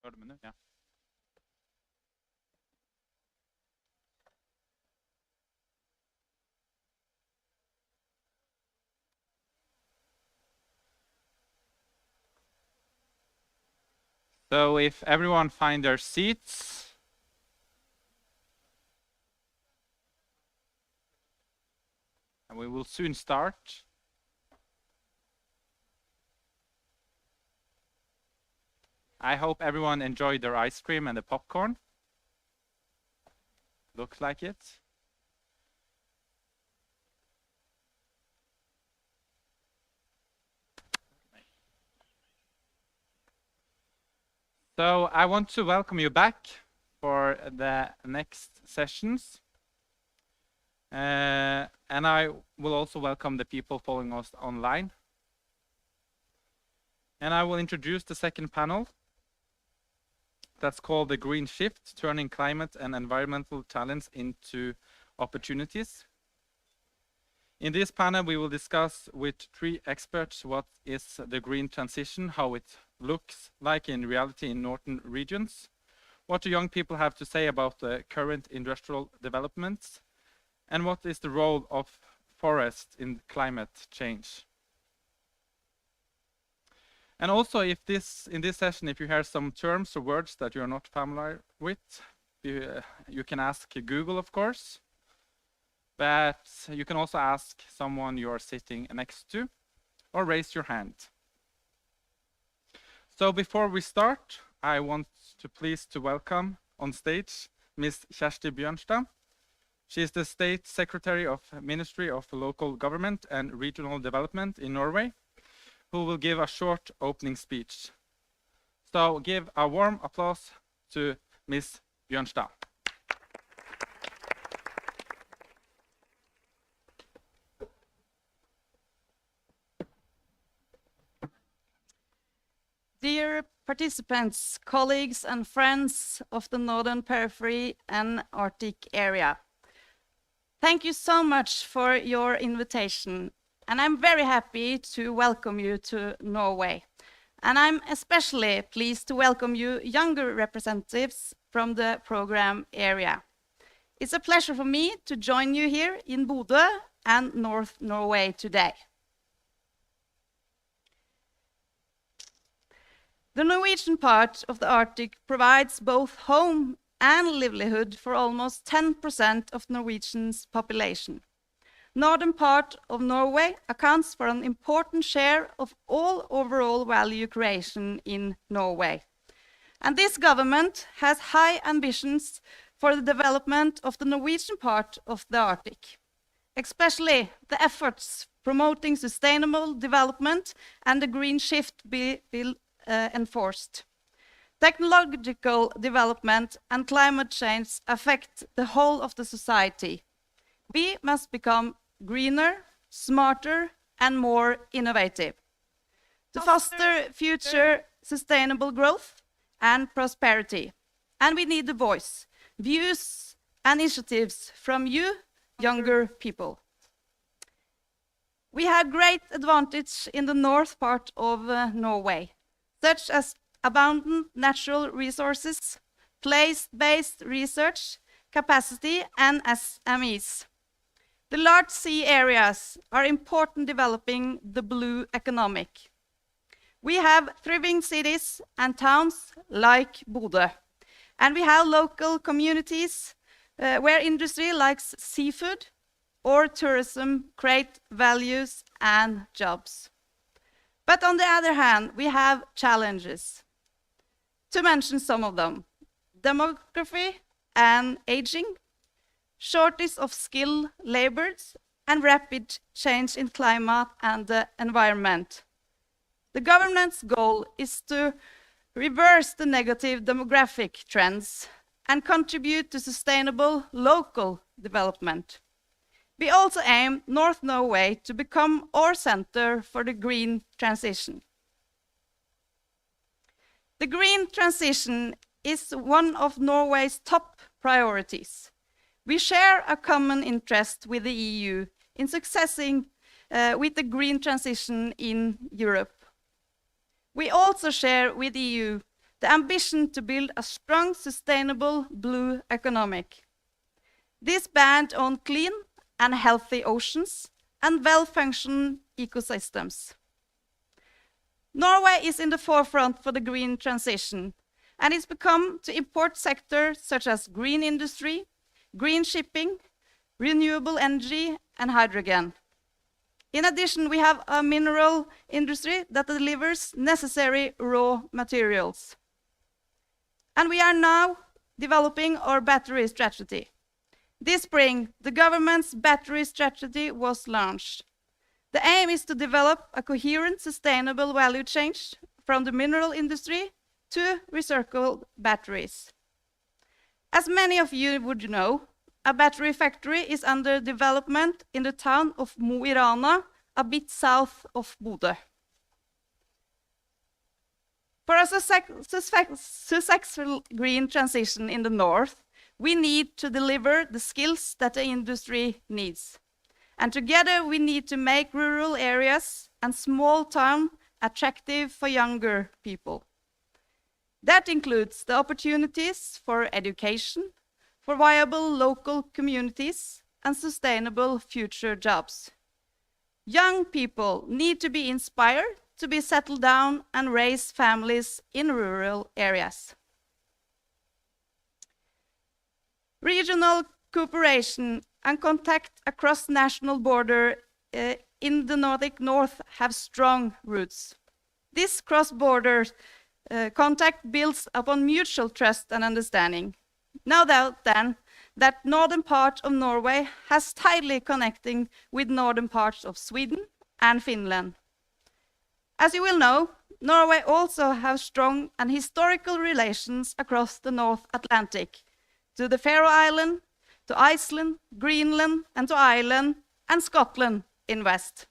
30 minutter, ja. So if everyone find their seats. And we will soon start. I hope everyone enjoyed their ice cream and the popcorn. Looks like it. So I want to welcome you back for the next sessions. And I will also welcome the people following us online. And I will introduce the second panel. That's called The Green Shift, Turning Climate and Environmental Challenge into Opportunities. In this panel, we will discuss with 3 experts what is the green transition, how it looks like in reality in northern regions, what do young people have to say about the current industrial developments, and what is the role of forests in climate change. And also, if in this session, if you hear some terms or words that you're not familiar with, you can ask Google, of course. But you can also ask someone you're sitting next to, or raise your hand. So before we start, I want to please to welcome on stage Ms. Kjersti Bjørnstad. She is the State Secretary of Ministry of Local Government and Regional Development in Norway, who will give a short opening speech. So give a warm applause to Ms. Bjørnstad. Dear participants, colleagues and friends of the Northern Periphery and Arctic area, thank you so much for your invitation. And I'm very happy to welcome you to Norway. And I'm especially pleased to welcome you younger representatives from the program area. It's a pleasure for me to join you here in Bodø and North Norway today. The Norwegian part of the Arctic provides both home and livelihood for almost 10% of Norwegian's population. Northern part of Norway accounts for an important share of all overall value creation in Norway. And this government has high ambitions for the development of the Norwegian part of the Arctic, especially the efforts promoting sustainable development and the green shift be enforced. Technological development and climate change affect the whole of the society. We must become greener, smarter, and more innovative to foster future sustainable growth and prosperity. And we need the voice, views, and initiatives from you, younger people. We have great advantage in the north part of Norway, such as abundant natural resources, place-based research, capacity, and SMEs. The large sea areas are important developing the blue economic. We have thriving cities and towns like Bodø, and we have local communities where industry like seafood or tourism create values and jobs. But on the other hand, we have challenges. To mention some of them: demography and aging, shortage of skilled laborers, and rapid change in climate and the environment. The government's goal is to reverse the negative demographic trends and contribute to sustainable local development. We also aim North Norway to become our center for the green transition. The green transition is one of Norway's top priorities. We share a common interest with the EU in succeeding with the green transition in Europe. We also share with the EU the ambition to build a strong, sustainable blue economic. This band on clean and healthy oceans and well-functioning ecosystems. Norway is in the forefront for the green transition, and it's become to import sectors such as green industry, green shipping, renewable energy, and hydrogen. In addition, we have a mineral industry that delivers necessary raw materials. And we are now developing our battery strategy. This spring, the government's battery strategy was launched. The aim is to develop a coherent, sustainable value chain from the mineral industry to recycled batteries. As many of you would know, a battery factory is under development in the town of Mo i Rana, a bit south of Bodø. For a successful green transition in the north, we need to deliver the skills that the industry needs. And together we need to make rural areas and small towns attractive for younger people. That includes the opportunities for education, for viable local communities, and sustainable future jobs. Young people need to be inspired to be settled down and raise families in rural areas. Regional cooperation and contact across national border in the Nordic North have strong roots. This cross-border contact builds upon mutual trust and understanding. No doubt then that northern part of Norway has tightly connecting with northern parts of Sweden and Finland. As you will know, Norway also has strong and historical relations across the North Atlantic, to the Faroe Islands, to Iceland, Greenland, and to Ireland, and Scotland in west.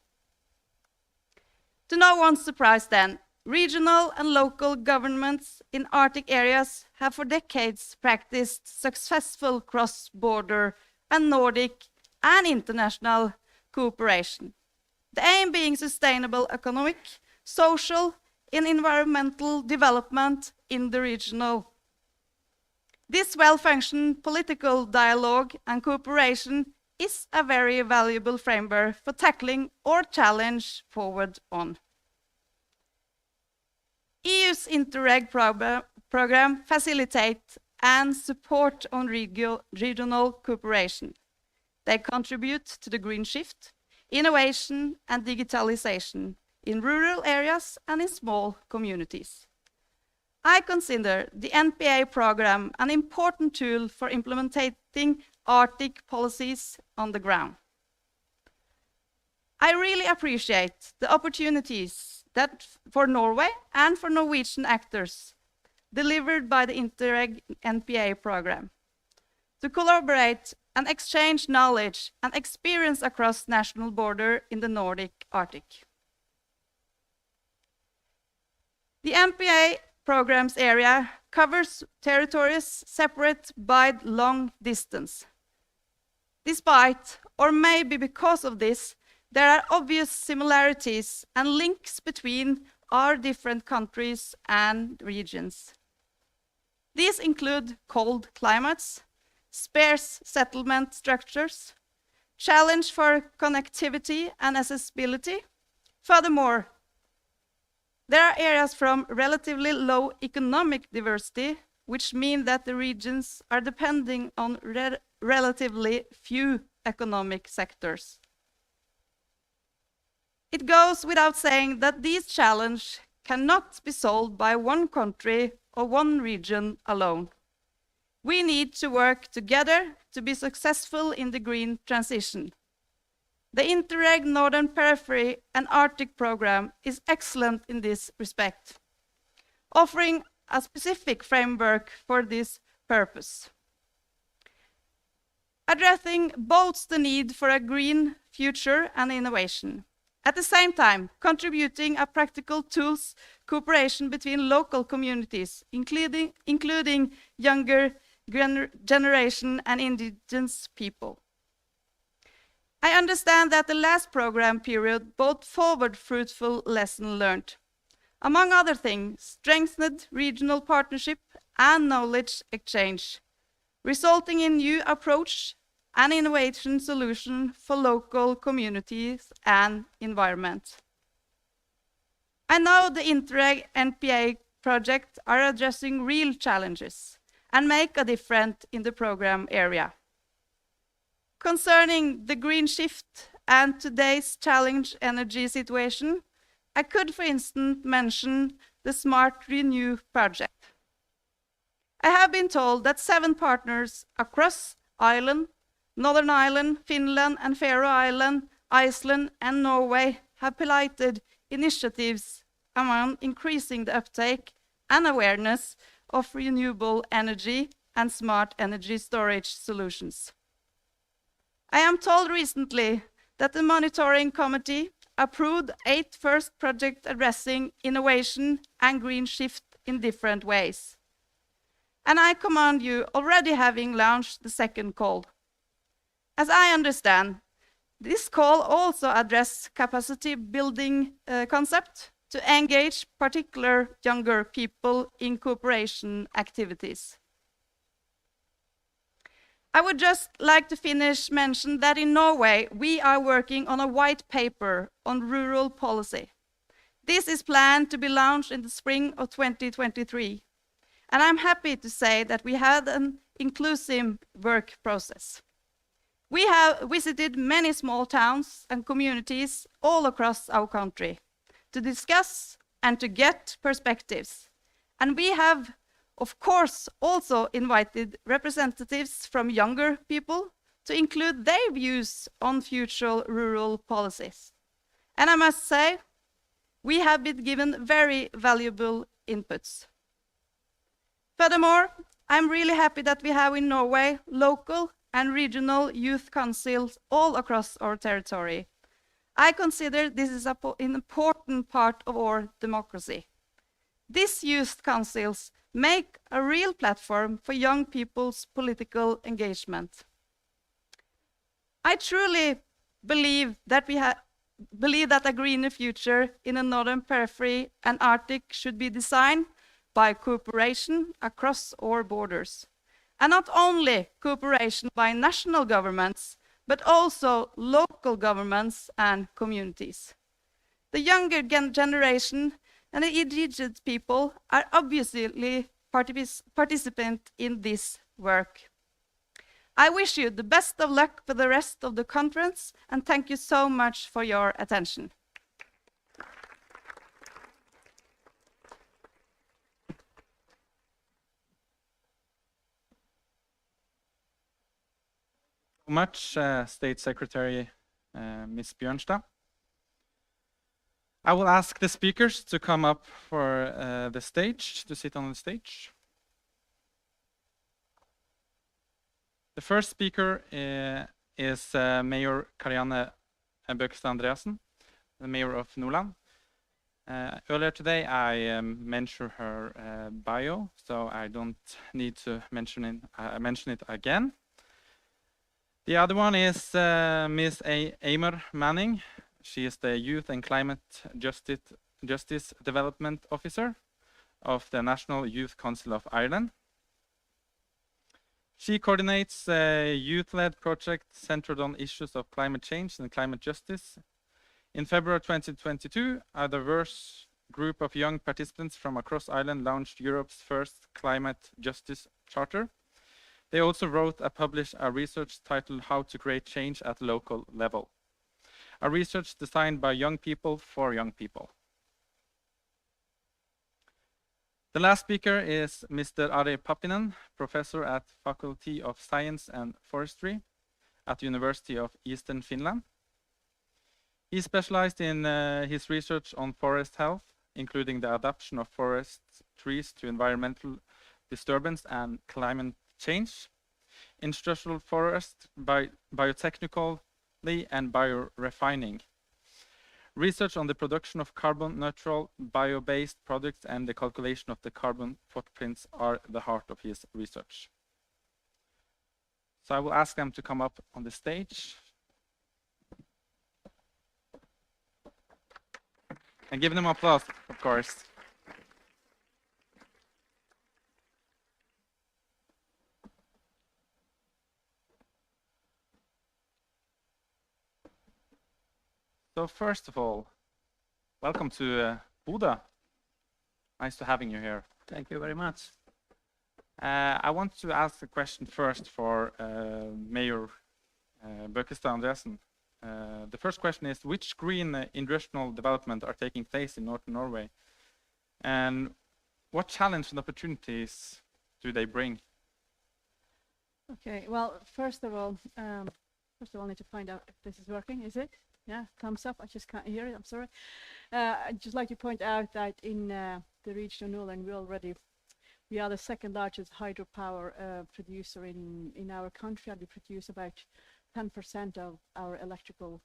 To no one's surprise then, regional and local governments in Arctic areas have for decades practiced successful cross-border and Nordic and international cooperation. The aim being sustainable economic, social, and environmental development in the region. This well-functioning political dialogue and cooperation is a very valuable framework for tackling or challenge forward on. EU's Interreg program facilitates and support on regional cooperation. They contribute to the green shift, innovation and digitalization in rural areas and in small communities. I consider the NPA program an important tool for implementing Arctic policies on the ground. I really appreciate the opportunities that for Norway and for Norwegian actors delivered by the Interreg NPA program to collaborate and exchange knowledge and experience across national border in the Nordic Arctic. The NPA program's area covers territories separate by long distance. Despite, or maybe because of this, there are obvious similarities and links between our different countries and regions. These include cold climates, sparse settlement structures, challenge for connectivity and accessibility. Furthermore, there are areas from relatively low economic diversity, which mean that the regions are depending on relatively few economic sectors. It goes without saying that these challenges cannot be solved by one country or one region alone. We need to work together to be successful in the green transition. The Interreg Northern Periphery and Arctic program is excellent in this respect, offering a specific framework for this purpose. Addressing both the need for a green future and innovation. At the same time, contributing a practical tools cooperation between local communities, including younger generation and indigenous people. I understand that the last program period brought forward fruitful lessons learned. Among other things, strengthened regional partnership and knowledge exchange, resulting in new approach and innovation solution for local communities and environment. I know the Interreg NPA projects are addressing real challenges and make a difference in the program area. Concerning the green shift and today's challenge energy situation, I could, for instance, mention the Smart Renew project. I have been told that 7 partners across Ireland, Northern Ireland, Finland and Faroe Islands, Iceland and Norway have piloted initiatives around increasing the uptake and awareness of renewable energy and smart energy storage solutions. I am told recently that the monitoring committee approved 8 first projects addressing innovation and green shift in different ways. And I commend you already having launched the second call. As I understand, this call also addresses capacity building concept to engage particular younger people in cooperation activities. I would just like to finish mention that in Norway, we are working on a white paper on rural policy. This is planned to be launched in the spring of 2023. And I'm happy to say that we had an inclusive work process. We have visited many small towns and communities all across our country to discuss and to get perspectives. And we have, of course, also invited representatives from younger people to include their views on future rural policies. And I must say, we have been given very valuable inputs. Furthermore, I'm really happy that we have in Norway local and regional youth councils all across our territory. I consider this is an important part of our democracy. These youth councils make a real platform for young people's political engagement. I truly believe that a greener future in the northern periphery and Arctic should be designed by cooperation across our borders. And not only cooperation by national governments, but also local governments and communities. The younger generation and the indigenous people are obviously participants in this work. I wish you the best of luck for the rest of the conference, and thank you so much for your attention. Much, State Secretary Ms. Bjørnstad. I will ask the speakers to come up for the stage, to sit on the stage. The first speaker is Mayor Karianne Bøkstad Andreassen, the Mayor of Nordland. Earlier today, I mentioned her bio, so I don't need to mention it again. The other one is Ms. Eimer Manning. She is the Youth and Climate Justice Development Officer of the National Youth Council of Ireland. She coordinates a youth-led project centered on issues of climate change and climate justice. In February 2022, a diverse group of young participants from across Ireland launched Europe's first climate justice charter. They also wrote and published a research titled How to Create Change at Local Level, a research designed by young people for young people. The last speaker is Mr. Ari Pappinen, professor at Faculty of Science and Forestry at the University of Eastern Finland. He specialized in his research on forest health, including the adaptation of forest trees to environmental disturbance and climate change, industrial forest, biotechnically and biorefining. Research on the production of carbon-neutral bio-based products and the calculation of the carbon footprints are the heart of his research. So I will ask them to come up on the stage and give them applause. of course. So first of all, welcome to Bodø. Nice to having you here. Thank you very much. I want to ask a question first for Mayor Bøkestad Andresen. The first question is, which green industrial development are taking place in Northern Norway? And what challenge and opportunities do they bring? Okay, well, first of all, I need to find out if this is working. Is it? Yeah, thumbs up. I just can't hear it. I'm sorry. I'd just like to point out that in the region of Nordland, we are the second largest hydropower producer in our country, and we produce about 10% of our electrical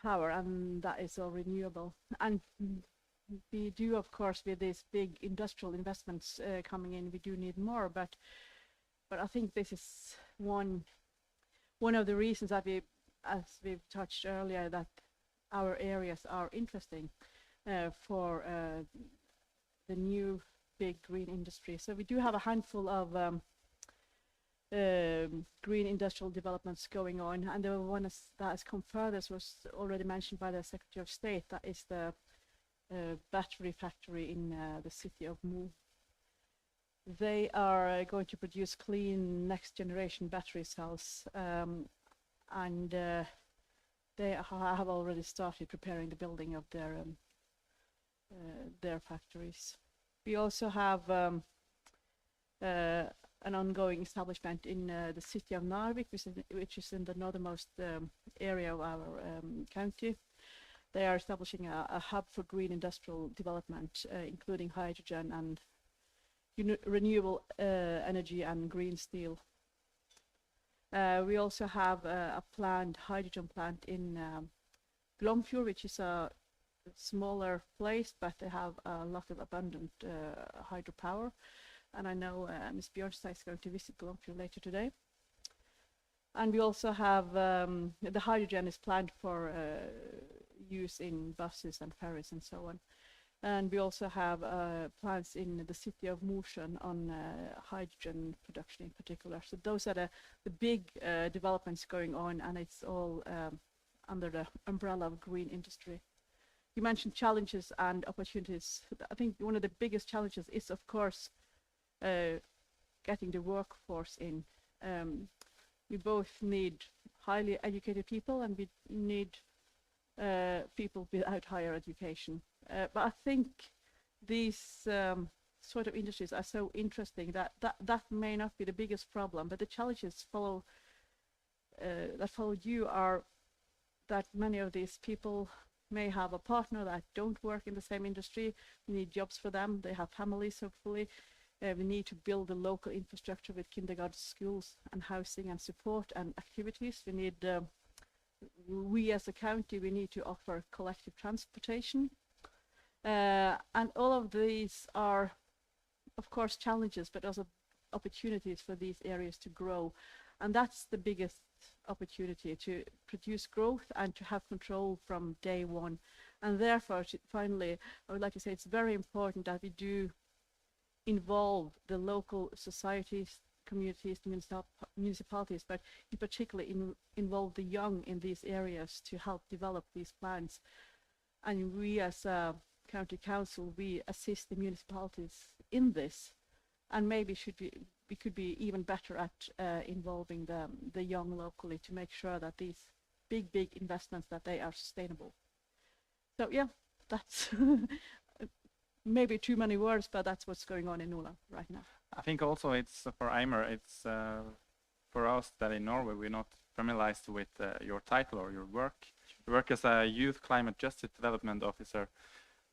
power, and that is all renewable. And we do, of course, with these big industrial investments coming in, we do need more. But I think this is one of the reasons that as we've touched earlier, that our areas are interesting for the new big green industry. So we do have a handful of green industrial developments going on, and the one that has come furthest was already mentioned by the Secretary of State. That is the battery factory in the city of Mo. They are going to produce clean next generation battery cells, and they have already started preparing the building of their factories. We also have an ongoing establishment in the city of Narvik, which is in the northernmost area of our county. They are establishing a hub for green industrial development, including hydrogen and renewable energy and green steel. We also have a planned hydrogen plant in Glomfjord, which is a smaller place, but they have a lot of abundant hydropower. And I know Ms. Bjørnstad is going to visit Glomfjord later today. And we also have the hydrogen is planned for use in buses and ferries and so on. And we also have plans in the city of Mosjøen on hydrogen production in particular. So those are the big developments going on, and it's all under the umbrella of green industry. You mentioned challenges and opportunities. I think one of the biggest challenges is, of course, getting the workforce in. We both need highly educated people, and we need people without higher education. But I think these sort of industries are so interesting that may not be the biggest problem, but the challenges that followed you are that many of these people may have a partner that don't work in the same industry. We need jobs for them. They have families, hopefully. We need to build a local infrastructure with kindergarten schools and housing and support and activities. We as a county, we need to offer collective transportation. And all of these are, of course, challenges, but also opportunities for these areas to grow. And that's the biggest opportunity, to produce growth and to have control from day one. And therefore, finally, I would like to say it's very important that we do involve the local societies, communities, municipalities, but in particular involve the young in these areas to help develop these plans. And we as a county council, we assist the municipalities in this, and maybe we could be even better at involving the young locally to make sure that these big investments, that they are sustainable. So yeah, that's maybe too many words, but that's what's going on in Nordland right now. I think also it's for Eimer, it's for us that in Norway we're not familiarized with your title or your work. You work as a Youth Climate Justice Development Officer.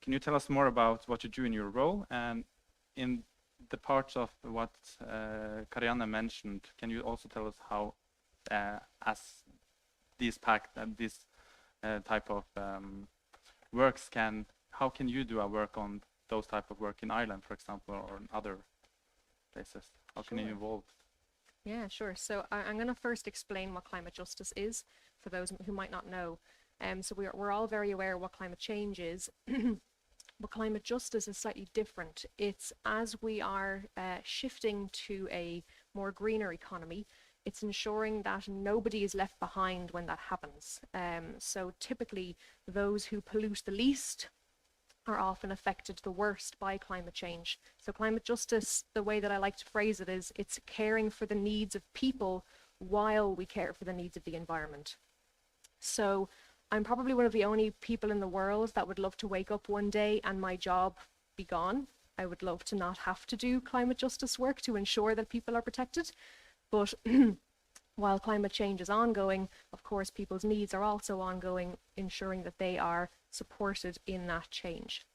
Can you tell us more about what you do in your role? And in the parts of what Karianne mentioned, can you also tell us how, as this type of works how can you do a work on those type of work in Ireland, for example, or in other places? How can you involve? Yeah, sure. So I'm going to first explain what climate justice is for those who might not know. So we're all very aware what climate change is. But climate justice is slightly different. It's as we are shifting to a more greener economy, it's ensuring that nobody is left behind when that happens. So typically, those who pollute the least are often affected the worst by climate change. So climate justice, the way that I like to phrase it is, it's caring for the needs of people while we care for the needs of the environment. So I'm probably one of the only people in the world that would love to wake up one day and my job be gone. I would love to not have to do climate justice work to ensure that people are protected. But while climate change is ongoing, of course, people's needs are also ongoing, ensuring that they are supported in that change.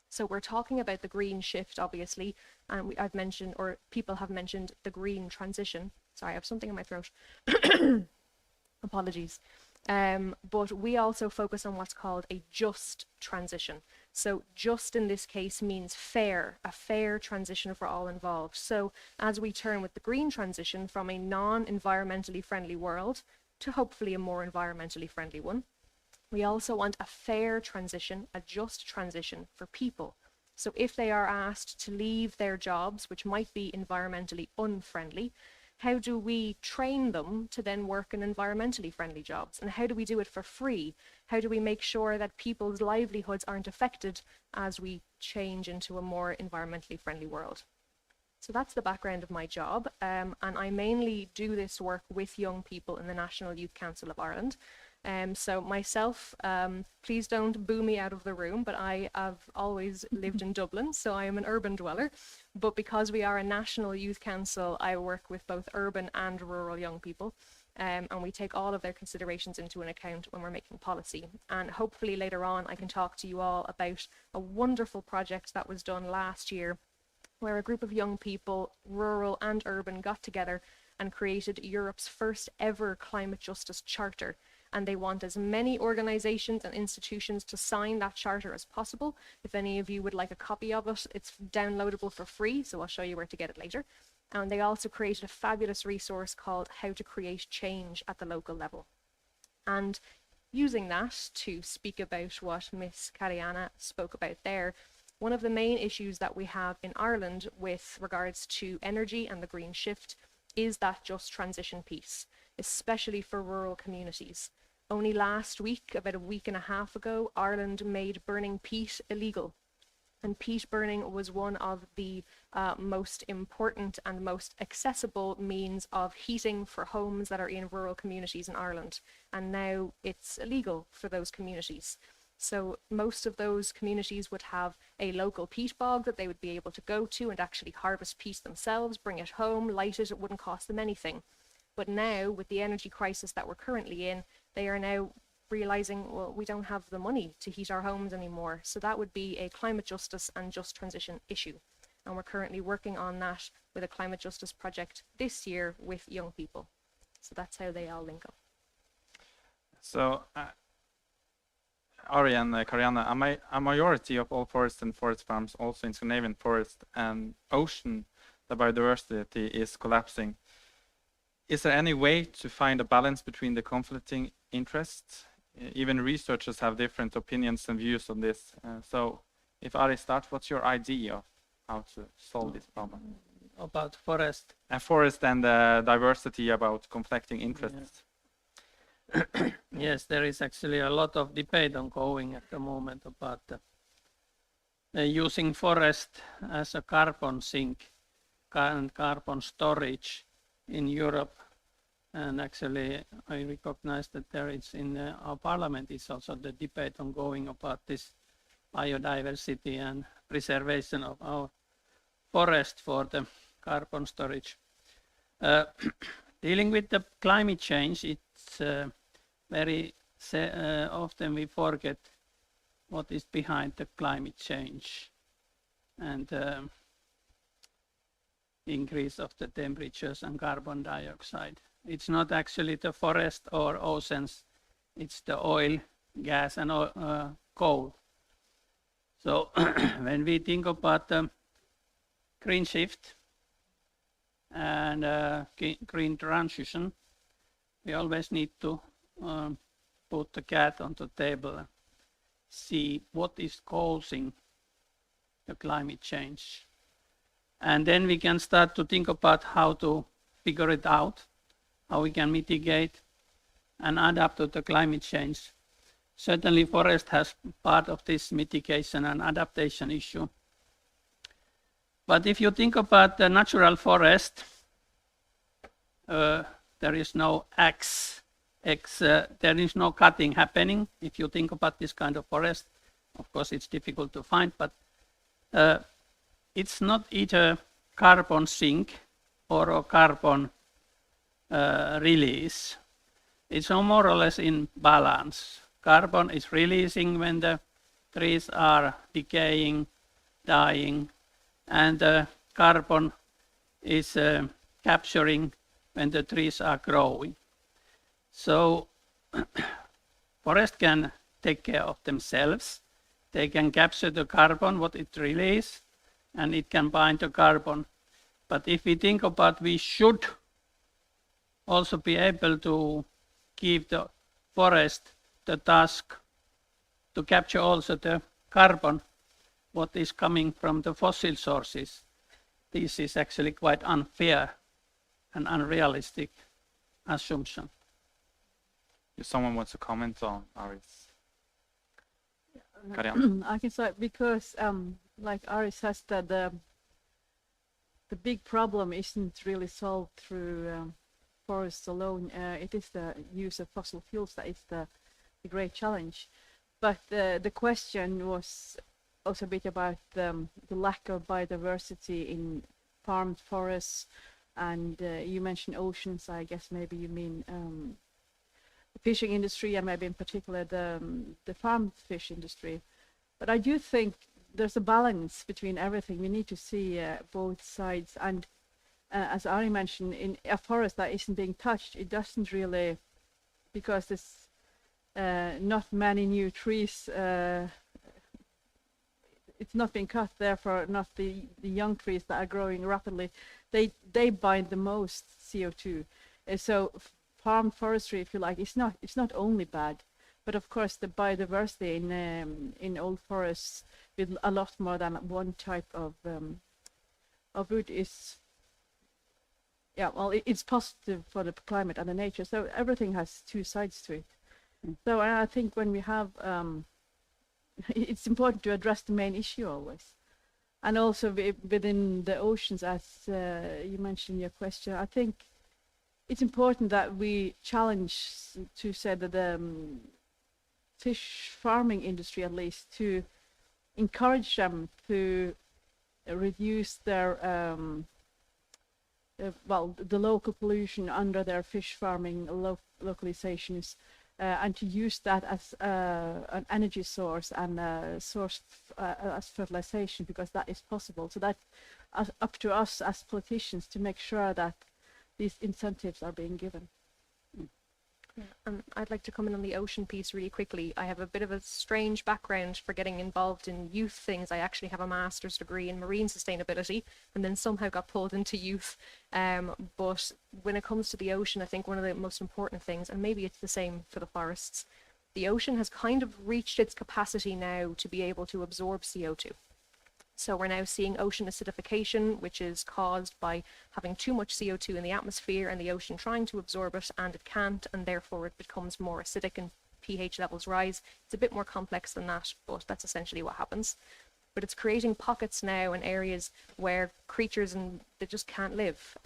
So we're talking about the green shift, obviously, and I've mentioned, or people have mentioned, the green transition. Sorry, I have something in my throat. Apologies. But we also focus on what's called a just transition. So just in this case means fair, a fair transition for all involved. So as we turn with the green transition from a non-environmentally friendly world to hopefully a more environmentally friendly one, we also want a fair transition, a just transition for people. So if they are asked to leave their jobs, which might be environmentally unfriendly, how do we train them to then work in environmentally friendly jobs? And how do we do it for free? How do we make sure that people's livelihoods aren't affected as we change into a more environmentally friendly world? So that's the background of my job. And I mainly do this work with young people in the National Youth Council of Ireland. So myself, please don't boo me out of the room, but I have always lived in Dublin, so I am an urban dweller. But because we are a national youth council, I work with both urban and rural young people, and we take all of their considerations into an account when we're making policy. And hopefully later on, I can talk to you all about a wonderful project that was done last year, where a group of young people, rural and urban, got together and created Europe's first ever climate justice charter. And they want as many organizations and institutions to sign that charter as possible. If any of you would like a copy of it, it's downloadable for free, so I'll show you where to get it later. And they also created a fabulous resource called How to Create Change at the Local Level. And using that to speak about what Miss Kariana spoke about there, one of the main issues that we have in Ireland with regards to energy and the green shift is that just transition piece, especially for rural communities. Only last week, about a week and a half ago, Ireland made burning peat illegal. And peat burning was one of the most important and most accessible means of heating for homes that are in rural communities in Ireland. And now it's illegal for those communities. So most of those communities would have a local peat bog that they would be able to go to and actually harvest peat themselves, bring it home, light it, it wouldn't cost them anything. But now, with the energy crisis that we're currently in, they are now realizing, well, we don't have the money to heat our homes anymore. So that would be a climate justice and just transition issue. And we're currently working on that with a climate justice project this year with young people. So that's how they all link up. So, Ari and Kariana, a majority of all forests and forest farms, also in Scandinavian forest and ocean, the biodiversity is collapsing. Is there any way to find a balance between the conflicting interests? Even researchers have different opinions and views on this. So if Ari starts, what's your idea of how to solve this problem? About forest? Forest and diversity about conflicting interests. Yes. Yes, there is actually a lot of debate ongoing at the moment about using forest as a carbon sink and carbon storage in Europe. And actually, I recognize that there is in our parliament is also the debate ongoing about this biodiversity and preservation of our forest for the carbon storage. Dealing with the climate change, it's very often we forget what is behind the climate change and increase of the temperatures and carbon dioxide. It's not actually the forest or oceans, it's the oil, gas and coal. So when we think about the green shift and green transition, we always need to put the cat on the table and see what is causing the climate change. And then we can start to think about how to figure it out, how we can mitigate and adapt to the climate change. Certainly forest has part of this mitigation and adaptation issue. But if you think about the natural forest, there is no there is no cutting happening. If you think about this kind of forest, of course it's difficult to find, but it's not either carbon sink or a carbon release. It's more or less in balance. Carbon is releasing when the trees are decaying, dying, and carbon is capturing when the trees are growing. So forest can take care of themselves. They can capture the carbon, what it releases, and it can bind the carbon. But if we think about, we should also be able to give the forest the task to capture also the carbon, what is coming from the fossil sources. This is actually quite unfair and unrealistic assumption. If someone wants to comment on Aris. I can say because like Aris has said, the big problem isn't really solved through forests alone. It is the use of fossil fuels that is the great challenge. But the question was also a bit about the lack of biodiversity in farmed forests, and you mentioned oceans. I guess maybe you mean the fishing industry, and maybe in particular the farmed fish industry. But I do think there's a balance between everything. We need to see both sides. And as Ari mentioned, in a forest that isn't being touched, it doesn't really, because there's not many new trees. It's not being cut, therefore not the young trees that are growing rapidly. They bind the most CO2. So farm forestry, if you like, it's not only bad, but of course the biodiversity in old forests with a lot more than one type of wood is, yeah, well, it's positive for the climate and the nature. So everything has two sides to it. So I think when we have, it's important to address the main issue always. And also within the oceans, as you mentioned in your question, I think it's important that we challenge, to say that the fish farming industry, at least, to encourage them to reduce their the local pollution under their fish farming localizations, and to use that as an energy source and a source as fertilization, because that is possible. So that's up to us as politicians to make sure that these incentives are being given. I'd like to come in on the ocean piece really quickly. I have a bit of a strange background for getting involved in youth things. I actually have a master's degree in marine sustainability and then somehow got pulled into youth. But when it comes to the ocean, I think one of the most important things, and maybe it's the same for the forests, the ocean has kind of reached its capacity now to be able to absorb CO2. So we're now seeing ocean acidification, which is caused by having too much CO2 in the atmosphere and the ocean trying to absorb it, and it can't, and therefore it becomes more acidic and pH levels rise. It's a bit more complex than that, but that's essentially what happens. But it's creating pockets now in areas where creatures they just can't live.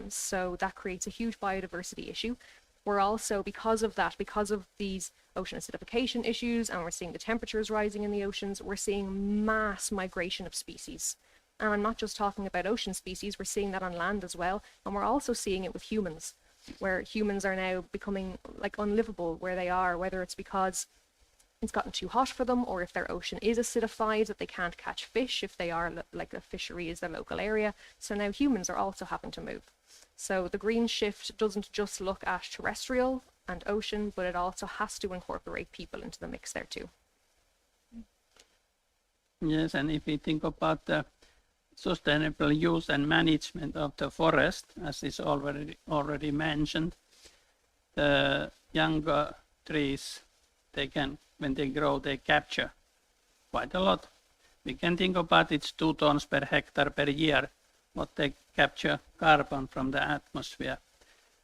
So that creates a huge biodiversity issue. We're also, because of these ocean acidification issues, and we're seeing the temperatures rising in the oceans, we're seeing mass migration of species. And I'm not just talking about ocean species, we're seeing that on land as well. And we're also seeing it with humans, where humans are now becoming like unlivable where they are, whether it's because it's gotten too hot for them, or if their ocean is acidified, that they can't catch fish if they are, like a fishery is their local area. So now humans are also having to move. So the green shift doesn't just look at terrestrial and ocean, but it also has to incorporate people into the mix there too. Yes, and if we think about the sustainable use and management of the forest, as is already mentioned, the younger trees they can, when they grow, they capture quite a lot. We can think about it's 2 tons per hectare per year, what they capture carbon from the atmosphere.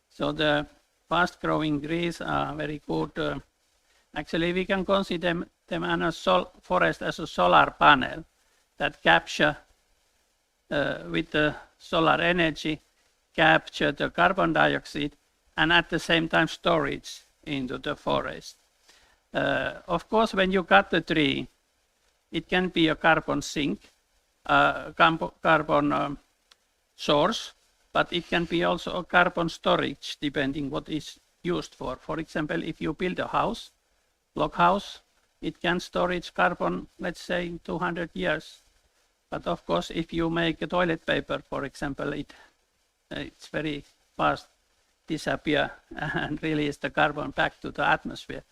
So the fast-growing trees are very good. Actually, we can consider them as a forest as a solar panel that capture with the solar energy, capture the carbon dioxide, and at the same time storage into the forest. Of course, when you cut the tree, it can be a carbon sink, carbon source, but it can be also a carbon storage, depending what is used for. For example, if you build a house, block house, it can storage carbon, let's say, 200 years. But of course, if you make a toilet paper, for example, it's very fast disappear and release the carbon back to the atmosphere.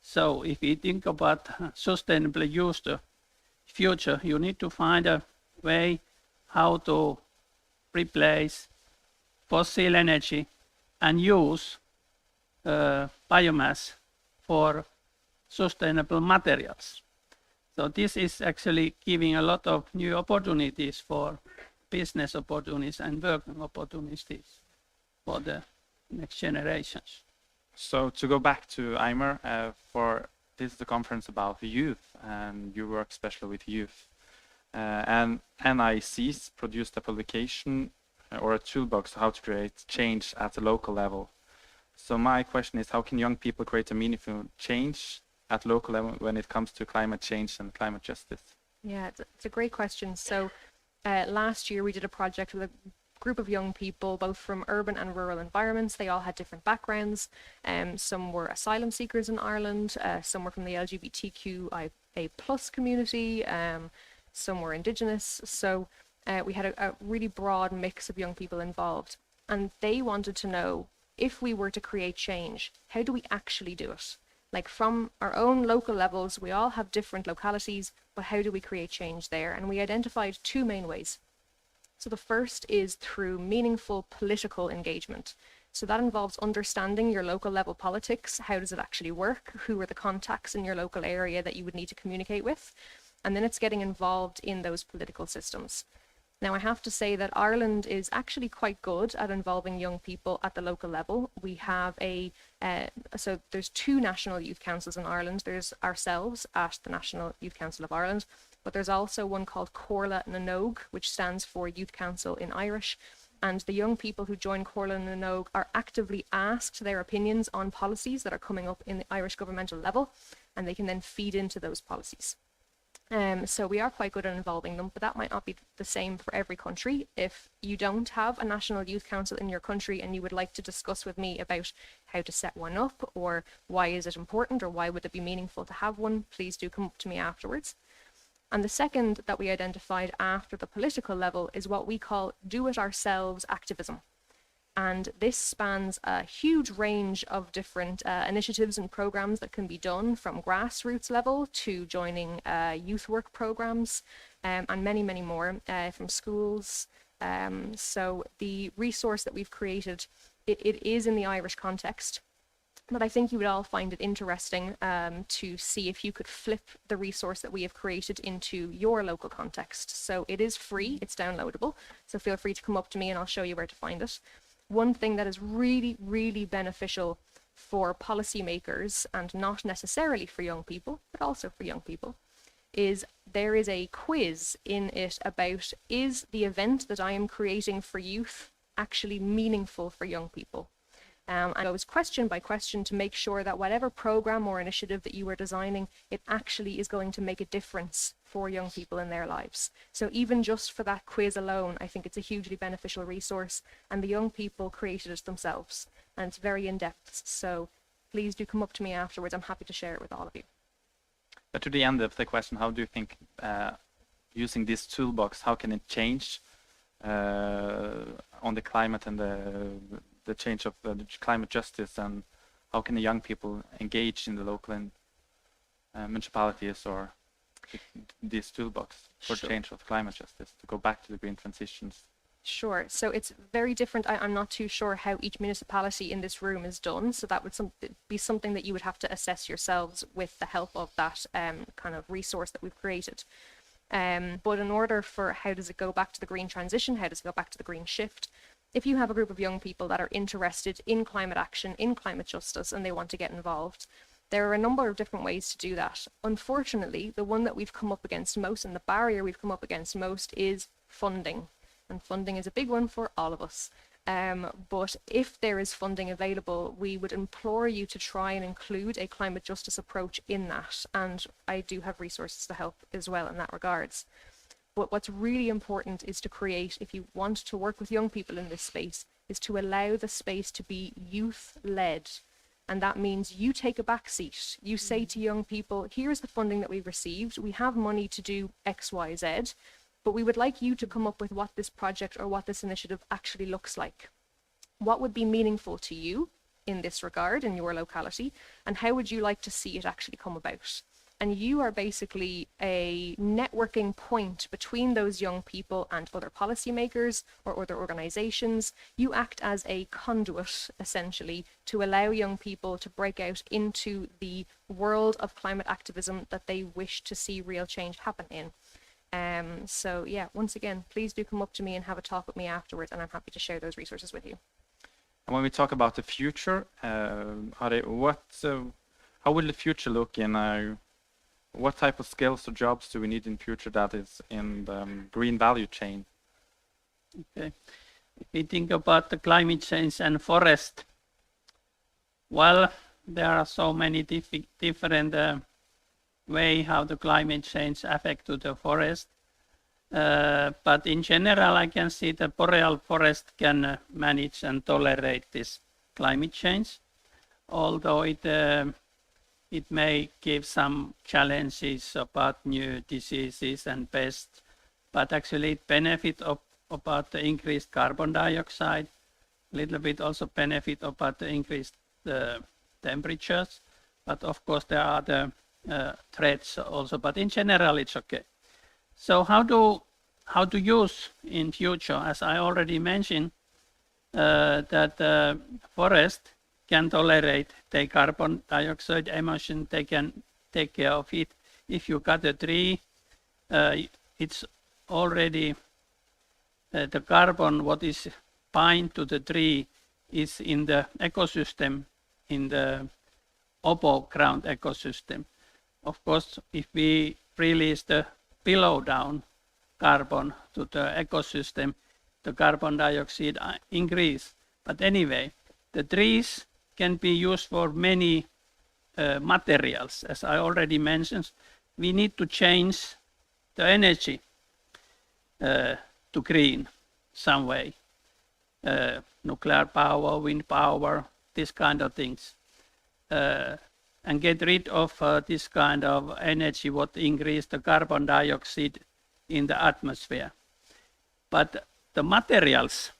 So if you think about sustainable use the future, you need to find a way how to replace fossil energy and use biomass for sustainable materials. So this is actually giving a lot of new opportunities for business opportunities and working opportunities for the next generations. So to go back to Eimer, this is the conference about youth, and you work especially with youth. And NIC's produced a publication or a toolbox how to create change at the local level. So my question is, how can young people create a meaningful change at local level when it comes to climate change and climate justice? Yeah, it's a great question. So last year we did a project with a group of young people, both from urban and rural environments. They all had different backgrounds. Some were asylum seekers in Ireland, some were from the LGBTQIA+ community, some were Indigenous. So we had a really broad mix of young people involved. And they wanted to know, if we were to create change, how do we actually do it? Like, from our own local levels, we all have different localities, but how do we create change there? And we identified 2 main ways. So the first is through meaningful political engagement. So that involves understanding your local level politics. How does it actually work? Who are the contacts in your local area that you would need to communicate with? And then it's getting involved in those political systems. Now, I have to say that Ireland is actually quite good at involving young people at the local level. We have so there's 2 national youth councils in Ireland. There's ourselves at the National Youth Council of Ireland, but there's also one called Comhairle na nÓg, which stands for Youth Council in Irish. And the young people who join Comhairle na nÓg are actively asked their opinions on policies that are coming up in the Irish governmental level, and they can then feed into those policies. So we are quite good at involving them, but that might not be the same for every country. If you don't have a National Youth Council in your country and you would like to discuss with me about how to set one up, or why is it important, or why would it be meaningful to have one, please do come up to me afterwards. And the second that we identified after the political level is what we call do-it-ourselves activism. And this spans a huge range of different initiatives and programs that can be done, from grassroots level to joining youth work programs, and many, many more from schools. So the resource that we've created, it is in the Irish context, but I think you would all find it interesting to see if you could flip the resource that we have created into your local context. So it is free, it's downloadable, so feel free to come up to me and I'll show you where to find it. One thing that is really, really beneficial for policymakers, and not necessarily for young people, but also for young people, is there is a quiz in it about, is the event that I am creating for youth actually meaningful for young people? And it goes question by question to make sure that whatever program or initiative that you are designing, it actually is going to make a difference for young people in their lives. So even just for that quiz alone, I think it's a hugely beneficial resource, and the young people created it themselves, and it's very in-depth. So please do come up to me afterwards. I'm happy to share it with all of you. But to the end of the question, how do you think using this toolbox, how can it change on the climate and the change of the climate justice, and how can the young people engage in the local and municipalities or this toolbox for change of climate justice to go back to the green transitions? Sure. So it's very different. I'm not too sure how each municipality in this room is done. So that would be something that you would have to assess yourselves with the help of that kind of resource that we've created. But in order for how does it go back to the green transition, how does it go back to the green shift? If you have a group of young people that are interested in climate action, in climate justice, and they want to get involved, there are a number of different ways to do that. Unfortunately, the one that we've come up against most and the barrier we've come up against most is funding. And funding is a big one for all of us. But if there is funding available, we would implore you to try and include a climate justice approach in that. And I do have resources to help as well in that regards. But what's really important is to create, if you want to work with young people in this space, is to allow the space to be youth-led. And that means you take a back seat. You say to young people, here's the funding that we've received. We have money to do X, Y, Z. But we would like you to come up with what this project or what this initiative actually looks like. What would be meaningful to you in this regard, in your locality, and how would you like to see it actually come about? And you are basically a networking point between those young people and other policymakers or other organizations. You act as a conduit, essentially, to allow young people to break out into the world of climate activism that they wish to see real change happen in. So yeah, once again, please do come up to me and have a talk with me afterwards, and I'm happy to share those resources with you. And when we talk about the future, how will the future look in? What type of skills or jobs do we need in future that is in the green value chain? Okay. If we think about the climate change and forest, well, there are so many different way how the climate change affect to the forest. But in general, I can see the boreal forest can manage and tolerate this climate change, although it may give some challenges about new diseases and pests, but actually it benefit about the increased carbon dioxide, a little bit also benefit about the increased temperatures, but of course there are the threats also, but in general it's okay. So how to use in future, as I already mentioned, that forest can tolerate the carbon dioxide emission, they can take care of it. If you cut a tree, it's already the carbon what is bind to the tree is in the ecosystem, in the above ground ecosystem. Of course, if we release the below down carbon to the ecosystem, the carbon dioxide increase. But anyway, the trees can be used for many materials. As I already mentioned, we need to change the energy to green some way. Nuclear power, wind power, this kind of things. And get rid of this kind of energy what increase the carbon dioxide in the atmosphere. But the materials,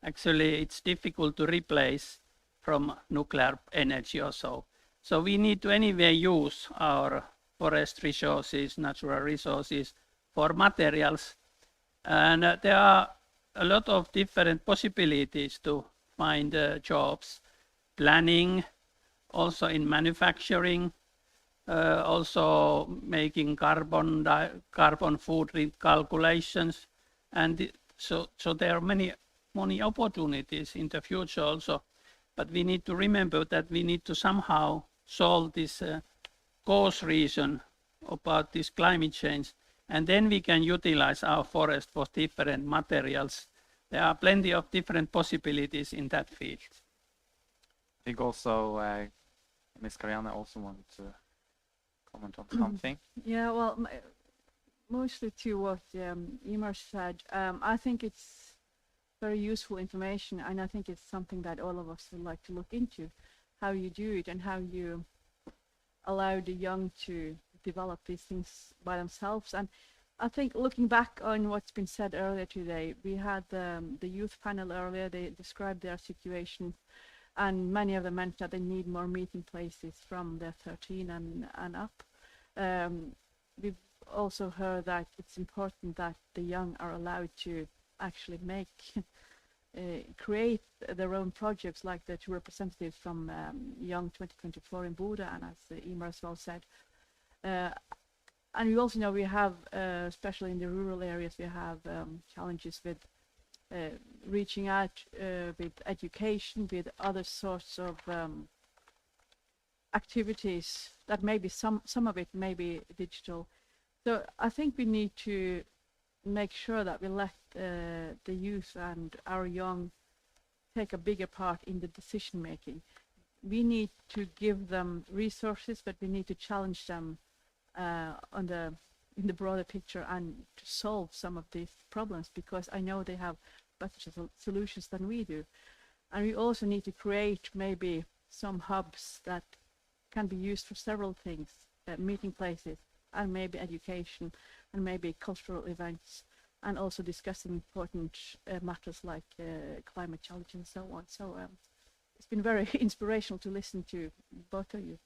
actually it's difficult to replace from nuclear energy or so. So we need to anyway use our forest resources, natural resources for materials. And there are a lot of different possibilities to find jobs, planning, also in manufacturing, also making carbon footprint calculations. And so there are many opportunities in the future also. But we need to remember that we need to somehow solve this cause reason about this climate change. And then we can utilize our forest for different materials. There are plenty of different possibilities in that field. I think also Ms. Kariana also wanted to comment on something. Yeah, well, mostly to what Emer said. I think it's very useful information, and I think it's something that all of us would like to look into, how you do it and how you allow the young to develop these things by themselves. And I think looking back on what's been said earlier today, we had the youth panel earlier, they described their situation, and many of them meant that they need more meeting places from their 13 and up. We've also heard that it's important that the young are allowed to actually make create their own projects, like the two representatives from Young 2024 in Bodø, and as Emer as well said. And we also know we have, especially in the rural areas, we have challenges with reaching out with education, with other sorts of activities that maybe some of it may be digital. So I think we need to make sure that we let the youth and our young take a bigger part in the decision making. We need to give them resources, but we need to challenge them in the broader picture and to solve some of these problems, because I know they have better solutions than we do. And we also need to create maybe some hubs that can be used for several things, meeting places, and maybe education, and maybe cultural events, and also discussing important matters like climate change and so on. So it's been very inspirational to listen to both of you.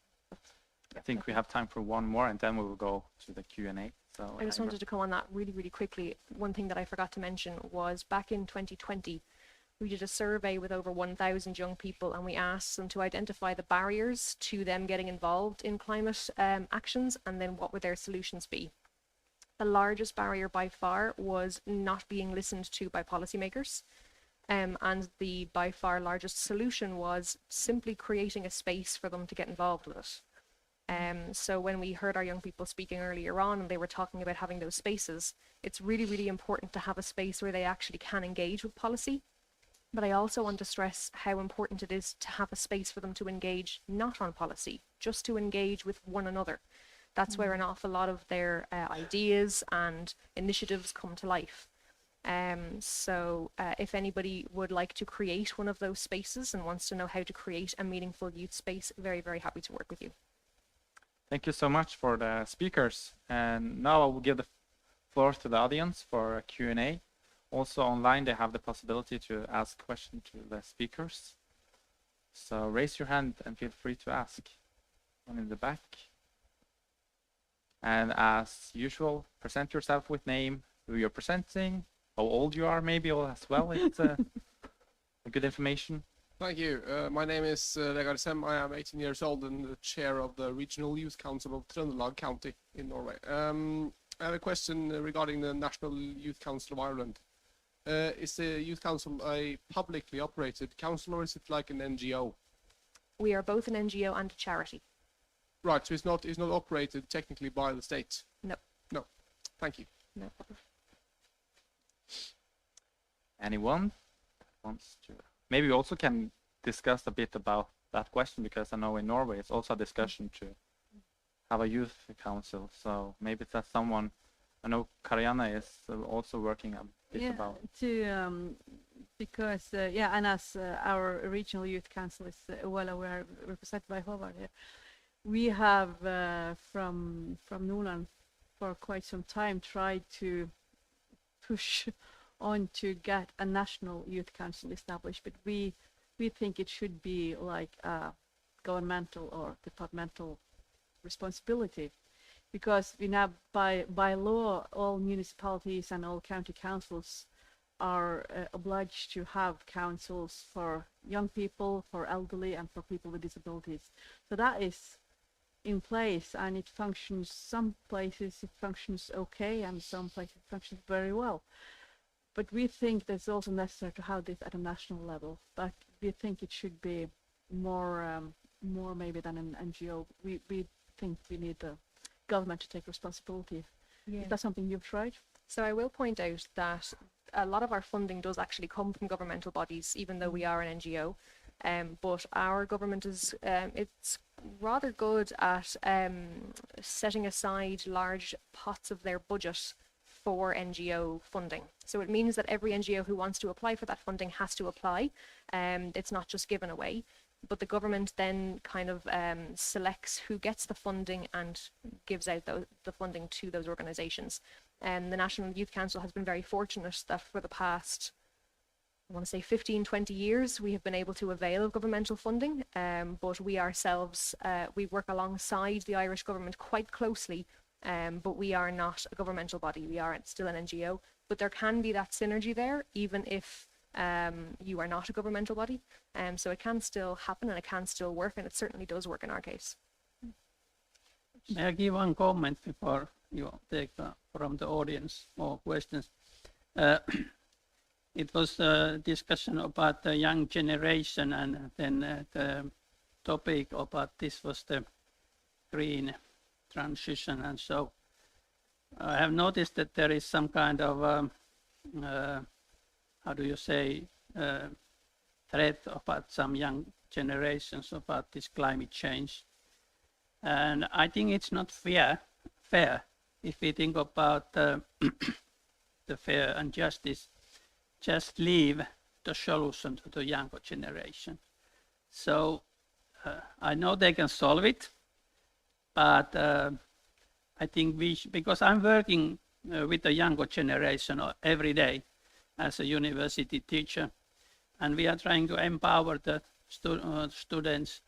I think we have time for one more, and then we will go to the Q&A. So I just wanted to come on that really, really quickly. One thing that I forgot to mention was back in 2020, we did a survey with over 1,000 young people, and we asked them to identify the barriers to them getting involved in climate actions, and then what would their solutions be. The largest barrier by far was not being listened to by policymakers. And the by far largest solution was simply creating a space for them to get involved with it. So when we heard our young people speaking earlier on, and they were talking about having those spaces, it's really, really important to have a space where they actually can engage with policy. But I also want to stress how important it is to have a space for them to engage not on policy, just to engage with one another. That's where an awful lot of their ideas and initiatives come to life. So if anybody would like to create one of those spaces and wants to know how to create a meaningful youth space, very, very happy to work with you. Thank you so much for the speakers. And now I will give the floor to the audience for a Q&A. Also online, they have the possibility to ask questions to the speakers. So raise your hand and feel free to ask. One in the back. And as usual, present yourself with name, who you're presenting, how old you are maybe as well. It's a good information. Thank you. My name is Vegard Sem. I am 18 years old and the chair of the Regional Youth Council of Trøndelag County in Norway. I have a question regarding the National Youth Council of Ireland. Is the Youth Council a publicly operated council, or is it like an NGO? We are both an NGO and a charity. Right, so it's not operated technically by the state? No. No. Thank you. No problem. Anyone wants to? Maybe we also can discuss a bit about that question, because I know in Norway it's also a discussion to have a youth council. So maybe that's someone. I know Karianne is also working a bit about. Because and as our regional youth council is well aware, represented by Håvard here, we have from Nordland for quite some time tried to push on to get a national youth council established, but we think it should be like a governmental or departmental responsibility, because we now by law all municipalities and all county councils are obliged to have councils for young people, for elderly, and for people with disabilities. So that is in place, and it functions. Some places it functions okay, and some places it functions very well. But we think that's also necessary to have this at a national level. But we think it should be more maybe than an NGO. We think we need the government to take responsibility. Yeah. Is that something you've tried? So I will point out that a lot of our funding does actually come from governmental bodies, even though we are an NGO. But our government is it's rather good at setting aside large pots of their budget for NGO funding. So it means that every NGO who wants to apply for that funding has to apply. It's not just given away, but the government then kind of selects who gets the funding and gives out the funding to those organizations. The National Youth Council has been very fortunate that for the past, I want to say 15, 20 years, we have been able to avail of governmental funding, but we ourselves, we work alongside the Irish government quite closely. But we are not a governmental body. We are still an NGO, but there can be that synergy there, even if you are not a governmental body. So it can still happen and it can still work, and it certainly does work in our case. May I give one comment before you take from the audience more questions? It was a discussion about the young generation, and then the topic about this was the green transition. And so I have noticed that there is some kind of, how do you say, threat about some young generations about this climate change. And I think it's not fair if we think about the fair and justice, just leave the solution to the younger generation. So I know they can solve it, but I think because I'm working with the younger generation every day as a university teacher, and we are trying to empower the students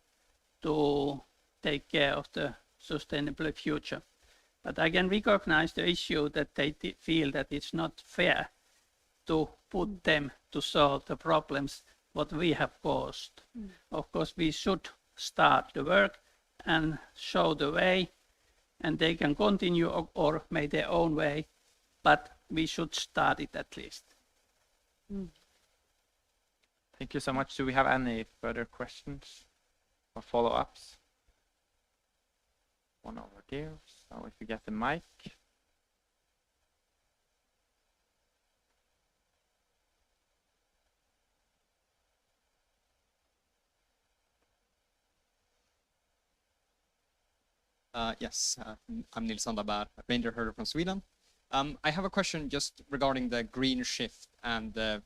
to take care of the sustainable future. But I can recognize the issue that they feel that it's not fair to put them to solve the problems what we have caused. Of course, we should start the work and show the way, and they can continue or make their own way, but we should start it at least. Thank you so much. Do we have any further questions or follow-ups? One over there. So if you get the mic. Yes, I'm Nils Sandberg, ranger herder from Sweden. I have a question just regarding the green shift and the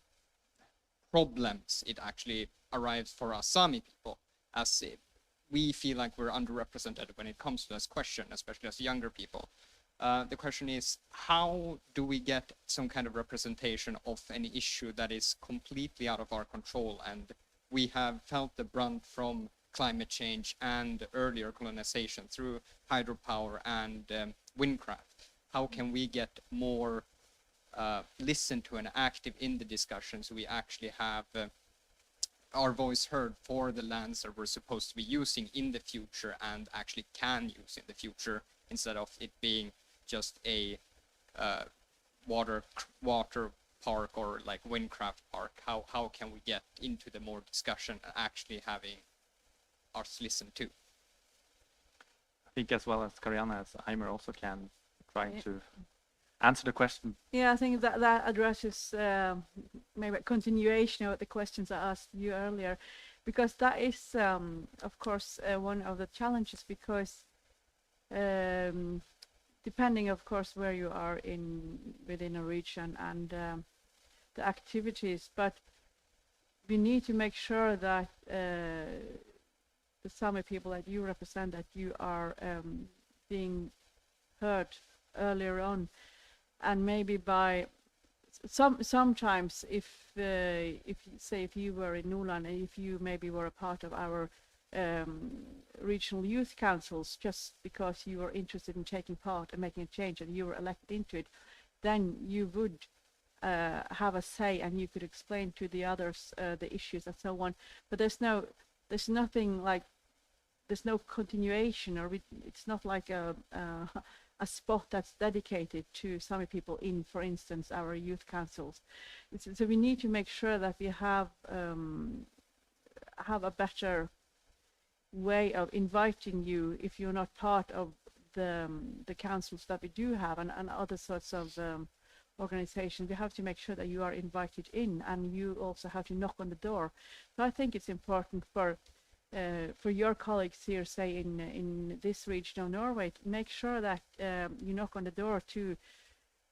problems it actually arrives for us Sami people, as we feel like we're underrepresented when it comes to this question, especially as younger people. The question is, how do we get some kind of representation of any issue that is completely out of our control, and we have felt the brunt from climate change and earlier colonization through hydropower and windcraft? How can we get more listened to and active in the discussions so we actually have our voice heard for the lands that we're supposed to be using in the future and actually can use in the future, instead of it being just a water park or like windcraft park? How can we get into the more discussion and actually having us listen to? I think as well as Karianna, as Eimer also can try to answer the question. Yeah, I think that addresses maybe a continuation of the questions I asked you earlier, because that is, of course, one of the challenges, because depending, of course, where you are within a region and the activities, but we need to make sure that the Sami people that you represent, that you are being heard earlier on. And maybe by sometimes if you were in Nuland, and if you maybe were a part of our regional youth councils, just because you were interested in taking part and making a change and you were elected into it, then you would have a say and you could explain to the others the issues and so on. But there's nothing like, there's no continuation, or it's not like a spot that's dedicated to Sami people in, for instance, our youth councils. So we need to make sure that we have a better way of inviting you if you're not part of the councils that we do have, and other sorts of organizations. We have to make sure that you are invited in, and you also have to knock on the door. So I think it's important for your colleagues here, say in this region of Norway, to make sure that you knock on the door to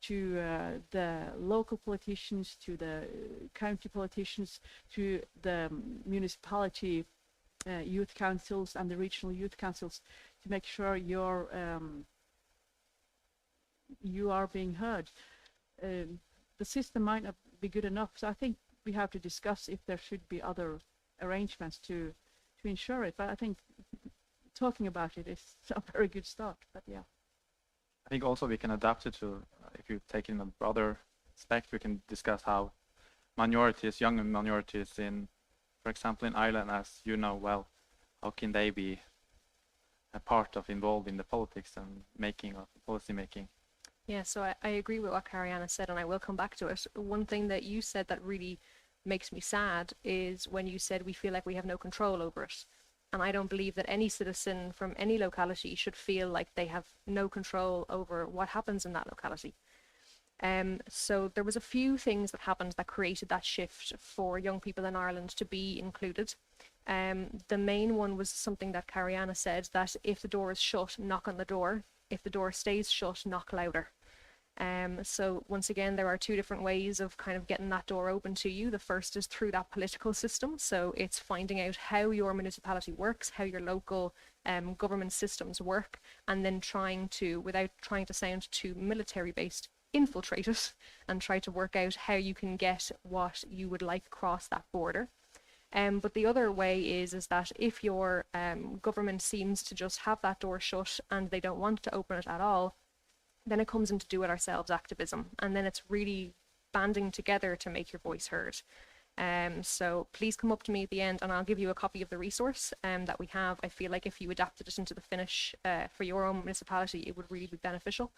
the local politicians, to the county politicians, to the municipality youth councils and the regional youth councils, to make sure you are being heard. The system might not be good enough, so I think we have to discuss if there should be other arrangements to ensure it. But I think talking about it is a very good start. But yeah, I think also we can adapt it to, if you take in a broader aspect, we can discuss how minorities, young minorities in, for example, in Ireland, as you know well, how can they be a part of involved in the politics and making of policy making? Yeah, so I agree with what Kariana said, and I will come back to it. One thing that you said that really makes me sad is when you said we feel like we have no control over it. And I don't believe that any citizen from any locality should feel like they have no control over what happens in that locality. So there was a few things that happened that created that shift for young people in Ireland to be included. The main one was something that Kariana said, that if the door is shut, knock on the door. If the door stays shut, knock louder. So once again, there are two different ways of kind of getting that door open to you. The first is through that political system. So it's finding out how your municipality works, how your local government systems work, and then trying to, without trying to sound too military-based, infiltrate it and try to work out how you can get what you would like across that border. But the other way is that if your government seems to just have that door shut and they don't want to open it at all, then it comes into do it ourselves activism, and then it's really banding together to make your voice heard. So please come up to me at the end and I'll give you a copy of the resource that we have. I feel like if you adapted it into the Finnish for your own municipality, it would really be beneficial.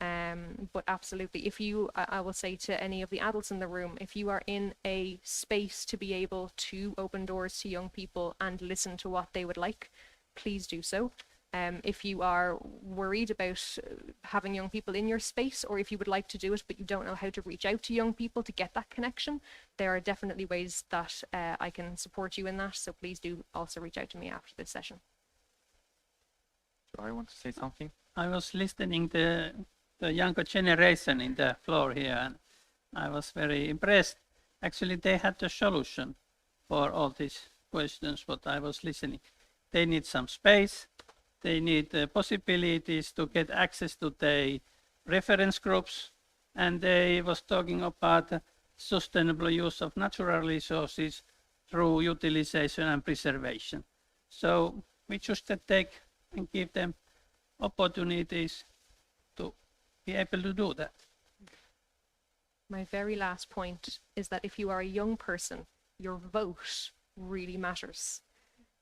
But absolutely, if you, I will say to any of the adults in the room, if you are in a space to be able to open doors to young people and listen to what they would like, please do so. If you are worried about having young people in your space, or if you would like to do it but you don't know how to reach out to young people to get that connection, there are definitely ways that I can support you in that. So please do also reach out to me after this session. Do I want to say something? I was listening to the younger generation in the floor here, and I was very impressed. Actually, they had the solution for all these questions, what I was listening. They need some space. They need the possibilities to get access to the reference groups, and they was talking about sustainable use of natural resources through utilization and preservation. So we just take and give them opportunities to be able to do that. My very last point is that if you are a young person, your vote really matters.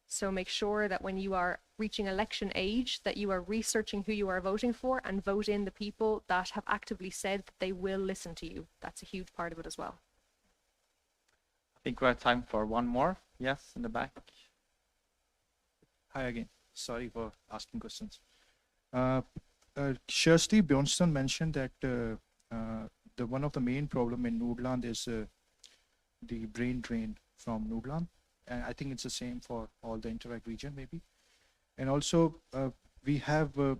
So make sure that when you are reaching election age, that you are researching who you are voting for and vote in the people that have actively said that they will listen to you. That's a huge part of it as well. I think we have time for one more. Yes, in the back. Hi again. Sorry for asking questions. Kirsty Bjornsson mentioned that the one of the main problem in Nordland is the brain drain from Nordland. And I think it's the same for all the Interreg region, maybe. And also, we have, but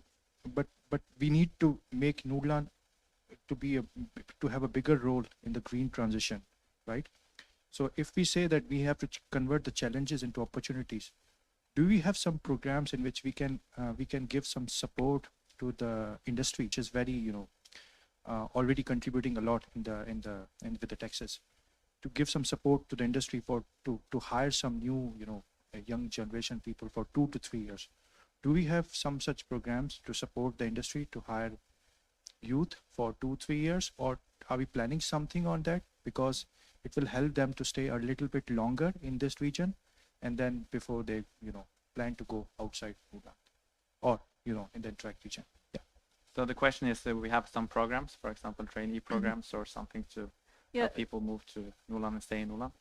we need to make Nordland to have a bigger role in the green transition, right? So if we say that we have to convert the challenges into opportunities, do we have some programs in which we can give some support to the industry, which is very, already contributing a lot with the taxes, to give some support to the industry to hire some new, young generation people for 2 to 3 years? Do we have some such programs to support the industry to hire youth for 2-3 years, or are we planning something on that? Because it will help them to stay a little bit longer in this region, and then before they, plan to go outside Nordland or, in the Interreg region. Yeah. So the question is, we have some programs, for example, trainee programs or something to help people move to Nordland and stay in Nordland?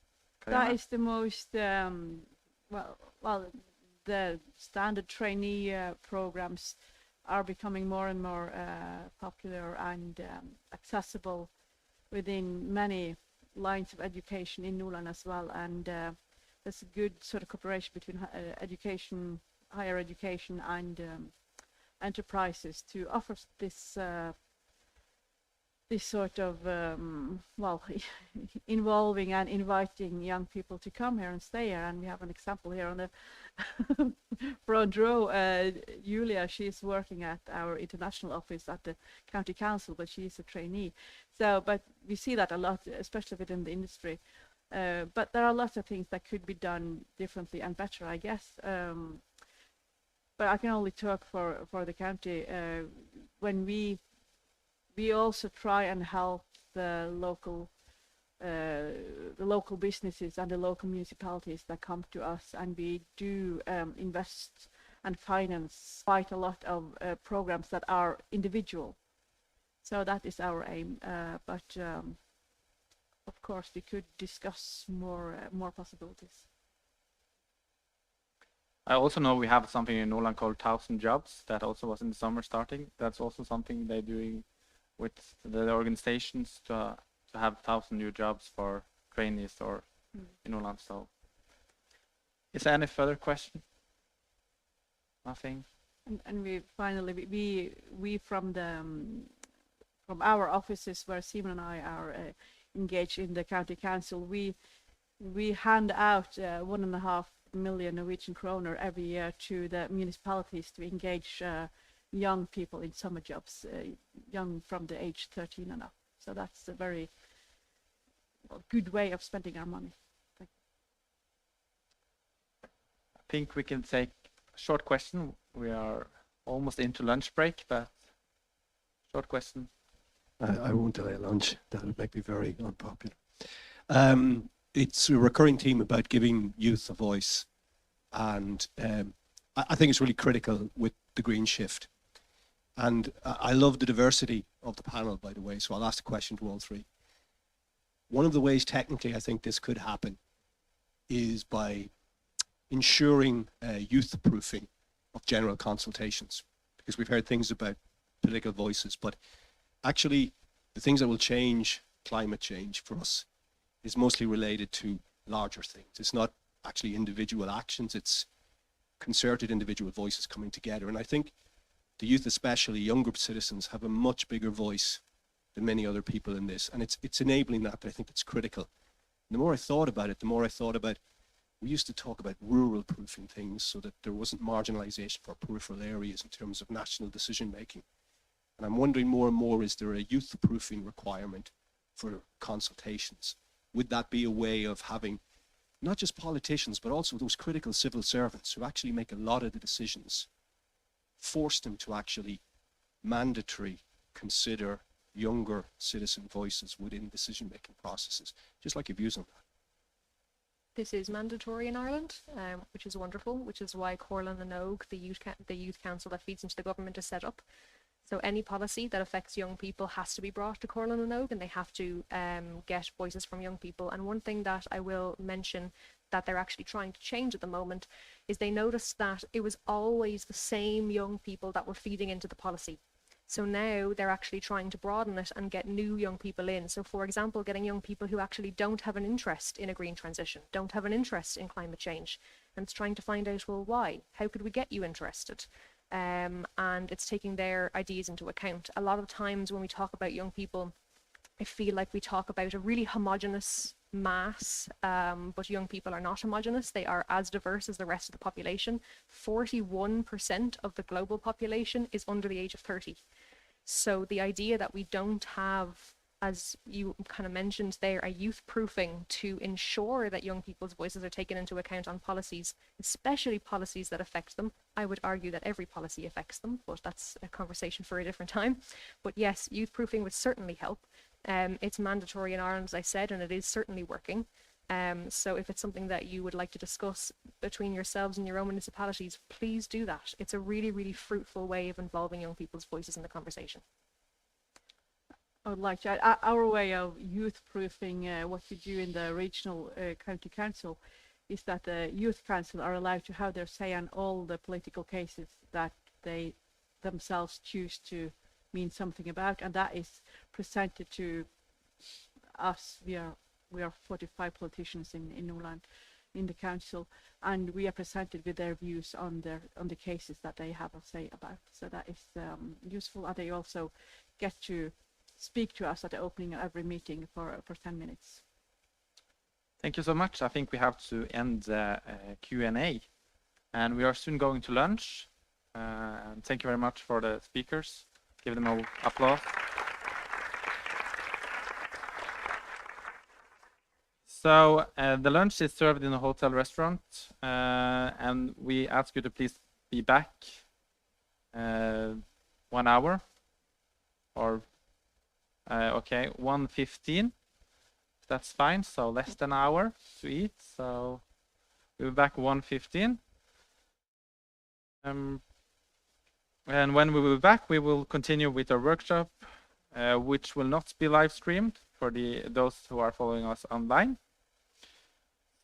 That is the most, the standard trainee programs are becoming more and more popular and accessible within many lines of education in Nordland as well. And there's a good sort of cooperation between education, higher education and enterprises to offer this this sort of involving and inviting young people to come here and stay here. And we have an example here on the front row. Julia, she's working at our international office at the county council, but she's a trainee. So, but we see that a lot, especially within the industry. But there are lots of things that could be done differently and better, I guess. But I can only talk for the county. When we also try and help the local businesses and the local municipalities that come to us, and we do invest and finance quite a lot of programs that are individual. So that is our aim, but of course we could discuss more possibilities. I also know we have something in Norland called 1,000 Jobs that also was in the summer starting. That's also something they're doing with the organizations to have 1,000 new jobs for trainees or in Norland. So, is there any further question? Nothing. And we finally we from our offices where Simon and I are engaged in the county council, we hand out 1.5 million Norwegian kroner every year to the municipalities to engage young people in summer jobs, young from the age 13 and up. So that's a very good way of spending our money. Thank you. I think we can take a short question. We are almost into lunch break, but short question. I won't delay lunch. That would make me very unpopular. It's a recurring theme about giving youth a voice, and I think it's really critical with the green shift. And I love the diversity of the panel, by the way, so I'll ask the question to all three. One of the ways technically I think this could happen is by ensuring youth-proofing of general consultations, because we've heard things about political voices, but actually the things that will change climate change for us is mostly related to larger things. It's not actually individual actions, it's concerted individual voices coming together. And I think the youth, especially younger citizens, have a much bigger voice than many other people in this. And it's enabling that I think that's critical. And the more I thought about it, the more I thought about, we used to talk about rural proofing things so that there wasn't marginalization for peripheral areas in terms of national decision making. And I'm wondering more and more, is there a youth proofing requirement for consultations? Would that be a way of having not just politicians, but also those critical civil servants who actually make a lot of the decisions, force them to actually mandatory consider younger citizen voices within decision-making processes, just like your views on that? This is mandatory in Ireland, which is wonderful, which is why Corlin and Ogue, the youth council that feeds into the government, is set up. So any policy that affects young people has to be brought to Corlin and Ogue, and they have to get voices from young people. And one thing that I will mention that they're actually trying to change at the moment is they noticed that it was always the same young people that were feeding into the policy. So now they're actually trying to broaden it and get new young people in. So for example, getting young people who actually don't have an interest in a green transition, don't have an interest in climate change, and it's trying to find out, well, why? How could we get you interested? And it's taking their ideas into account. A lot of times when we talk about young people, I feel like we talk about a really homogenous mass, but young people are not homogenous. They are as diverse as the rest of the population. 41% of the global population is under the age of 30. So the idea that we don't have, as you kind of mentioned there, a youth proofing to ensure that young people's voices are taken into account on policies, especially policies that affect them. I would argue that every policy affects them, but that's a conversation for a different time. But yes, youth proofing would certainly help. It's mandatory in Ireland, as I said, and it is certainly working. So if it's something that you would like to discuss between yourselves and your own municipalities, please do that. It's a really, really fruitful way of involving young people's voices in the conversation. I would like to add, our way of youth-proofing what we do in the regional county council is that the youth council are allowed to have their say on all the political cases that they themselves choose to mean something about, and that is presented to us. We are 45 politicians in Norland, in the council, and we are presented with their views on the cases that they have a say about. So that is useful, and they also get to speak to us at the opening of every meeting for 10 minutes. Thank you so much. I think we have to end the Q&A, and we are soon going to lunch. And thank you very much for the speakers. Give them all applause. So the lunch is served in a hotel restaurant, and we ask you to please be back 1 hour or Okay, 1:15. That's fine. So less than an hour to eat. So we'll be back 1:15. And when we will be back, we will continue with our workshop, which will not be live streamed for those who are following us online.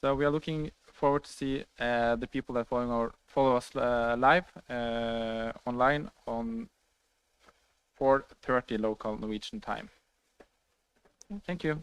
So we are looking forward to see the people that follow us live online on 4:30 local Norwegian time. Thank you.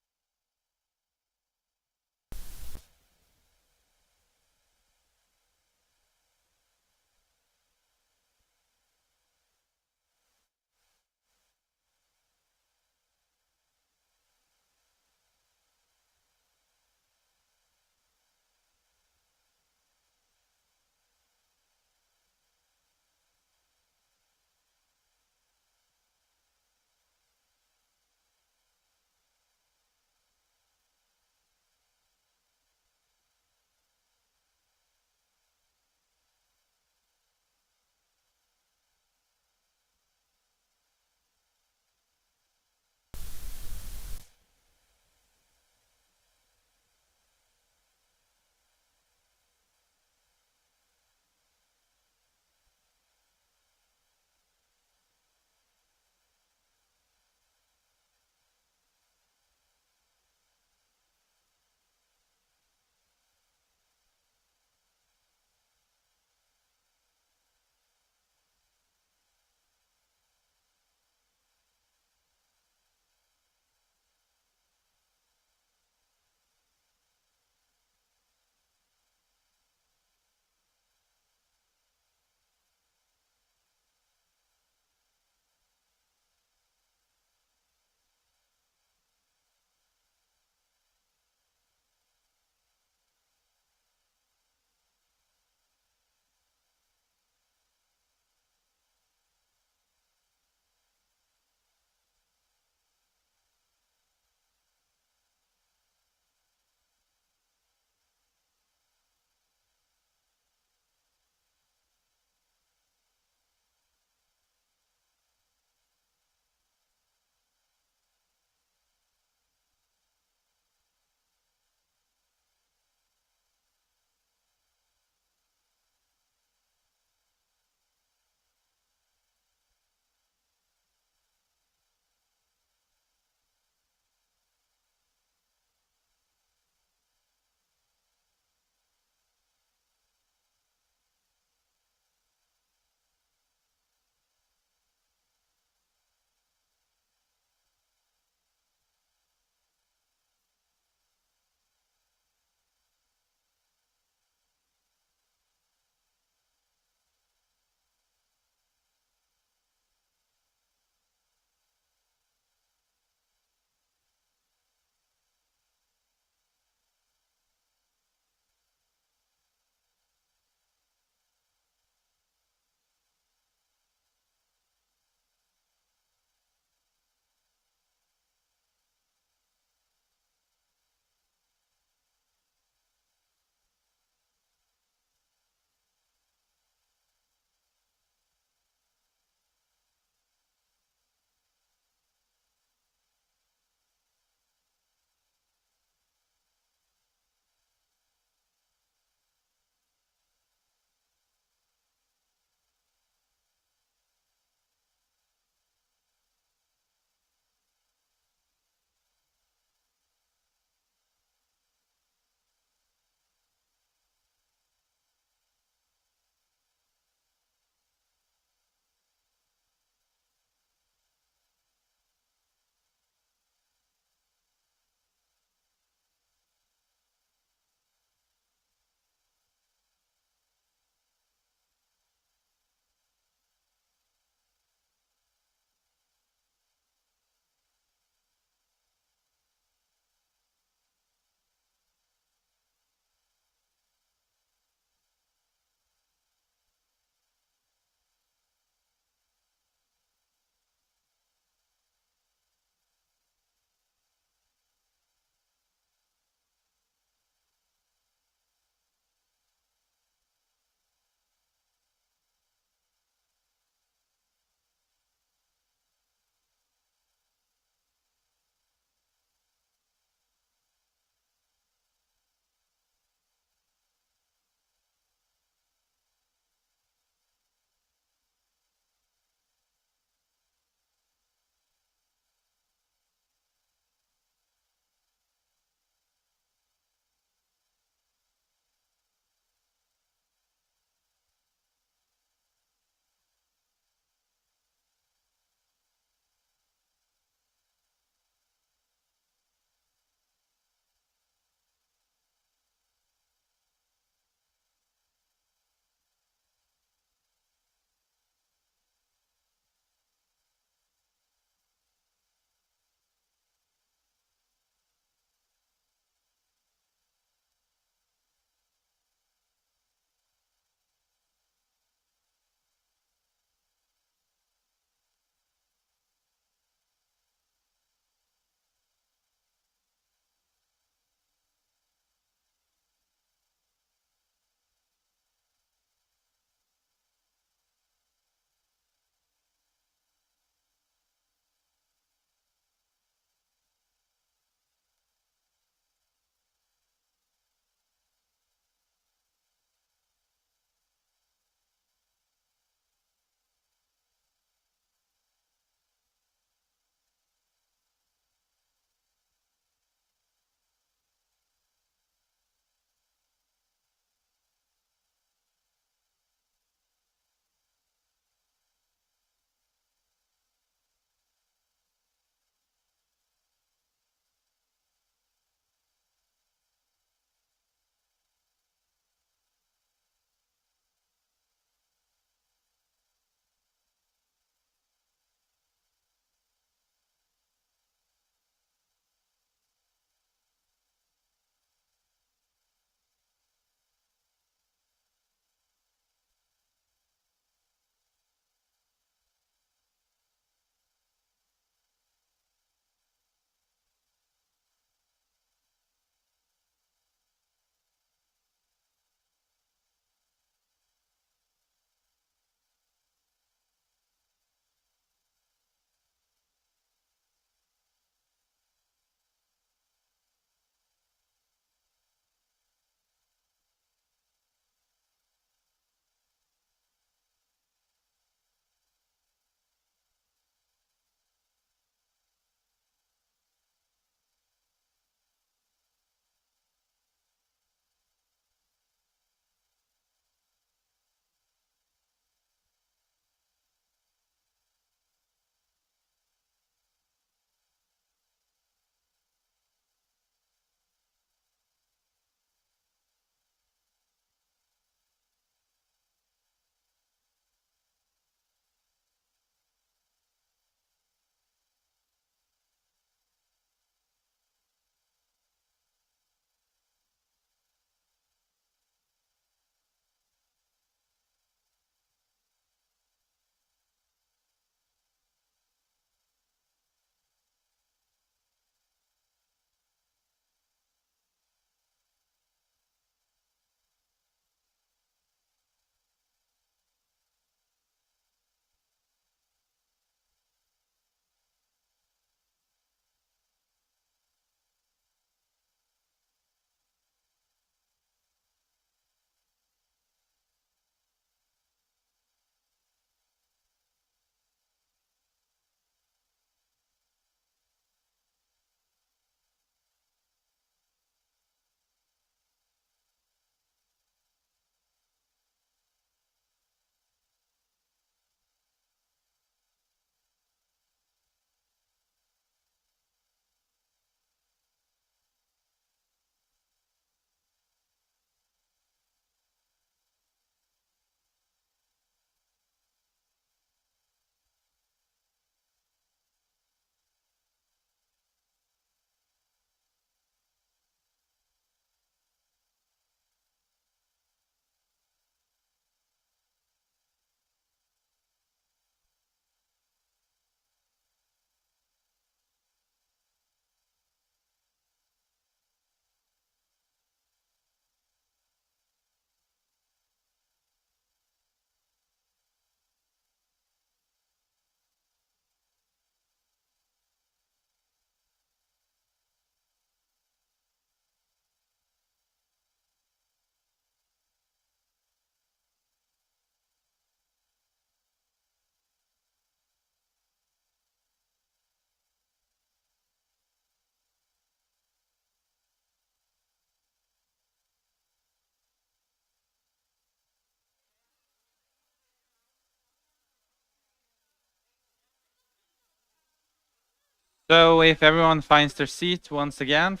So if everyone finds their seat once again,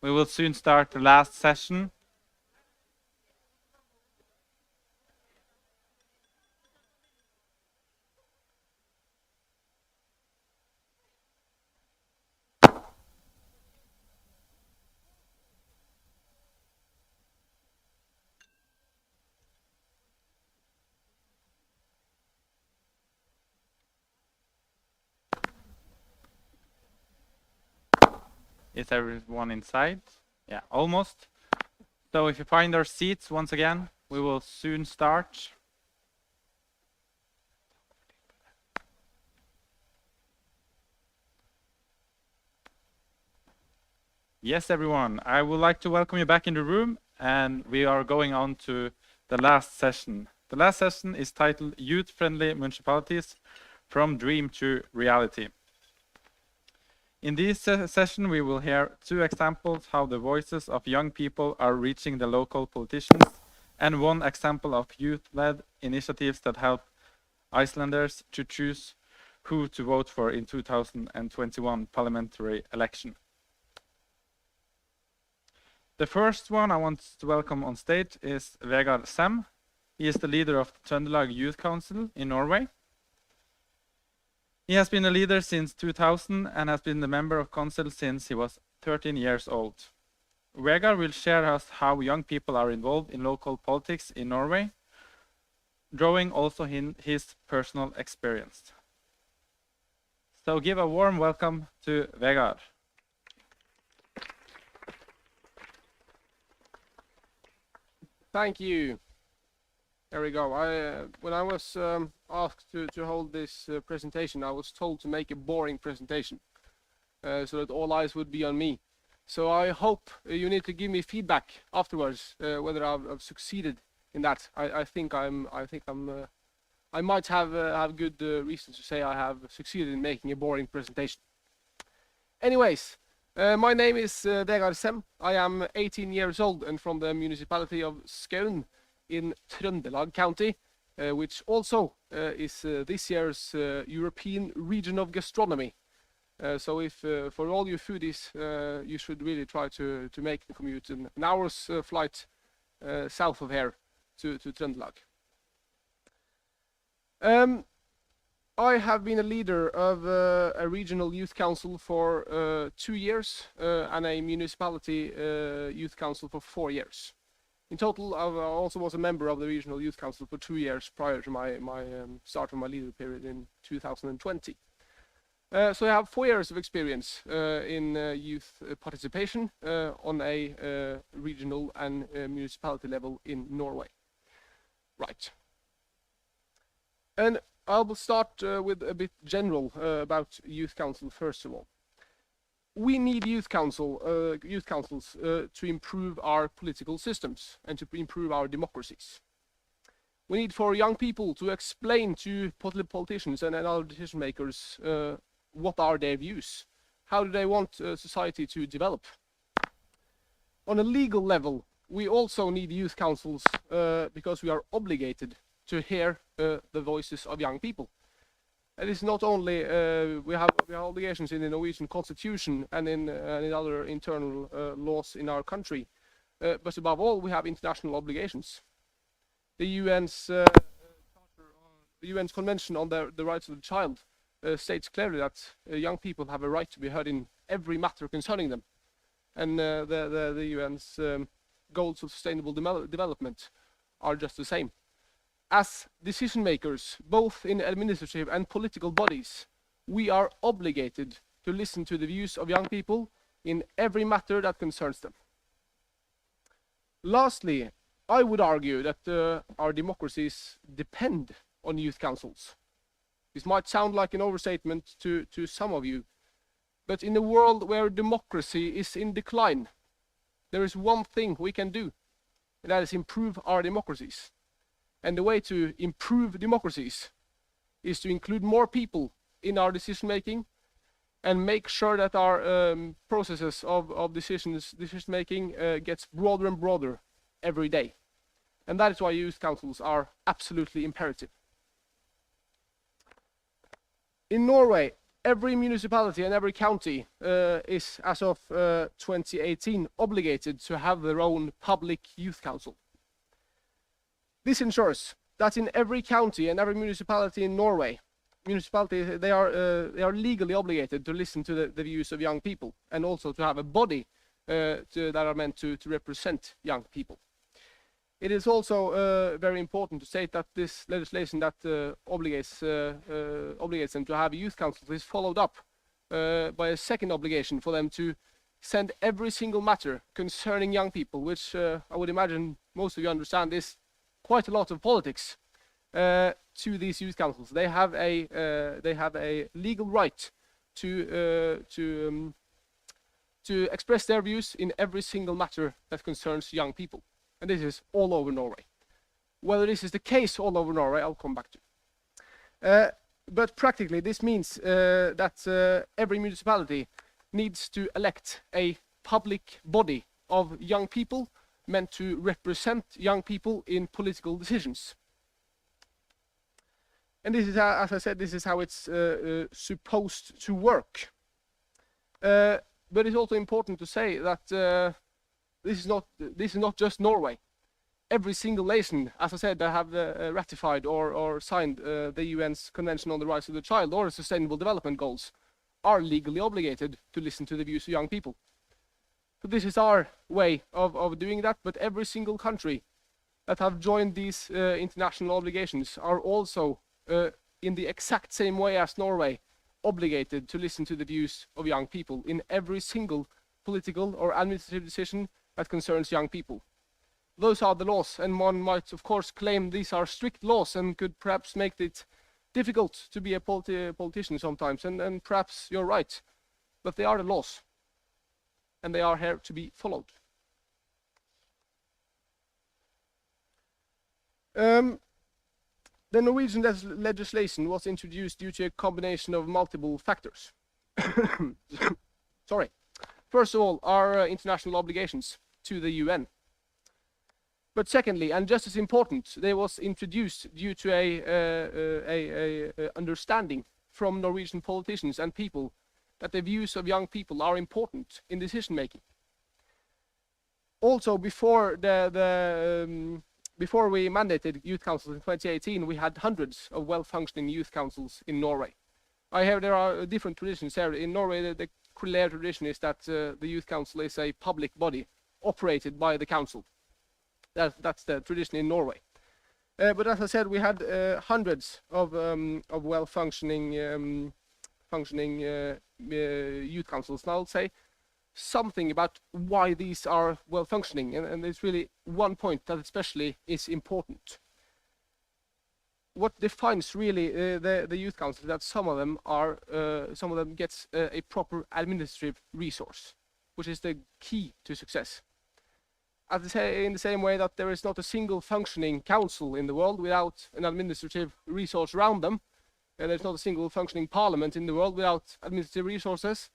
we will soon start the last session. Is everyone inside? Yeah, almost. So if you find our seats once again, we will soon start. Yes, everyone, I would like to welcome you back in the room, and we are going on to the last session. The last session is titled Youth-Friendly Municipalities from Dream to Reality. In this session, we will hear 2 examples how the voices of young people are reaching the local politicians, and 1 example of youth-led initiatives that help Icelanders to choose who to vote for in 2021 parliamentary election. The first one I want to welcome on stage is Vegard Sem. He is the leader of the Trøndelag Youth Council in Norway. He has been a leader since 2000 and has been the member of council since he was 13 years old. Vegard will share us how young people are involved in local politics in Norway, drawing also in his personal experience. So give a warm welcome to Vegard. Thank you. There we go. When I was asked to hold this presentation, I was told to make a boring presentation so that all eyes would be on me. So I hope you need to give me feedback afterwards whether I've succeeded in that. I might have good reasons to say I have succeeded in making a boring presentation. Anyways. My name is Vegard Sem. I am 18 years old and from the municipality of Skaun in Trøndelag County, which also is this year's European Region of Gastronomy. So if for all you foodies, you should really try to make the commute an hour's flight south of here to Trøndelag. I have been a leader of a regional youth council for 2 years and a municipality youth council for 4 years. In total, I also was a member of the regional youth council for 2 years prior to my start of my leader period in 2020. So I have 4 years of experience in youth participation on a regional and municipality level in Norway. Right. And I will start with a bit general about youth council first of all. We need youth councils to improve our political systems and to improve our democracies. We need for young people to explain to politicians and other decision makers what are their views, how do they want society to develop. On a legal level, we also need youth councils because we are obligated to hear the voices of young people. It is not only we have obligations in the Norwegian Constitution and in other internal laws in our country, but above all we have international obligations. The UN's Convention on the Rights of the Child states clearly that young people have a right to be heard in every matter concerning them, and the UN's goals of sustainable development are just the same. As decision makers, both in administrative and political bodies, we are obligated to listen to the views of young people in every matter that concerns them. Lastly, I would argue that our democracies depend on youth councils. This might sound like an overstatement to some of you, but in a world where democracy is in decline, there is one thing we can do, and that is improve our democracies. And the way to improve democracies is to include more people in our decision making and make sure that our processes of decision making gets broader and broader every day. And that is why youth councils are absolutely imperative. In Norway, every municipality and every county is, as of 2018, obligated to have their own public youth council. This ensures that in every county and every municipality in Norway, they are legally obligated to listen to the views of young people, and also to have a body that are meant to represent young people. It is also very important to state that this legislation that obligates them to have youth councils is followed up by a second obligation for them to send every single matter concerning young people, which I would imagine most of you understand is quite a lot of politics, to these youth councils. They have a legal right to express their views in every single matter that concerns young people. And this is all over Norway. Whether this is the case all over Norway, I'll come back to. But practically, this means that every municipality needs to elect a public body of young people meant to represent young people in political decisions. And this is, as I said, this is how it's supposed to work. But it's also important to say that this is not just Norway. Every single nation, as I said, that have ratified or signed the UN's Convention on the Rights of the Child or the Sustainable Development Goals are legally obligated to listen to the views of young people. So this is our way of doing that, but every single country that have joined these international obligations are also, in the exact same way as Norway, obligated to listen to the views of young people in every single political or administrative decision that concerns young people. Those are the laws, and one might of course claim these are strict laws and could perhaps make it difficult to be a politician sometimes, and perhaps you're right, but they are the laws, and they are here to be followed. The Norwegian legislation was introduced due to a combination of multiple factors. Sorry. First of all, our international obligations to the UN. But secondly, and just as important, they was introduced due to a understanding from Norwegian politicians and people that the views of young people are important in decision making. Also, before before we mandated youth councils in 2018, we had hundreds of well-functioning youth councils in Norway. I hear there are different traditions here. In Norway, the clear tradition is that the youth council is a public body operated by the council. That's the tradition in Norway. But as I said, we had hundreds of well-functioning youth councils. And I'll say something about why these are well-functioning, and there's really one point that especially is important. What defines really the youth council is that some of them gets a proper administrative resource, which is the key to success. In the same way that there is not a single functioning council in the world without an administrative resource around them, and there's not a single functioning parliament in the world without administrative resources,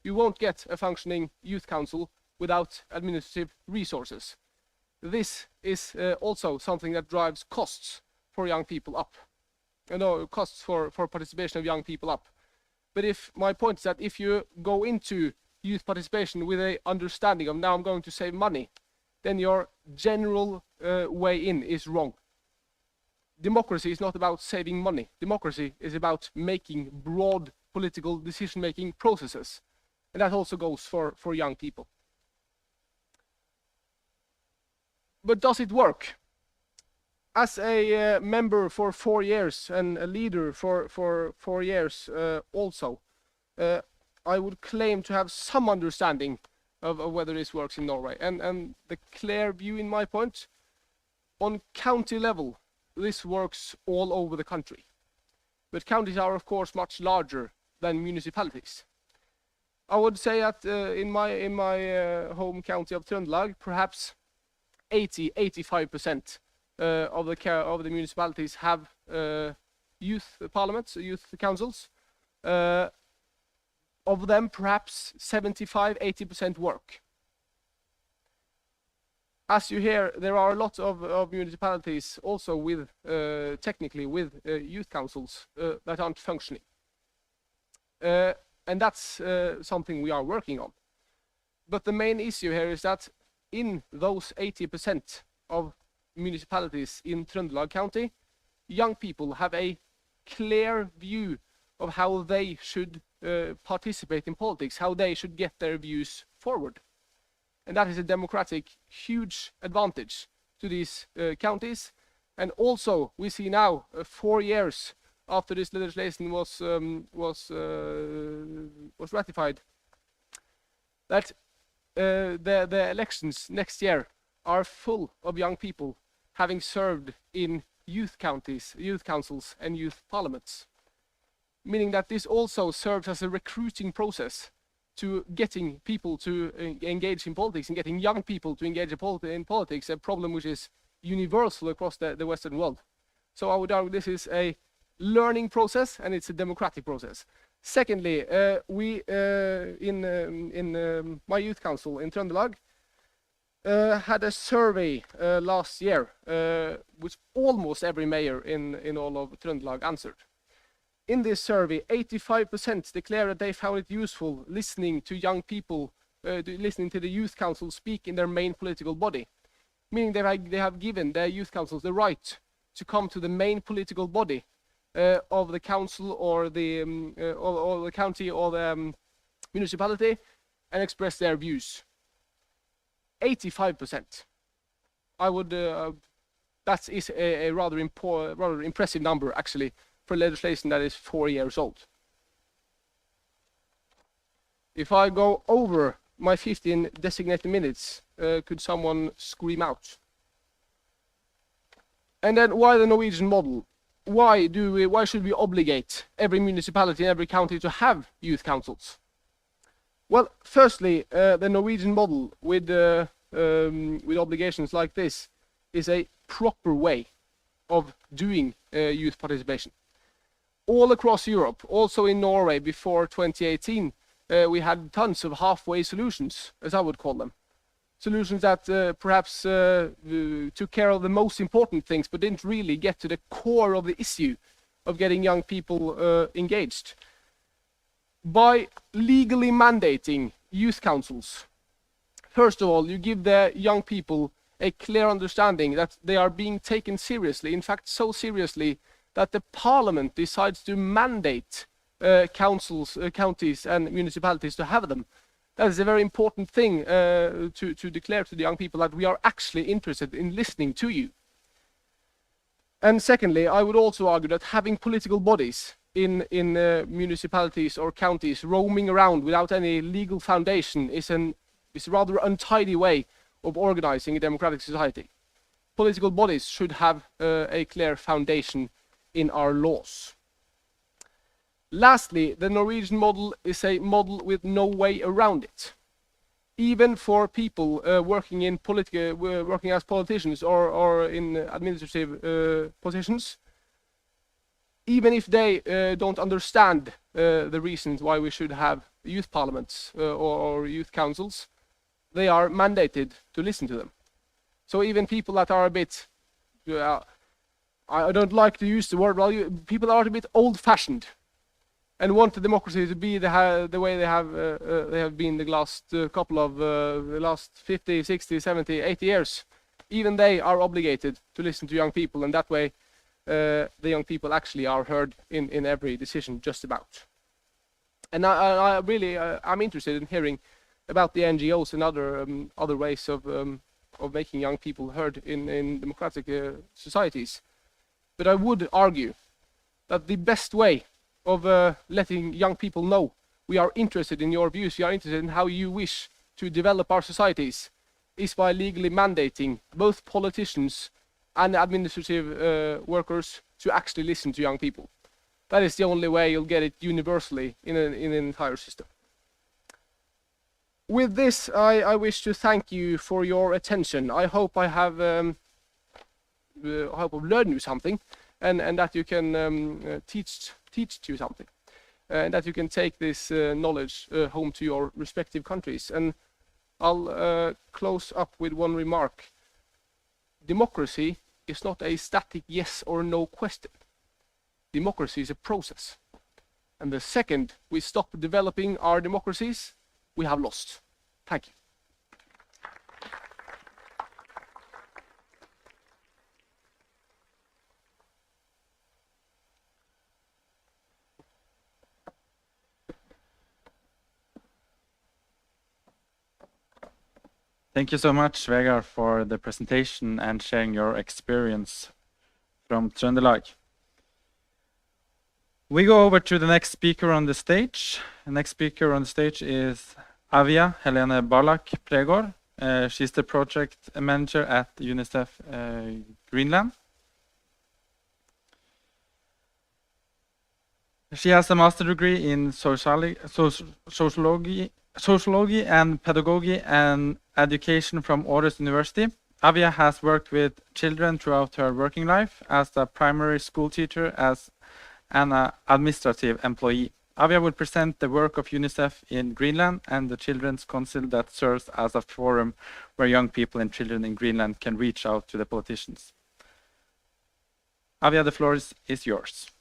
you won't get a functioning youth council without administrative resources. This is also something that drives costs for young people up. Costs for participation of young people up. But my point is that if you go into youth participation with an understanding of now I'm going to save money, then your general way in is wrong. Democracy is not about saving money. Democracy is about making broad political decision-making processes. And that also goes for young people. But does it work? As a member for 4 years and a leader for 4 years also, I would claim to have some understanding of whether this works in Norway. And the clear view in my point, on county level, this works all over the country. But counties are of course much larger than municipalities. I would say that in my home county of Trøndelag, perhaps 85% of the municipalities have youth parliaments, youth councils. Of them, perhaps 75–80% work. As you hear, there are a lot of municipalities also with, technically, with youth councils that aren't functioning. And that's something we are working on. But the main issue here is that in those 80% of municipalities in Trøndelag County, young people have a clear view of how they should participate in politics, how they should get their views forward. And that is a democratic, huge advantage to these counties. And also, we see now, 4 years after this legislation was ratified, that the elections next year are full of young people having served in youth counties, youth councils, and youth parliaments. Meaning that this also serves as a recruiting process to getting people to engage in politics and getting young people to engage in politics, a problem which is universal across the Western world. So I would argue this is a learning process and it's a democratic process. Secondly, we in my youth council in Trøndelag had a survey last year, which almost every mayor in all of Trøndelag answered. In this survey, 85% declare that they found it useful listening to young people, listening to the youth council speak in their main political body, meaning they have given their youth councils the right to come to the main political body of the council or the county or the municipality and express their views. 85%. I would. That is a rather impressive number, actually, for legislation that is 4 years old. If I go over my 15 designated minutes, could someone scream out? And then, why the Norwegian model? Why should we obligate every municipality and every county to have youth councils? Well, firstly, the Norwegian model with obligations like this is a proper way of doing youth participation. All across Europe, also in Norway before 2018, we had tons of halfway solutions, as I would call them. Solutions that perhaps took care of the most important things, but didn't really get to the core of the issue of getting young people engaged. By legally mandating youth councils, first of all, you give the young people a clear understanding that they are being taken seriously, in fact, so seriously that the parliament decides to mandate councils, counties and municipalities to have them. That is a very important thing to declare to the young people, that we are actually interested in listening to you. And secondly, I would also argue that having political bodies in municipalities or counties roaming around without any legal foundation is a rather untidy way of organizing a democratic society. Political bodies should have a clear foundation in our laws. Lastly, the Norwegian model is a model with no way around it. Even for people working as politicians or in administrative positions, even if they don't understand the reasons why we should have youth parliaments or youth councils, they are mandated to listen to them. So even people that are a bit, I don't like to use the word, well, people that are a bit old-fashioned and want the democracy to be the way they have been the last the last 50, 60, 70, 80 years, even they are obligated to listen to young people, and that way the young people actually are heard in every decision just about. And I really I'm interested in hearing about the NGOs and other ways of making young people heard in democratic societies. But I would argue that the best way of letting young people know we are interested in your views, we are interested in how you wish to develop our societies, is by legally mandating both politicians and administrative workers to actually listen to young people. That is the only way you'll get it universally in an entire system. With this, I wish to thank you for your attention. I hope I have learned you something, and that you can teach you something, and that you can take this knowledge home to your respective countries. And I'll close up with one remark. Democracy is not a static yes or no question. Democracy is a process. and the second we stop developing our democracies, we have lost. Thank you. Thank you so much, Vegard, for the presentation and sharing your experience from Trøndelag. We go over to the next speaker on the stage. The next speaker on the stage is Avia Helene Barlak Pregård. She's the project manager at UNICEF Greenland. She has a master's degree in sociology and pedagogy and education from Aarhus University. Avia has worked with children throughout her working life as a primary school teacher, as an administrative employee. Avia will present the work of UNICEF in Greenland and the Children's Council that serves as a forum where young people and children in Greenland can reach out to the politicians. Avia, the floor is yours.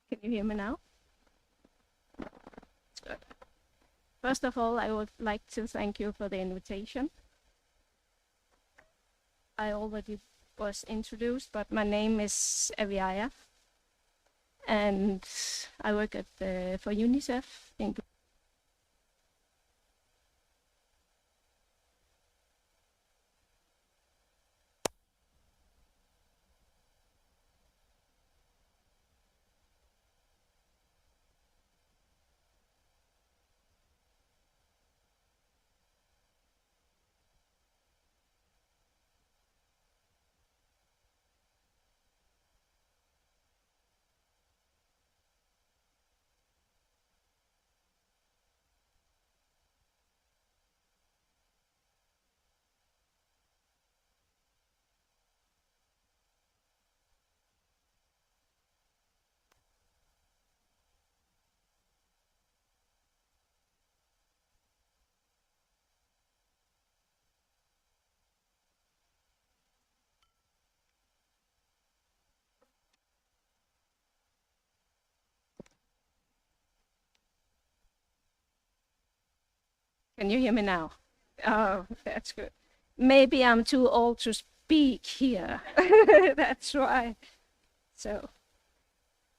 Can you hear me now? Good. First of all, I would like to thank you for the invitation. I already was introduced, but my name is Aviaya, and I work at for UNICEF in Can you hear me now? Oh, that's good. Maybe I'm too old to speak here. That's why. So,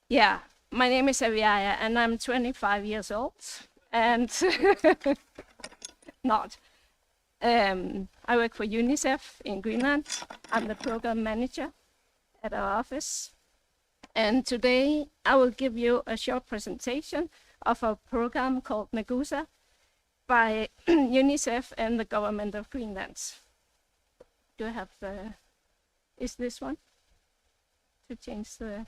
yeah, my name is Aviaya, and I'm 25 years old, and not. I work for UNICEF in Greenland. I'm the program manager at our office. And today I will give you a short presentation of a program called Negusa by UNICEF and the government of Greenland. Do I have the, is this one? To change the,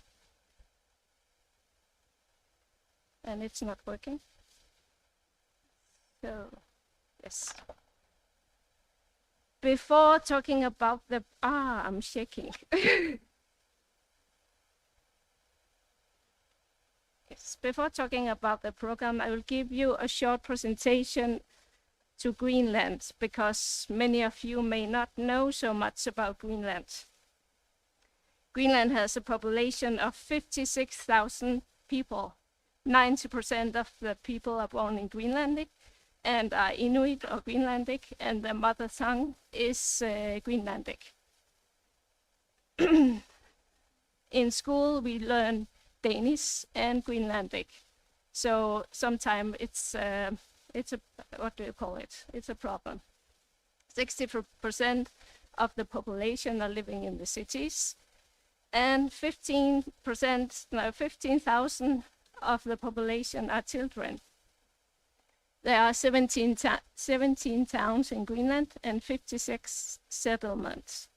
and it's not working. So, yes. Before talking about the, I'm shaking. Yes, before talking about the program, I will give you a short presentation to Greenland, because many of you may not know so much about Greenland. Greenland has a population of 56,000 people. 90% of the people are born in Greenland, and are Inuit or Greenlandic, and their mother tongue is Greenlandic. In school, we learn Danish and Greenlandic. So sometimes it's a, what do you call it? It's a problem. 60% of the population are living in the cities, and 15,000 of the population are children. There are 17 towns in Greenland and 56 settlements.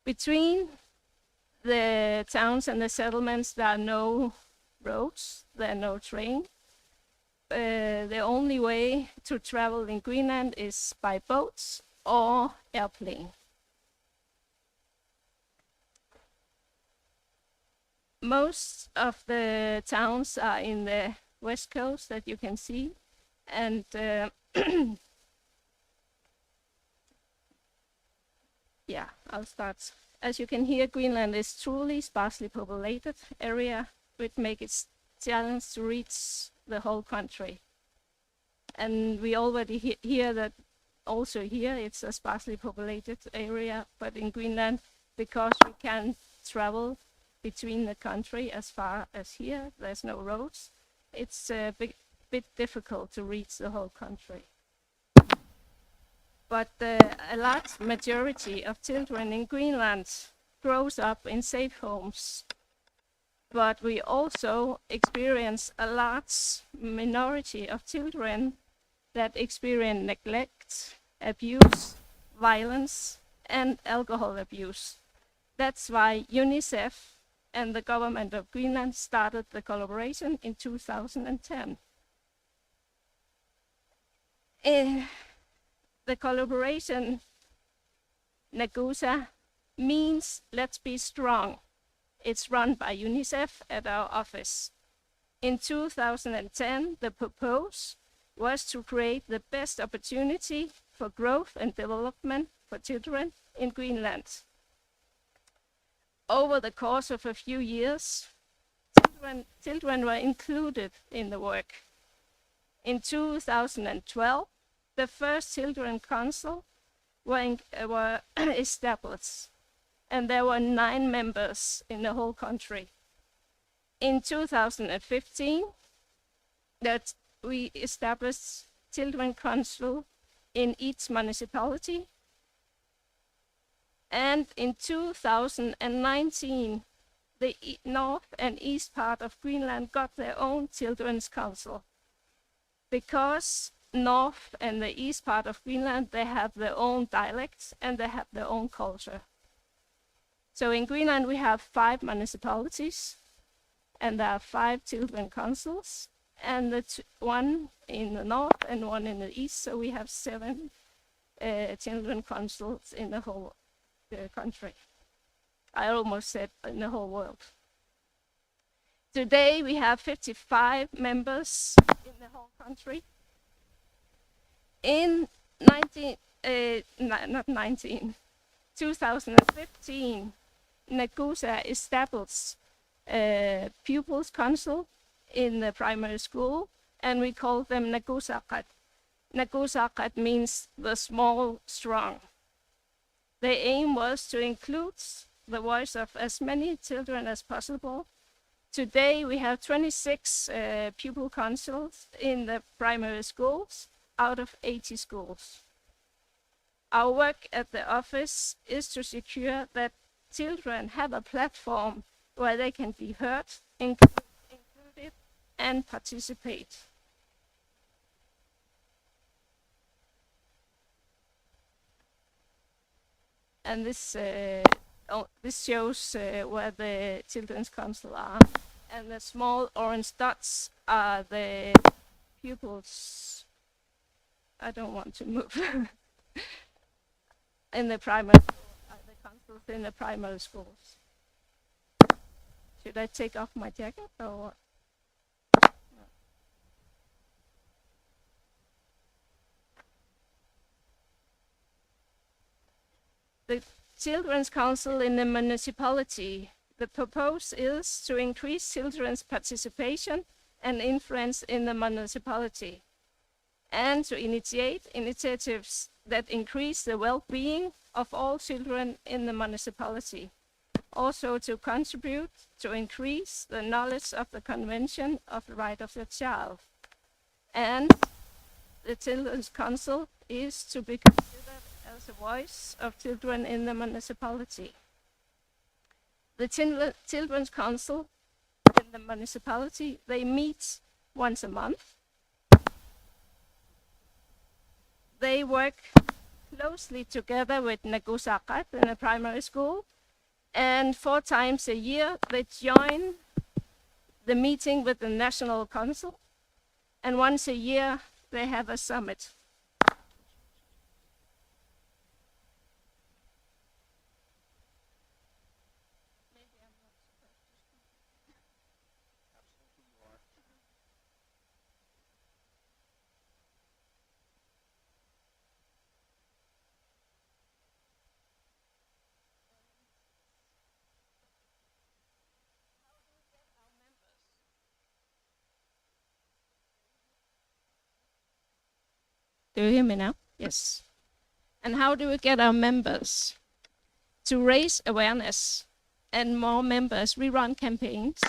Between the towns and the settlements, there are no roads, there are no train. The only way to travel in Greenland is by boats or airplane. Most of the towns are in the west coast that you can see, and yeah, I'll start. As you can hear, Greenland is truly sparsely populated area, which makes it challenge to reach the whole country. And we already hear that also here it's a sparsely populated area, but in Greenland, because we can travel between the country as far as here, there's no roads, it's a bit difficult to reach the whole country. But a large majority of children in Greenland grows up in safe homes. But we also experience a large minority of children that experience neglect, abuse, violence, and alcohol abuse. That's why UNICEF and the government of Greenland started the collaboration in 2010. The collaboration, Nagusa, means let's be strong. It's run by UNICEF at our office. In 2010, the purpose was to create the best opportunity for growth and development for children in Greenland. Over the course of a few years, children were included in the work. In 2012, the first Children's Council were established, and there were 9 members in the whole country. In 2015, that we established Children's Council in each municipality, and in 2019, the north and east part of Greenland got their own Children's Council, because north and the east part of Greenland, they have their own dialects and they have their own culture. So in Greenland, we have 5 municipalities, and there are 5 children councils, and one in the north and one in the east. So we have 7 children councils in the whole country. I almost said in the whole world. Today, we have 55 members in the whole country. In 2015, Nagusa established a pupils council in the primary school, and we call them Nagusakat. Nagusakat means the small, strong. The aim was to include the voice of as many children as possible. Today, we have 26 pupil councils in the primary schools out of 80 schools. Our work at the office is to secure that children have a platform where they can be heard, included, and participate. And this shows where the Children's Council are. And the small orange dots are the pupils. I don't want to move. In the primary school, the councils in the primary schools. Should I take off my jacket or what? No. The Children's Council in the municipality, the purpose is to increase children's participation and influence in the municipality. and to initiate initiatives that increase the well-being of all children in the municipality. Also to contribute to increase the knowledge of the Convention of the Right of the Child. And the Children's Council is to be considered as a voice of children in the municipality. The Children's Council in the municipality, they meet once a month. They work closely together with Nagusakat in a primary school, and 4 times a year they join the meeting with the National Council, and once a year they have a summit. Do you hear me now? Yes. And how do we get our members? To raise awareness and more members, we run campaigns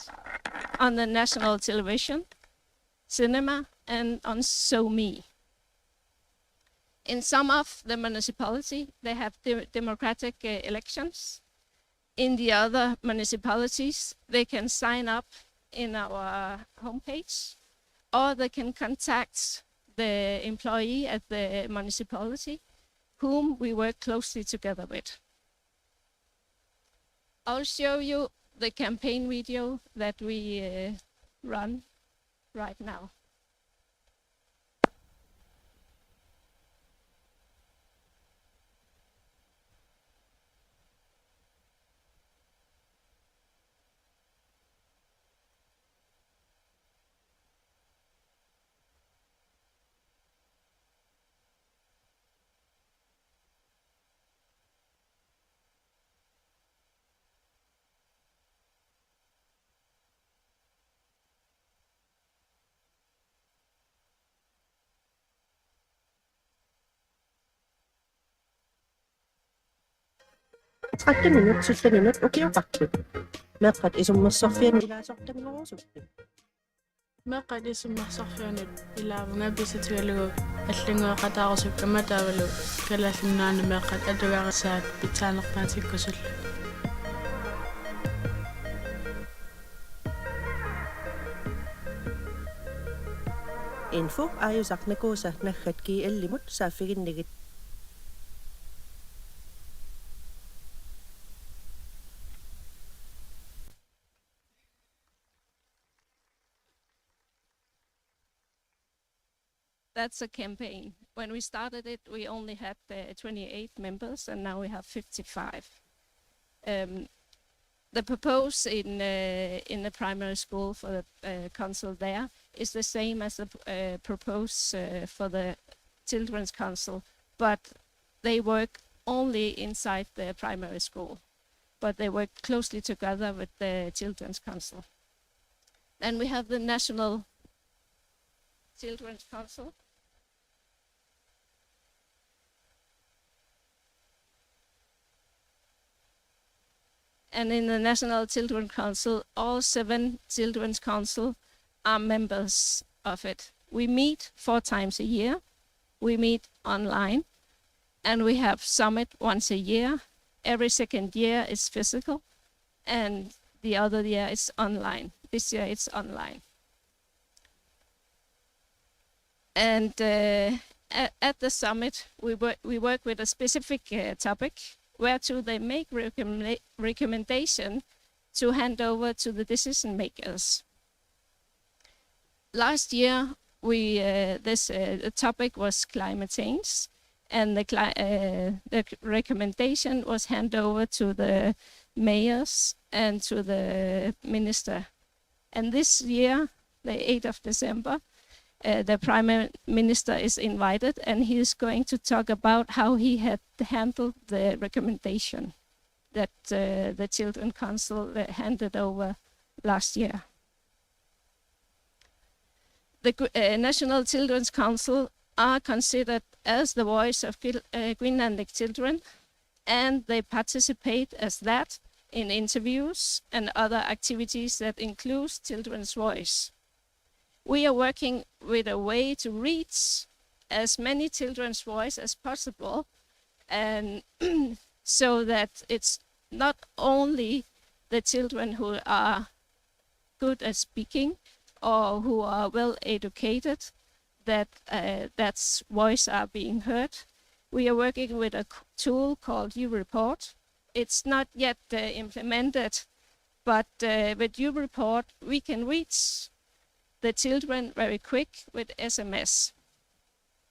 on the national television, cinema, and on SoMe. In some of the municipality, they have democratic elections. In the other municipalities, they can sign up in our homepage, or they can contact the employee at the municipality, whom we work closely together with. I'll show you the campaign video that we run right now. حتى minut ست minut وكيوقعت ما قد اسم الصفين إلى صوت النوصف ما قد اسم صفين إلى نبي ستولو أتلقى قد أغسب كما تولو كلا سنان ما قد أدوى غسات بتانق ما تكسل info ayos aknekoosa nakhatki ellimut saafiginnigit That's a campaign. When we started it, we only had 28 members, and now we have 55. The purpose in the primary school for the council there is the same as the purpose for the children's council, but they work only inside the primary school, but they work closely together with the children's council. Then we have the national children's council. And in the National Children's Council, all 7 Children's Council are members of it. We meet 4 times a year. We meet online, and we have summit once a year. Every second year is physical, and the other year is online. This year it's online. And at the summit, we work with a specific topic, whereto they make recommendation to hand over to the decision makers. Last year, the topic was climate change, and the recommendation was hand over to the mayors and to the minister. And this year, the 8th of December, the Prime Minister is invited, and he is going to talk about how he had handled the recommendation that the Children's Council handed over last year. The National Children's Council are considered as the voice of Greenlandic children, and they participate as that in interviews and other activities that include children's voice. We are working with a way to reach as many children's voice as possible, and so that it's not only the children who are good at speaking or who are well educated that that's voice are being heard. We are working with a tool called U-Report. It's not yet implemented, but with U-Report we can reach the children very quick with SMS.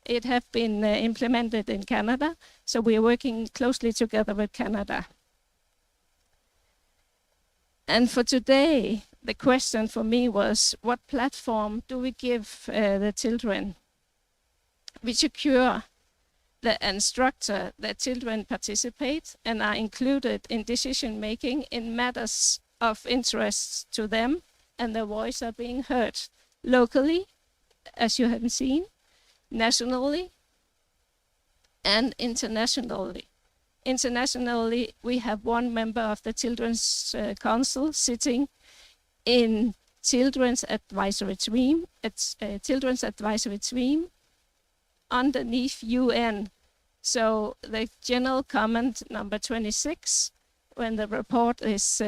It have been implemented in Canada, so we are working closely together with Canada. And for today, the question for me was, what platform do we give the children? We secure and structure that children participate and are included in decision making in matters of interest to them, and their voice are being heard locally, as you have seen, nationally, and internationally. Internationally, we have one member of the Children's Council sitting in Children's Advisory Team. It's a Children's Advisory Team underneath UN. So the general comment number 26, when the report is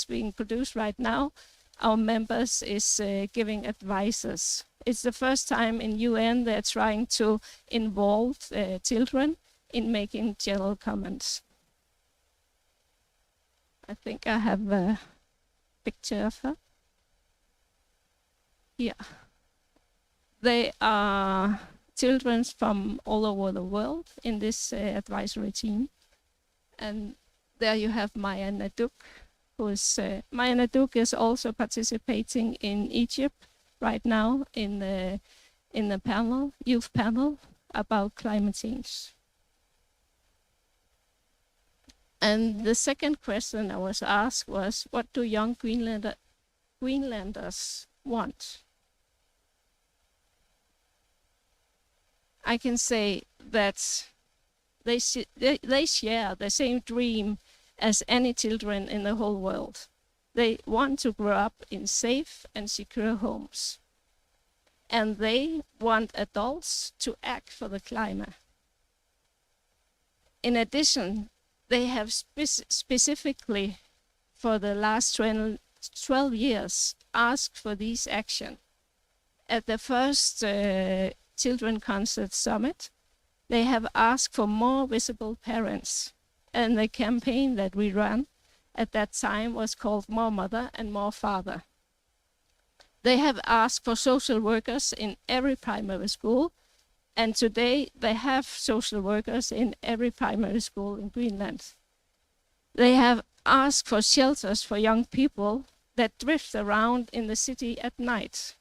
being produced right now, our members is giving advices. It's the first time in UN they're trying to involve children in making general comments. I think I have a picture of her. Yeah. They are children from all over the world in this advisory team. And there you have Maya Naduk, who is, Maya Naduk is also participating in Egypt right now in the panel, youth panel about climate change. And the second question I was asked was, what do young Greenlanders want? I can say that they share the same dream as any children in the whole world. They want to grow up in safe and secure homes. And they want adults to act for the climate. In addition, they have specifically for the last 12 years asked for these action. At the first Children Concert Summit, they have asked for more visible parents. And the campaign that we ran at that time was called More Mother and More Father. They have asked for social workers in every primary school, and today they have social workers in every primary school in Greenland. They have asked for shelters for young people that drift around in the city at night.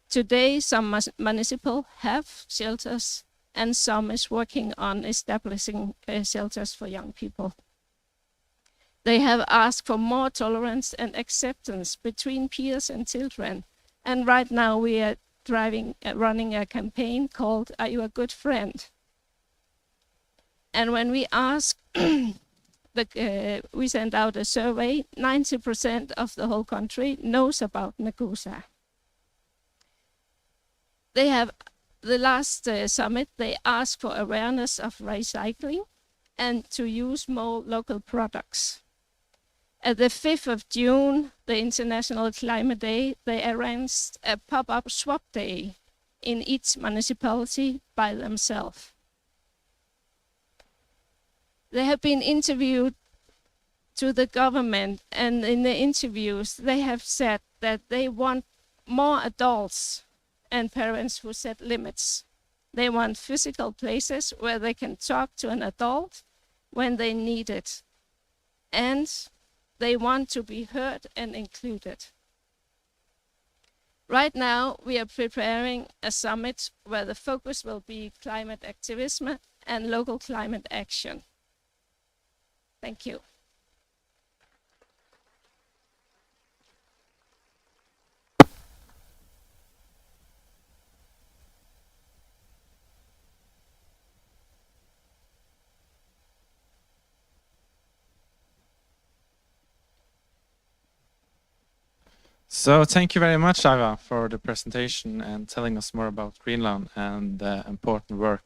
Today, some municipal have shelters, and some is working on establishing shelters for young people. They have asked for more tolerance and acceptance between peers and children. And right now we are running a campaign called Are You a Good Friend? And when we ask, we send out a survey, 90% of the whole country knows about Nagusa. They have, the last summit, they asked for awareness of recycling and to use more local products. At the 5th of June, the International Climate Day, they arranged a pop-up swap day in each municipality by themselves. They have been interviewed to the government, and in the interviews, they have said that they want more adults and parents who set limits. They want physical places where they can talk to an adult when they need it. And they want to be heard and included. Right now, we are preparing a summit where the focus will be climate activism and local climate action. Thank you. So thank you very much, Ava, for the presentation and telling us more about Greenland and the important work.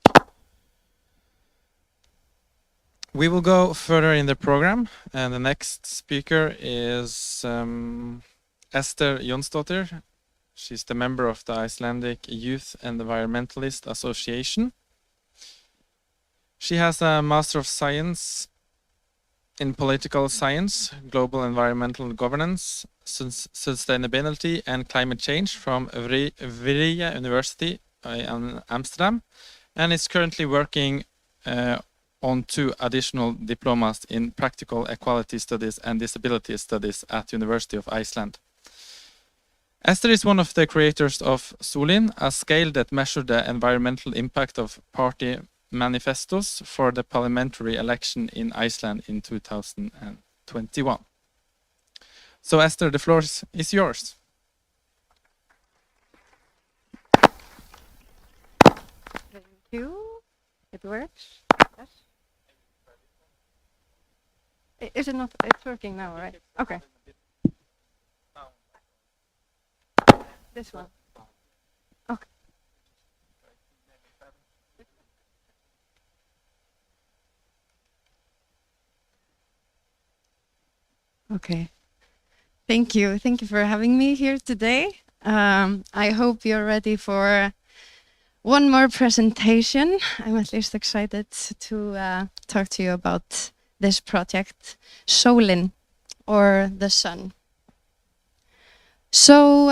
We will go further in the program, and the next speaker is Esther Jonsdottir. She's the member of the Icelandic Youth and Environmentalist Association. She has a Master of Science in Political Science, Global Environmental Governance, Sustainability and Climate Change from Vrije University in Amsterdam, and is currently working on 2 additional diplomas in Practical Equality Studies and Disability Studies at University of Iceland. Esther is one of the creators of Solin, a scale that measures the environmental impact of party manifestos for the parliamentary election in Iceland in 2021. So Esther, the floor is yours. Thank you. It works. Yes. Is it not? It's working now, right? Okay. This one. Okay. Okay. Thank you. Thank you for having me here today. I hope you're ready for one more presentation. I'm at least excited to talk to you about this project, Solin, or the sun. So,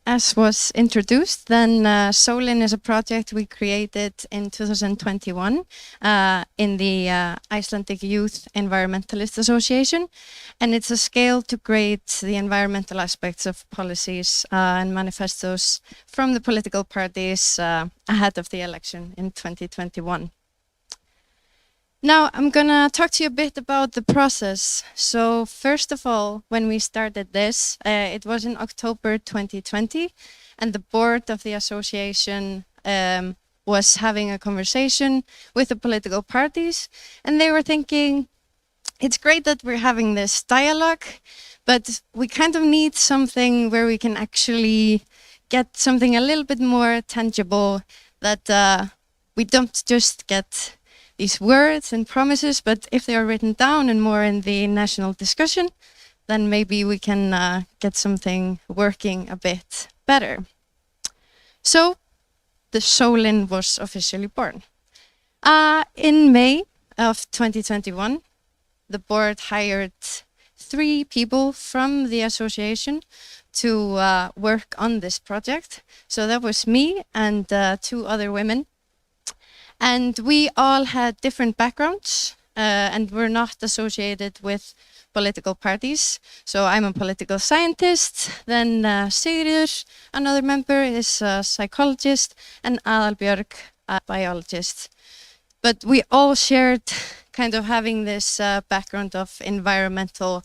as was introduced, then Solin is a project we created in 2021 in the Icelandic Youth Environmentalist Association, and it's a scale to grade the environmental aspects of policies and manifestos from the political parties ahead of the election in 2021. Now, I'm gonna talk to you a bit about the process. So first of all, when we started this, it was in October 2020, and the board of the association was having a conversation with the political parties, and they were thinking, it's great that we're having this dialogue, but we kind of need something where we can actually get something a little bit more tangible, that we don't just get these words and promises, but if they are written down and more in the national discussion, then maybe we can get something working a bit better. So the Solin was officially born. In May of 2021, the board hired 3 people from the association to work on this project. So that was me and 2 other women. And we all had different backgrounds and were not associated with political parties. So I'm a political scientist, then Sigríður, another member, is a psychologist, and Aðalbjörg, a biologist. But we all shared kind of having this background of environmental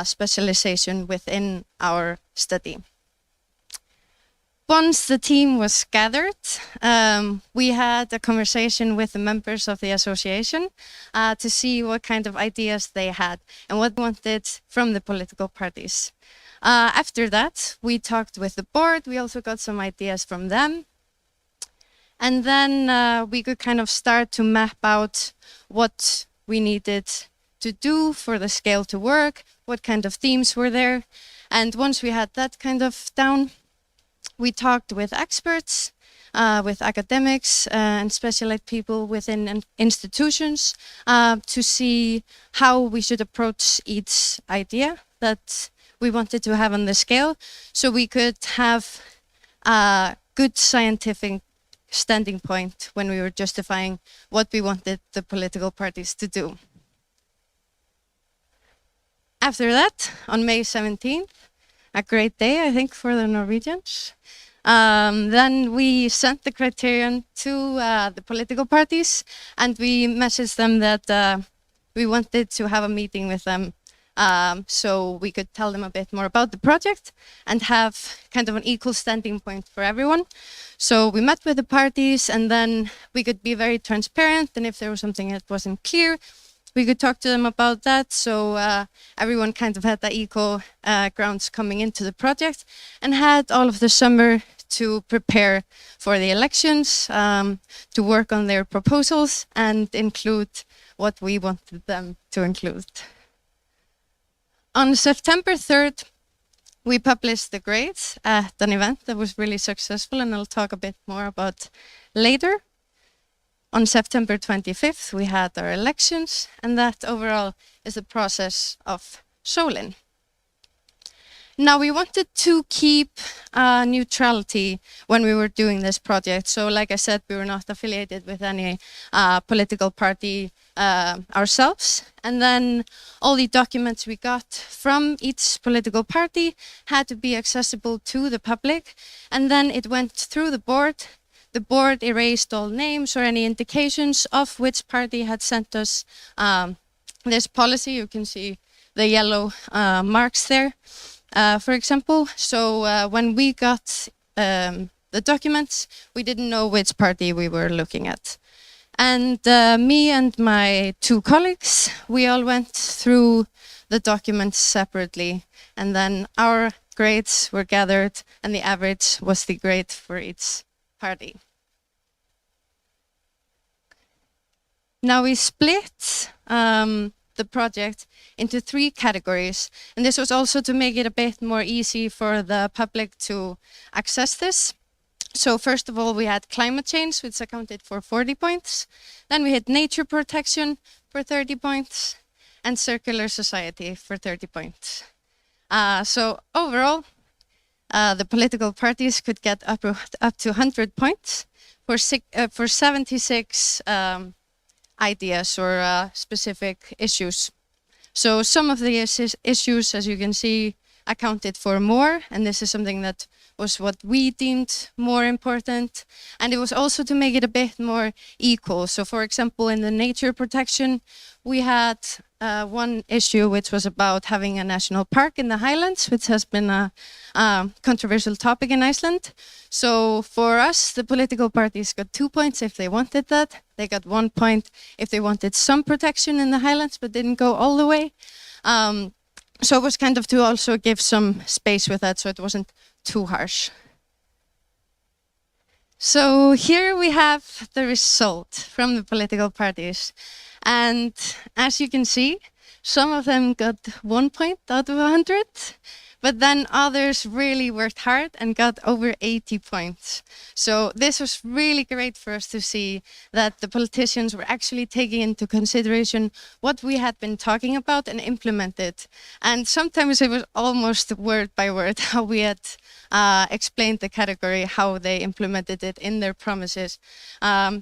specialization within our study. Once the team was gathered, we had a conversation with the members of the association to see what kind of ideas they had and what they wanted from the political parties. After that, we talked with the board. We also got some ideas from them. And then we could kind of start to map out what we needed to do for the scale to work, what kind of themes were there. And once we had that kind of down, we talked with experts, with academics and specialized people within institutions to see how we should approach each idea that we wanted to have on the scale, so we could have a good scientific standing point when we were justifying what we wanted the political parties to do. After that, on May 17th, a great day, I think, for the Norwegians. Then we sent the criterion to the political parties, and we messaged them that we wanted to have a meeting with them so we could tell them a bit more about the project and have kind of an equal standing point for everyone. So we met with the parties, and then we could be very transparent, and if there was something that wasn't clear, we could talk to them about that. So everyone kind of had the equal grounds coming into the project and had all of the summer to prepare for the elections, to work on their proposals and include what we wanted them to include. On September 3rd, we published the grades at an event that was really successful, and I'll talk a bit more about later. On September 25th, we had our elections, and that overall is the process of Solin. Now, we wanted to keep neutrality when we were doing this project. So like I said, we were not affiliated with any political party ourselves. And then all the documents we got from each political party had to be accessible to the public. And then it went through the board. The board erased all names or any indications of which party had sent us this policy. You can see the yellow marks there. For example, so when we got the documents, we didn't know which party we were looking at. And me and my two colleagues, we all went through the documents separately, and then our grades were gathered, and the average was the grade for each party. Now we split the project into 3 categories, and this was also to make it a bit more easy for the public to access this. So first of all, we had climate change, which accounted for 40 points. Then we had nature protection for 30 points, and circular society for 30 points. So overall, the political parties could get up to 100 points for 76 ideas or specific issues. So some of the issues, as you can see, accounted for more, and this is something that was what we deemed more important. And it was also to make it a bit more equal. So for example, in the nature protection, we had one issue which was about having a national park in the Highlands, which has been a controversial topic in Iceland. So for us, the political parties got 2 points if they wanted that. They got 1 point if they wanted some protection in the Highlands, but didn't go all the way. So it was kind of to also give some space with that, so it wasn't too harsh. So here we have the result from the political parties. And as you can see, some of them got 1 point out of 100, but then others really worked hard and got over 80 points. So this was really great for us to see that the politicians were actually taking into consideration what we had been talking about and implemented. And sometimes it was almost word by word how we had explained the category, how they implemented it in their promises.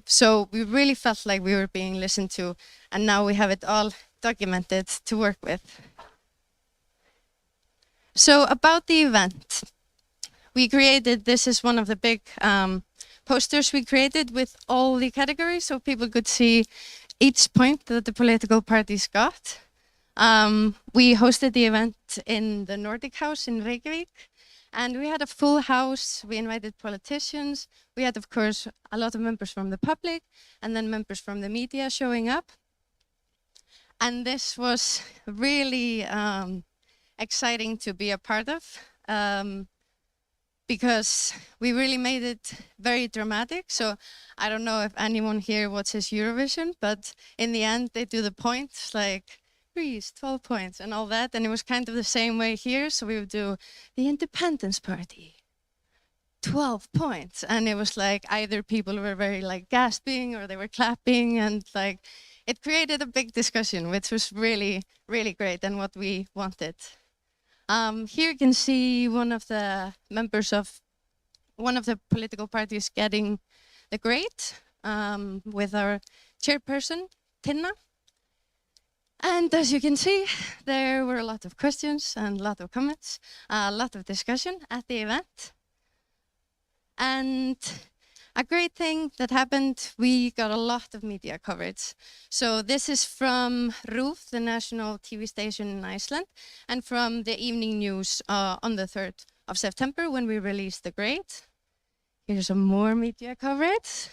So we really felt like we were being listened to, and now we have it all documented to work with. So about the event, we created, this is one of the big posters we created with all the categories so people could see each point that the political parties got. We hosted the event in the Nordic House in Reykjavik, and we had a full house. We invited politicians. We had, of course, a lot of members from the public and then members from the media showing up. And this was really exciting to be a part of because we really made it very dramatic. So I don't know if anyone here watches Eurovision, but in the end they do the points like Greece, 12 points and all that. And it was kind of the same way here. So we would do the Independence Party, 12 points. And it was like either people were very like gasping or they were clapping, and like it created a big discussion, which was really, really great and what we wanted. Here you can see one of the members of one of the political parties getting the grade with our chairperson, Tinna. And as you can see, there were a lot of questions and a lot of comments, a lot of discussion at the event. And a great thing that happened, we got a lot of media coverage. So this is from RÚV, the national TV station in Iceland, and from the evening news on the 3rd of September when we released the grade. Here's some more media coverage.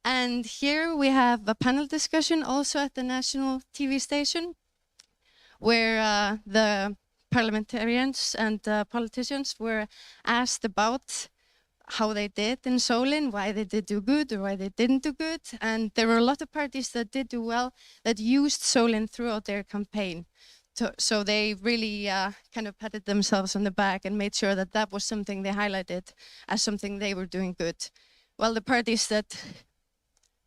And here we have a panel discussion also at the national TV station, where the parliamentarians and politicians were asked about how they did in Solin, why they did do good or why they didn't do good. And there were a lot of parties that did do well, that used Solin throughout their campaign. So they really kind of patted themselves on the back and made sure that that was something they highlighted as something they were doing good. While the parties that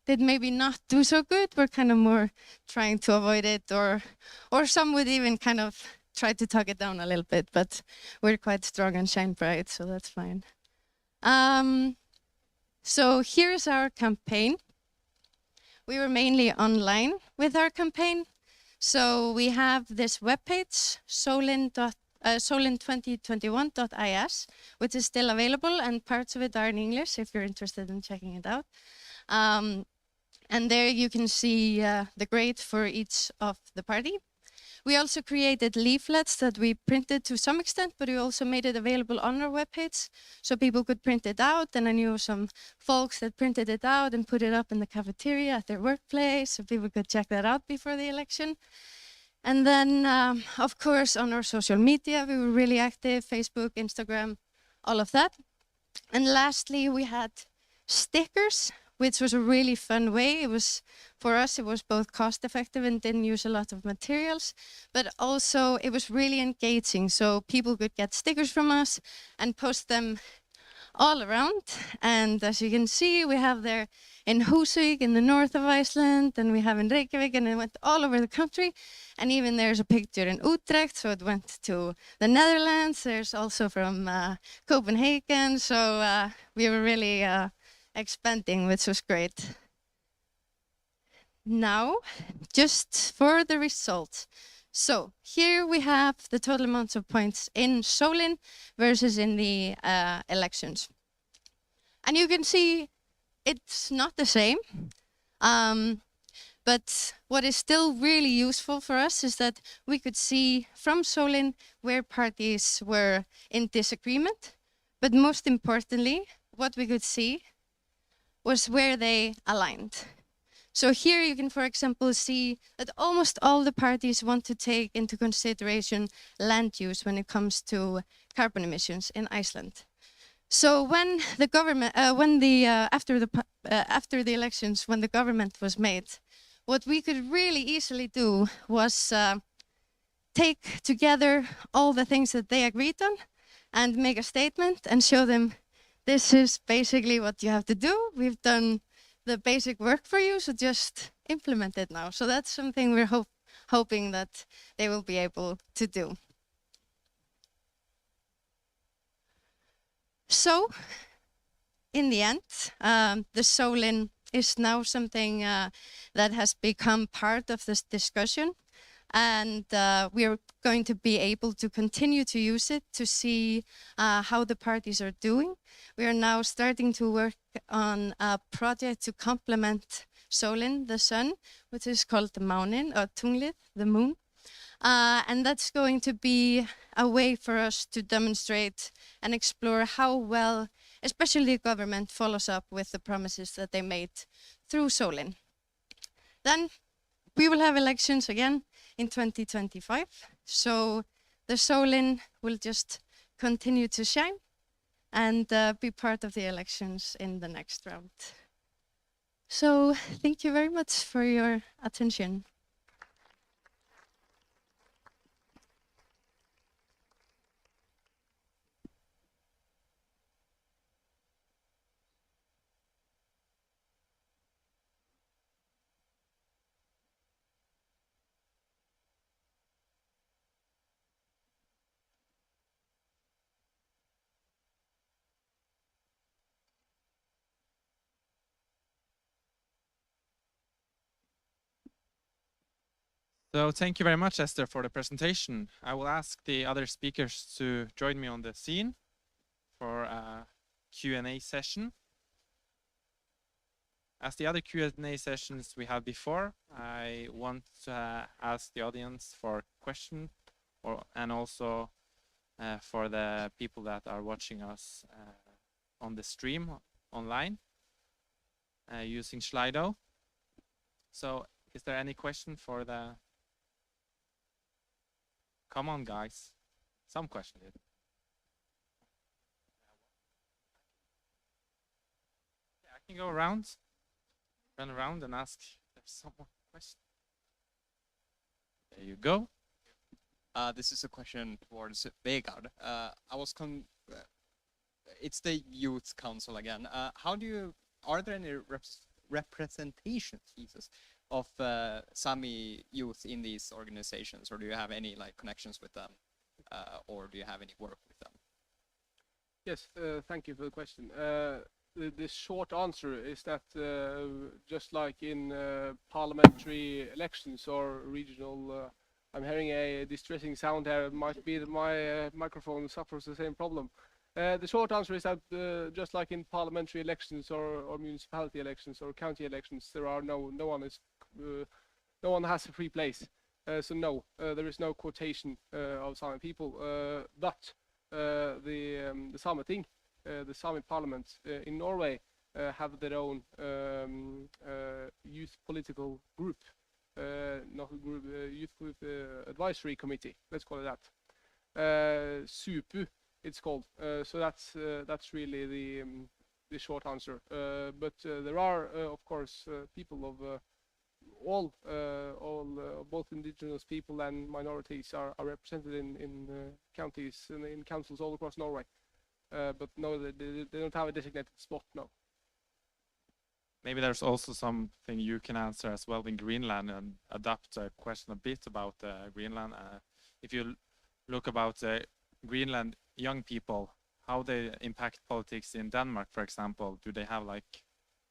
did maybe not do so good were kind of more trying to avoid it, or some would even kind of try to talk it down a little bit, but we're quite strong and shine bright, so that's fine. So here's our campaign. We were mainly online with our campaign. So we have this webpage, solin2021.is, which is still available, and parts of it are in English if you're interested in checking it out. And there you can see the grade for each of the party. We also created leaflets that we printed to some extent, but we also made it available on our webpage so people could print it out. And I knew some folks that printed it out and put it up in the cafeteria at their workplace so people could check that out before the election. And then, of course, on our social media, we were really active, Facebook, Instagram, all of that. And lastly, we had stickers, which was a really fun way. It was, for us, it was both cost effective and didn't use a lot of materials, but also it was really engaging. So people could get stickers from us and post them all around. And as you can see, we have there in Húsavík in the north of Iceland, and we have in Reykjavik, and it went all over the country. And even there's a picture in Utrecht, so it went to the Netherlands. There's also from Copenhagen. So we were really expanding, which was great. Now, just for the results. So here we have the total amounts of points in Solin versus in the elections. And you can see it's not the same. But what is still really useful for us is that we could see from Solin where parties were in disagreement. But most importantly, what we could see was where they aligned. So here you can, for example, see that almost all the parties want to take into consideration land use when it comes to carbon emissions in Iceland. So when the government, after the elections, when the government was made, what we could really easily do was take together all the things that they agreed on and make a statement and show them, this is basically what you have to do. We've done the basic work for you, so just implement it now. So that's something we're hoping that they will be able to do. So, in the end, the Solin is now something that has become part of this discussion. And we are going to be able to continue to use it to see how the parties are doing. We are now starting to work on a project to complement Solin, the sun, which is called the Mánin, or Tunglið, the moon. And that's going to be a way for us to demonstrate and explore how well, especially the government, follows up with the promises that they made through Solin. Then we will have elections again in 2025. So the Solin will just continue to shine and be part of the elections in the next round. So thank you very much for your attention. So thank you very much, Esther, for the presentation. I will ask the other speakers to join me on the scene for a Q&A session. As the other Q&A sessions we had before, I want to ask the audience for questions, and also for the people that are watching us on the stream online. using Slido. So is there any question for the... Come on, guys. Some question. Yeah, I can go around, run around and ask if there's someone question. There you go. This is a question towards Vegard. It's the Youth Council again. Are there any representations, Jesus, of Sami youth in these organizations, or do you have any connections with them, or do you have any work with them? Yes, thank you for the question. The short answer is that just like in parliamentary elections or regional, I'm hearing a distressing sound here. It might be that my microphone suffers the same problem. The short answer is that just like in parliamentary elections or municipality elections or county elections, there are no one has a free place. So no, there is no quotation of Sami people, but the Sameting, the Sami parliament in Norway, have their own youth political group, not a group, youth group advisory committee. Let's call it that. SUPU, it's called. So that's really the short answer. But there are, of course, people of all both indigenous people and minorities are represented in counties and in councils all across Norway. But no, they don't have a designated spot, no. Maybe there's also something you can answer as well in Greenland and adapt a question a bit about Greenland. If you look about Greenland young people, how they impact politics in Denmark, for example, do they have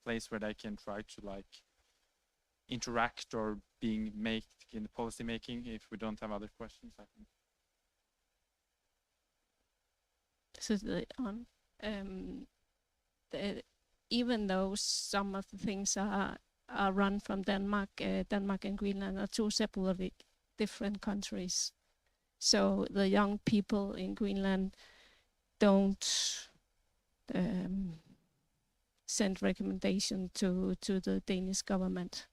place where they can try to interact or make in the policy making? If we don't have other questions, I think. This is the on. Even though some of the things are run from Denmark, Denmark and Greenland are two separate different countries. So the young people in Greenland don't send recommendation to the Danish government,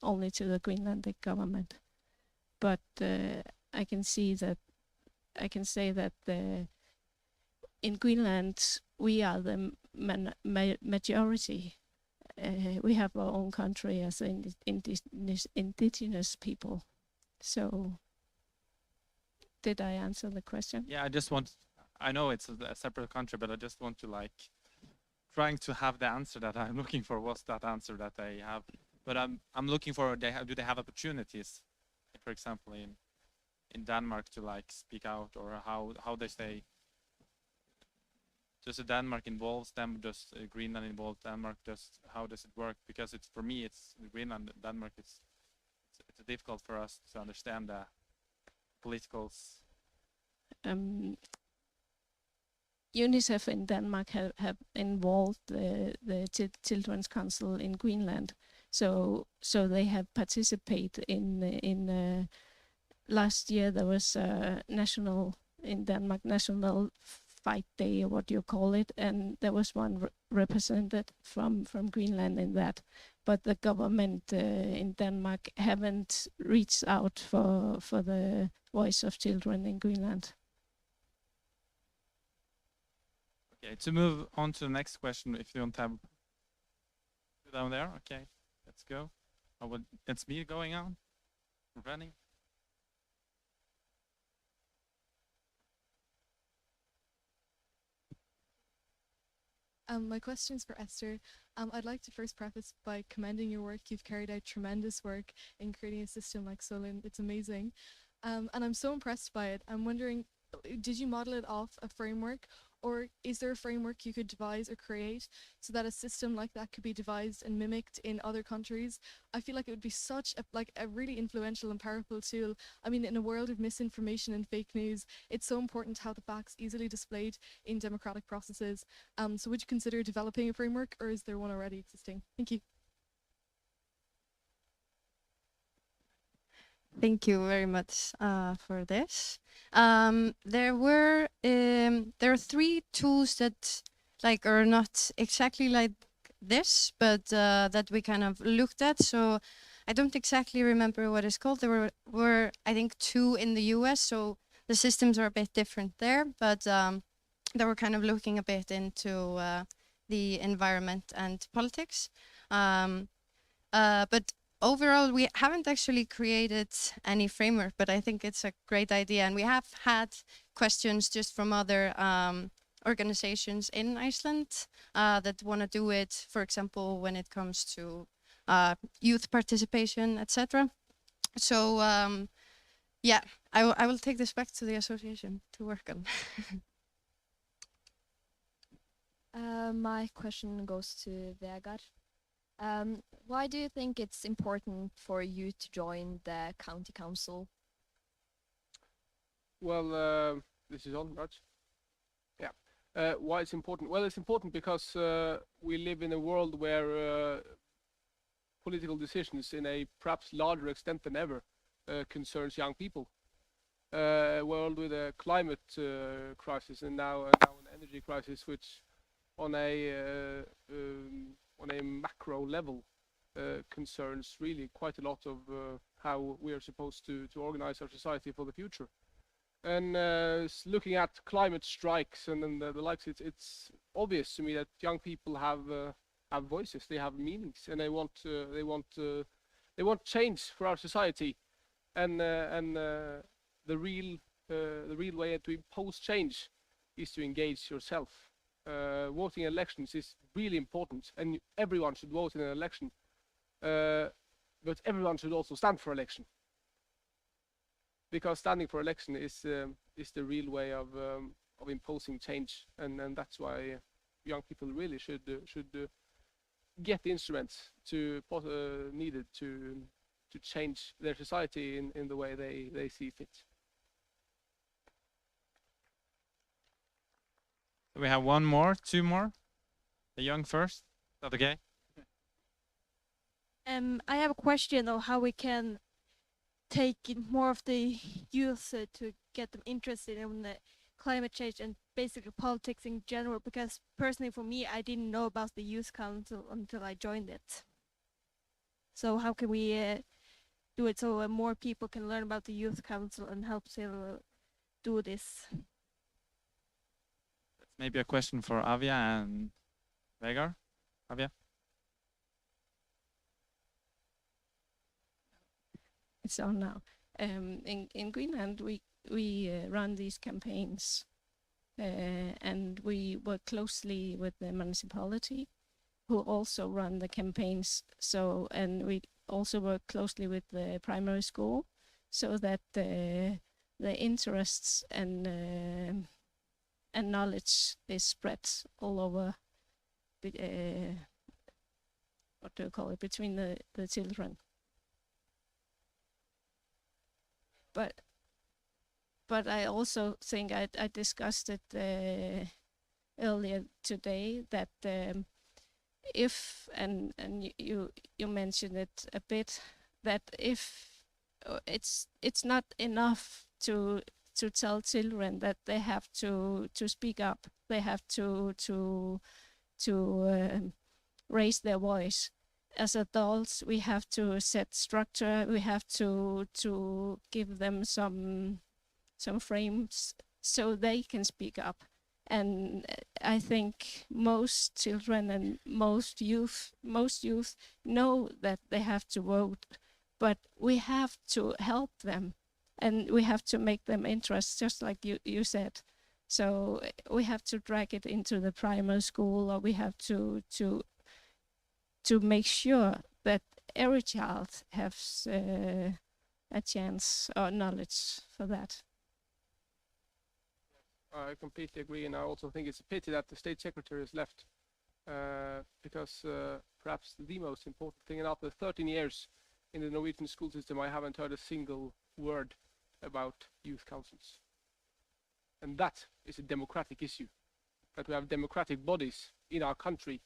only to the Greenlandic government. But I can say that in Greenland we are the majority. We have our own country as indigenous people. So, did I answer the question? Yeah, I know it's a separate country, but I just want to trying to have the answer that I'm looking for. What's that answer that they have? But I'm looking for, do they have opportunities, for example, in Denmark to speak out, or how they say, does Denmark involves them? Does Greenland involve Denmark? How does it work? Because for me, it's Greenland, Denmark. It's difficult for us to understand the politicals. UNICEF in Denmark have involved the Children's Council in Greenland, so they have participated in. Last year there was a national Fight Day, or what you call it, and there was one represented from Greenland in that, but the government in Denmark haven't reached out for the voice of children in Greenland. Okay, to move on to the next question, if you don't have down there, okay, let's go. It's me going on, running. My question is for Esther. I'd like to first preface by commending your work. You've carried out tremendous work in creating a system like Solin. It's amazing. And I'm so impressed by it. I'm wondering, did you model it off a framework, or is there a framework you could devise or create so that a system like that could be devised and mimicked in other countries? I feel like it would be such a really influential and powerful tool. I mean, in a world of misinformation and fake news, it's so important to have the facts easily displayed in democratic processes. So would you consider developing a framework, or is there one already existing? Thank you. Thank you very much for this. There are 3 tools that are not exactly like this, but that we kind of looked at. So I don't exactly remember what it's called. There were I think 2 in the US, so the systems are a bit different there, but they were kind of looking a bit into the environment and politics. But overall, we haven't actually created any framework, but I think it's a great idea. And we have had questions just from other organizations in Iceland that want to do it, for example, when it comes to youth participation, etc. So yeah, I will take this back to the association to work on. My question goes to Vegard. Why do you think it's important for you to join the county council? Well, this is on, right? Yeah. Why it's important? Well, it's important because we live in a world where political decisions, in a perhaps larger extent than ever, concerns young people. A world with a climate crisis and now an energy crisis, which on a macro level concerns really quite a lot of how we are supposed to organize our society for the future. And looking at climate strikes and the likes, it's obvious to me that young people have voices, they have meanings, and they want change for our society. And the real way to impose change is to engage yourself. Voting in elections is really important, and everyone should vote in an election. But everyone should also stand for election, because standing for election is the real way of imposing change, and that's why young people really should get the instruments needed to change their society in the way they see fit. We have two more. The young first. Is that okay? I have a question of how we can take in more of the youth to get them interested in the climate change and basically politics in general, because personally for me, I didn't know about the youth council until I joined it. So how can we do it so more people can learn about the youth council and help to do this? Maybe a question for Avia and Vegard. Avia? It's on now. In Greenland, we run these campaigns, and we work closely with the municipality, who also run the campaigns. So, and we also work closely with the primary school, so that the interests and knowledge is spread all over. What do you call it? Between the children. But I also think I discussed it earlier today, that if and you mentioned it a bit, that if it's not enough to tell children that they have to speak up, they have to raise their voice. As adults, we have to set structure. We have to give them some frames so they can speak up. And I think most children and most youth know that they have to vote, but we have to help them, and we have to make them interest, just like you said. So we have to drag it into the primary school, or we have to make sure that every child has a chance or knowledge for that. I completely agree, and I also think it's a pity that the state secretary has left, because perhaps the most important thing, and after 13 years in the Norwegian school system, I haven't heard a single word about youth councils. And that is a democratic issue, that we have democratic bodies in our country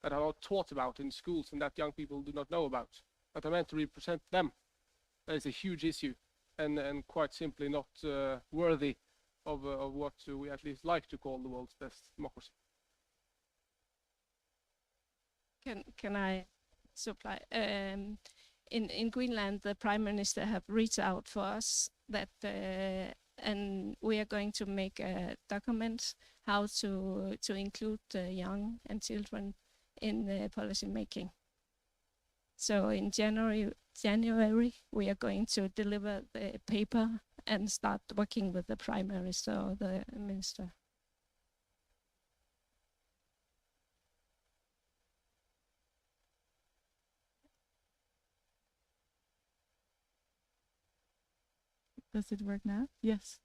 that are not taught about in schools and that young people do not know about, that are meant to represent them. That is a huge issue, and quite simply not worthy of what we at least like to call the world's best democracy. can I supply? In Greenland, the Prime Minister have reached out for us that, and we are going to make a document how to include the young and children in the policy making. So in January we are going to deliver the paper and start working with the Prime Minister or the Minister. Does it work now? Yes.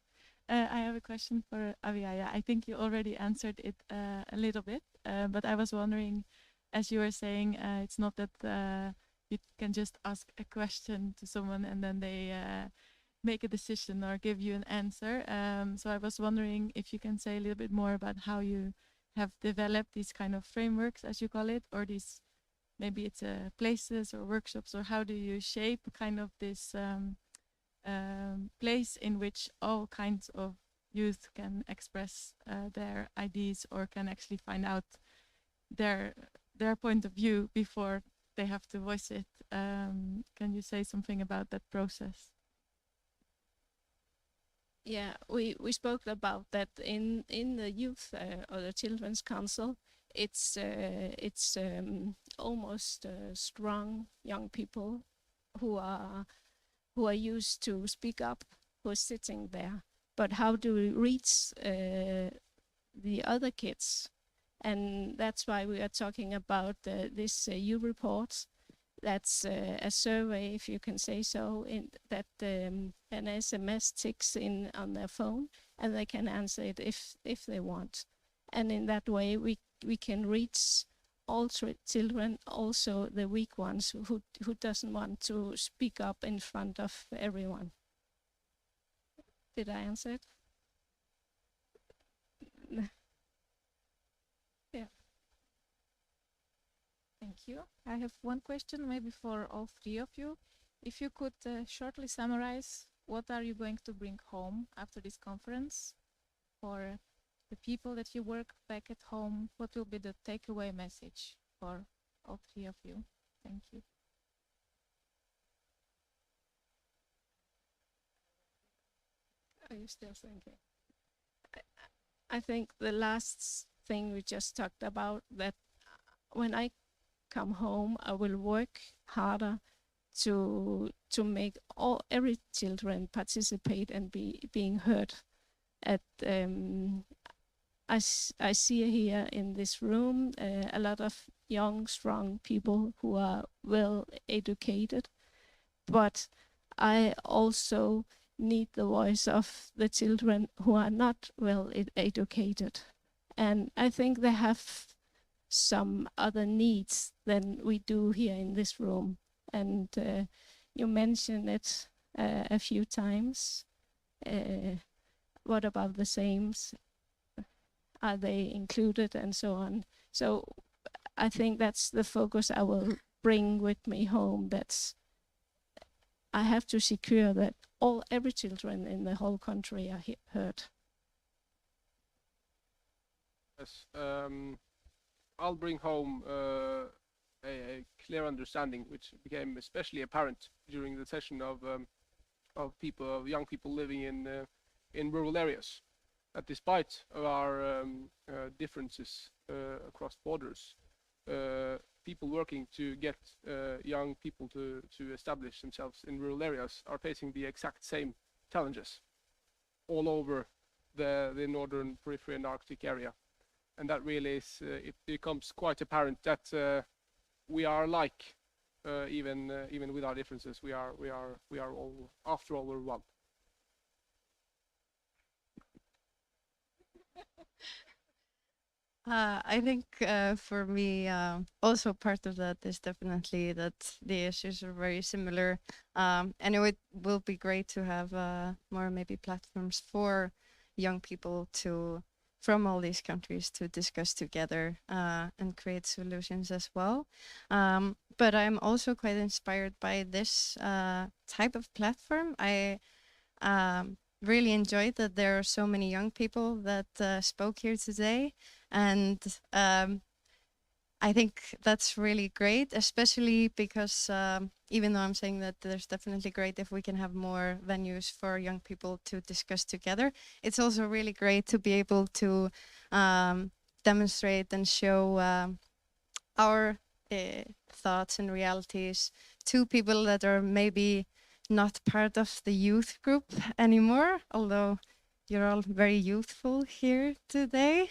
I have a question for Aviaya. I think you already answered it a little bit, but I was wondering, as you were saying, it's not that you can just ask a question to someone and then they make a decision or give you an answer. So I was wondering if you can say a little bit more about how you have developed these kind of frameworks, as you call it, or these, maybe it's places or workshops, or how do you shape kind of this place in which all kinds of youth can express their ideas or can actually find out their point of view before they have to voice it. Can you say something about that process? Yeah, we spoke about that in the youth or the children's council. It's almost strong young people who are used to speak up, who are sitting there. But how do we reach the other kids? And that's why we are talking about this U report. That's a survey, if you can say so, that an SMS ticks in on their phone, and they can answer it if they want. And in that way, we can reach all children, also the weak ones who doesn't want to speak up in front of everyone. Did I answer it? Yeah. Thank you. I have one question maybe for all three of you. If you could shortly summarize, what are you going to bring home after this conference for the people that you work back at home? What will be the takeaway message for all three of you? Thank you. Are you still thinking? I think the last thing we just talked about, that when I come home, I will work harder to make every children participate and being heard. I see here in this room a lot of young, strong people who are well educated, but I also need the voice of the children who are not well educated. And I think they have some other needs than we do here in this room. And you mentioned it a few times. What about the sames? Are they included, and so on? So I think that's the focus I will bring with me home. I have to secure that every children in the whole country are heard. Yes, I'll bring home a clear understanding, which became especially apparent during the session of young people living in rural areas. That despite our differences across borders, people working to get young people to establish themselves in rural areas are facing the exact same challenges all over the northern periphery and Arctic area. And that really is, it becomes quite apparent that we are alike, even with our differences. We are all, after all, we're one. I think for me, also part of that is definitely that the issues are very similar. And it will be great to have more maybe platforms for young people from all these countries to discuss together and create solutions as well. But I'm also quite inspired by this type of platform. I really enjoyed that there are so many young people that spoke here today. And I I think that's really great, especially because even though I'm saying that there's definitely great if we can have more venues for young people to discuss together, it's also really great to be able to demonstrate and show our thoughts and realities to people that are maybe not part of the youth group anymore, although you're all very youthful here today.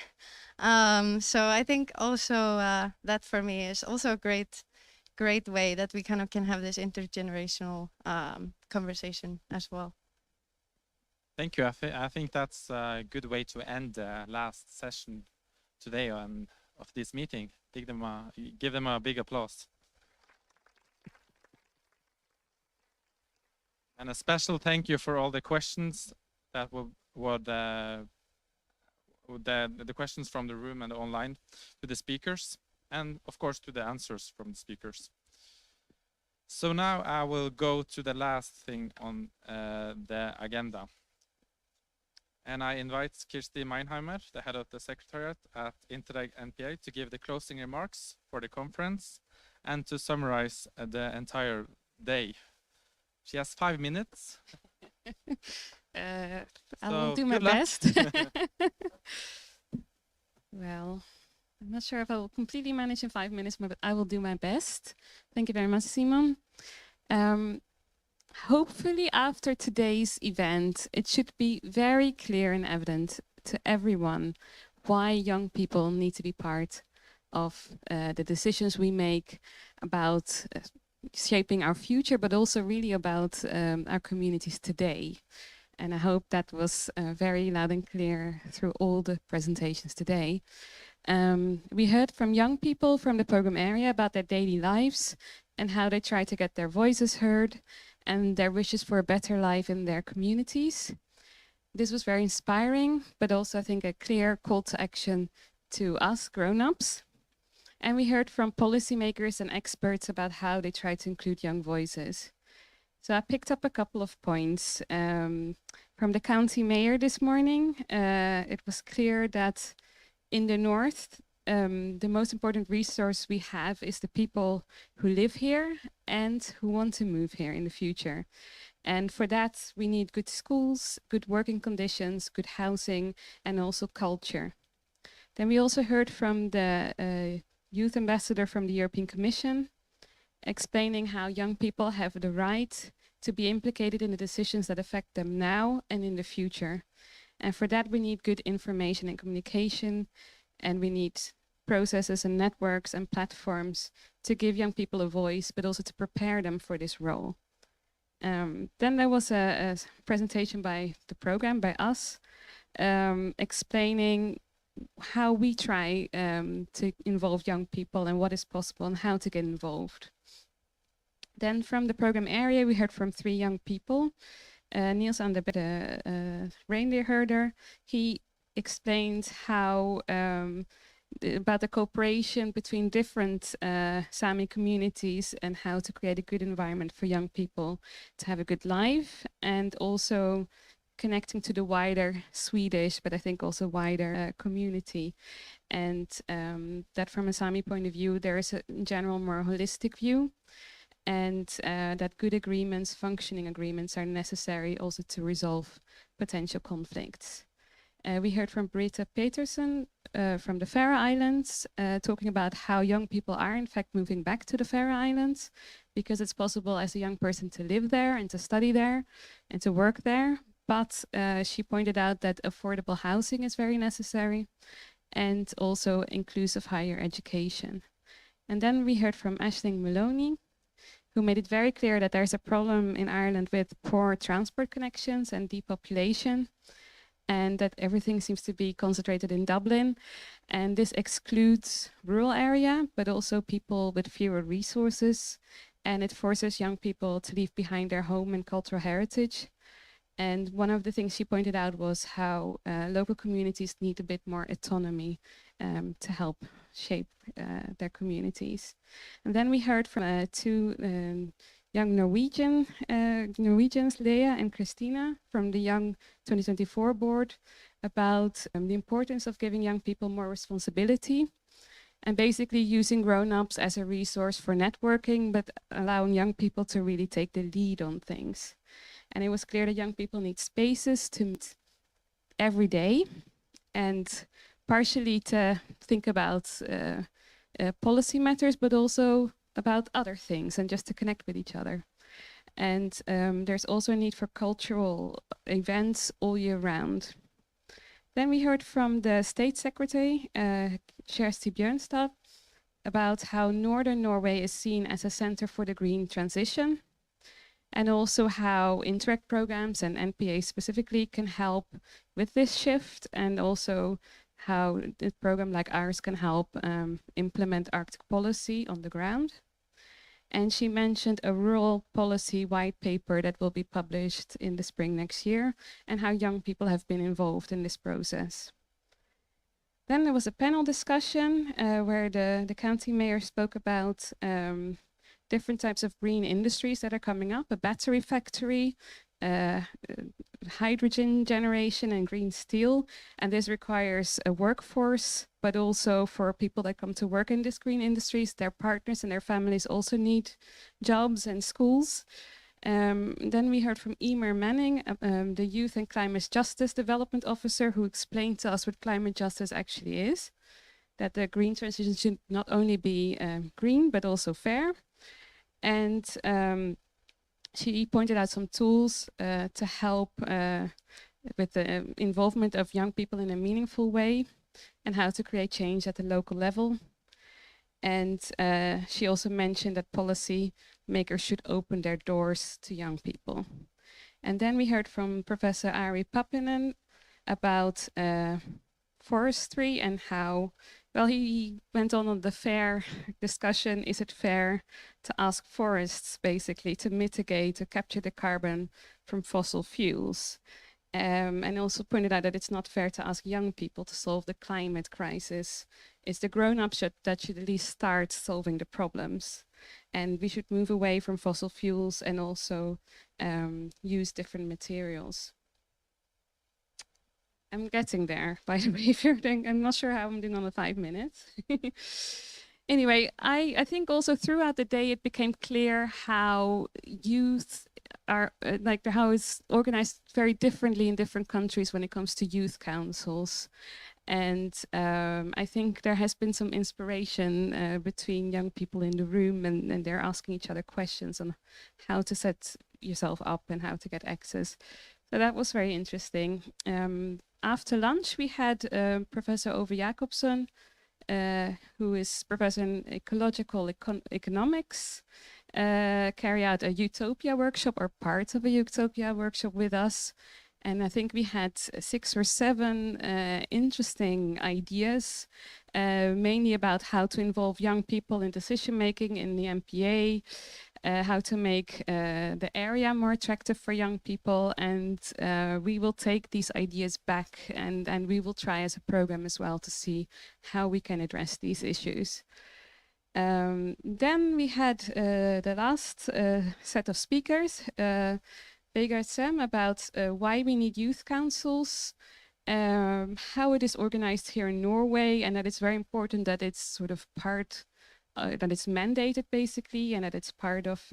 So I think also that for me is also a great way that we kind of can have this intergenerational conversation as well. Thank you. I think that's a good way to end the last session today of this meeting. Give them a big applause. And a special thank you for all the questions that were the questions from the room and online to the speakers, and of course to the answers from the speakers. So now I will go to the last thing on the agenda. And I invite Kirsti Meinheimer, the head of the Secretariat at Interreg NPA, to give the closing remarks for the conference and to summarize the entire day. She has 5 minutes. I will do my best. Well, I'm not sure if I will completely manage in 5 minutes, but I will do my best. Thank you very much, Simon. Hopefully after today's event, it should be very clear and evident to everyone why young people need to be part of the decisions we make about shaping our future, but also really about our communities today. And I hope that was very loud and clear through all the presentations today. We heard from young people from the program area about their daily lives and how they try to get their voices heard and their wishes for a better life in their communities. This was very inspiring, but also I think a clear call to action to us grown-ups. And we heard from policymakers and experts about how they try to include young voices. So I picked up a couple of points from the county mayor this morning. It was clear that in the north, the most important resource we have is the people who live here and who want to move here in the future. And for that, we need good schools, good working conditions, good housing, and also culture. Then we also heard from the youth ambassador from the European Commission, explaining how young people have the right to be implicated in the decisions that affect them now and in the future. And for that, we need good information and communication, and we need processes and networks and platforms to give young people a voice, but also to prepare them for this role. Then there was a presentation by the program, by us, explaining how we try to involve young people and what is possible and how to get involved. Then from the program area, we heard from 3 young people. Niels aan the reindeer herder, he explained how about the cooperation between different Sami communities and how to create a good environment for young people to have a good life, and also connecting to the wider Swedish, but I think also wider community. And that from a Sami point of view, there is a in general more holistic view, and that good agreements, functioning agreements are necessary also to resolve potential conflicts. We heard from Britta Peterson from the Faroe Islands, talking about how young people are in fact moving back to the Faroe Islands because it's possible as a young person to live there and to study there and to work there. But she pointed out that affordable housing is very necessary and also inclusive higher education. And then we heard from Aisling Maloney, who made it very clear that there's a problem in Ireland with poor transport connections and depopulation, and that everything seems to be concentrated in Dublin. And this excludes rural area, but also people with fewer resources. And it forces young people to leave behind their home and cultural heritage. And one of the things she pointed out was how local communities need a bit more autonomy to help shape their communities. And then we heard from 2 young Norwegians, Leah and Christina, from the Young 2024 board, about the importance of giving young people more responsibility and basically using grown-ups as a resource for networking, but allowing young people to really take the lead on things. And it was clear that young people need spaces to meet every day, and partially to think about policy matters, but also about other things and just to connect with each other. And there's also a need for cultural events all year round. Then we heard from the State Secretary, Kjersti Bjørnstad, about how Northern Norway is seen as a center for the green transition, and also how Interreg programs and NPA specifically can help with this shift, and also how a program like ours can help implement Arctic policy on the ground. And she mentioned a rural policy white paper that will be published in the spring next year, and how young people have been involved in this process. Then there was a panel discussion where the county mayor spoke about different types of green industries that are coming up, a battery factory, hydrogen generation and green steel. And this requires a workforce, but also for people that come to work in these green industries, their partners and their families also need jobs and schools. Then we heard from Emer Manning, the Youth and Climate Justice Development Officer, who explained to us what climate justice actually is, that the green transition should not only be green, but also fair. And she pointed out some tools to help with the involvement of young people in a meaningful way, and how to create change at the local level. And she also mentioned that policy makers should open their doors to young people. And then we heard from Professor Ari Pappinen about forestry and how, well, he went on the fair discussion, is it fair to ask forests basically to mitigate, to capture the carbon from fossil fuels? And also pointed out that it's not fair to ask young people to solve the climate crisis. It's the grown-ups that should at least start solving the problems. And we should move away from fossil fuels and also use different materials. I'm getting there, by the way, if you're thinking, I'm not sure how I'm doing on the 5 minutes. Anyway, I think also throughout the day it became clear how youth are, how it's organized very differently in different countries when it comes to youth councils. And I think there has been some inspiration between young people in the room, and they're asking each other questions on how to set yourself up and how to get access. So that was very interesting. After lunch, we had Professor Ove Jacobsen, who is professor in ecological economics, carry out a Utopia workshop, or part of a Utopia workshop with us. And I think we had 6 or 7 interesting ideas, mainly about how to involve young people in decision-making in the NPA, how to make the area more attractive for young people. And we will take these ideas back, and we will try as a program as well to see how we can address these issues. Then we had the last set of speakers, Vegard Sem, about why we need youth councils, how it is organized here in Norway, and that it's very important that it's sort of part, that it's mandated basically, and that it's part of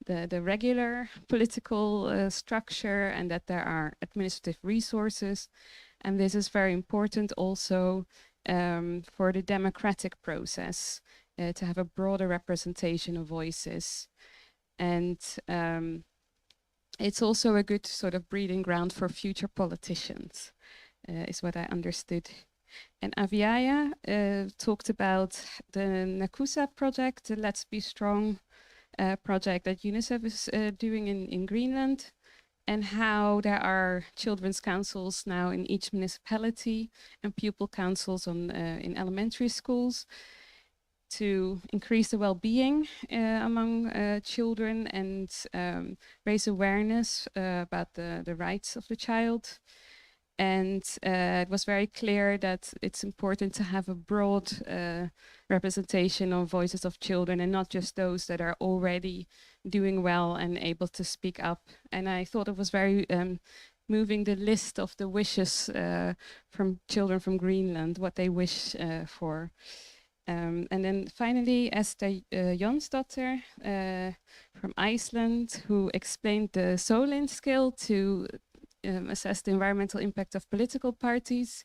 the regular political structure, and that there are administrative resources. And this is very important also for the democratic process, to have a broader representation of voices. And it's also a good sort of breeding ground for future politicians, is what I understood. And Aviaya talked about the Nakusa project, the Let's Be Strong project that UNICEF is doing in Greenland, and how there are children's councils now in each municipality and pupil councils in elementary schools to increase the well-being among children and raise awareness about the rights of the child. And it was very clear that it's important to have a broad representation of voices of children, and not just those that are already doing well and able to speak up. And I thought it was very moving, the list of the wishes from children from Greenland, what they wish for. And then finally, Esther Jonsdottir from Iceland, who explained the Solin scale to assess the environmental impact of political parties.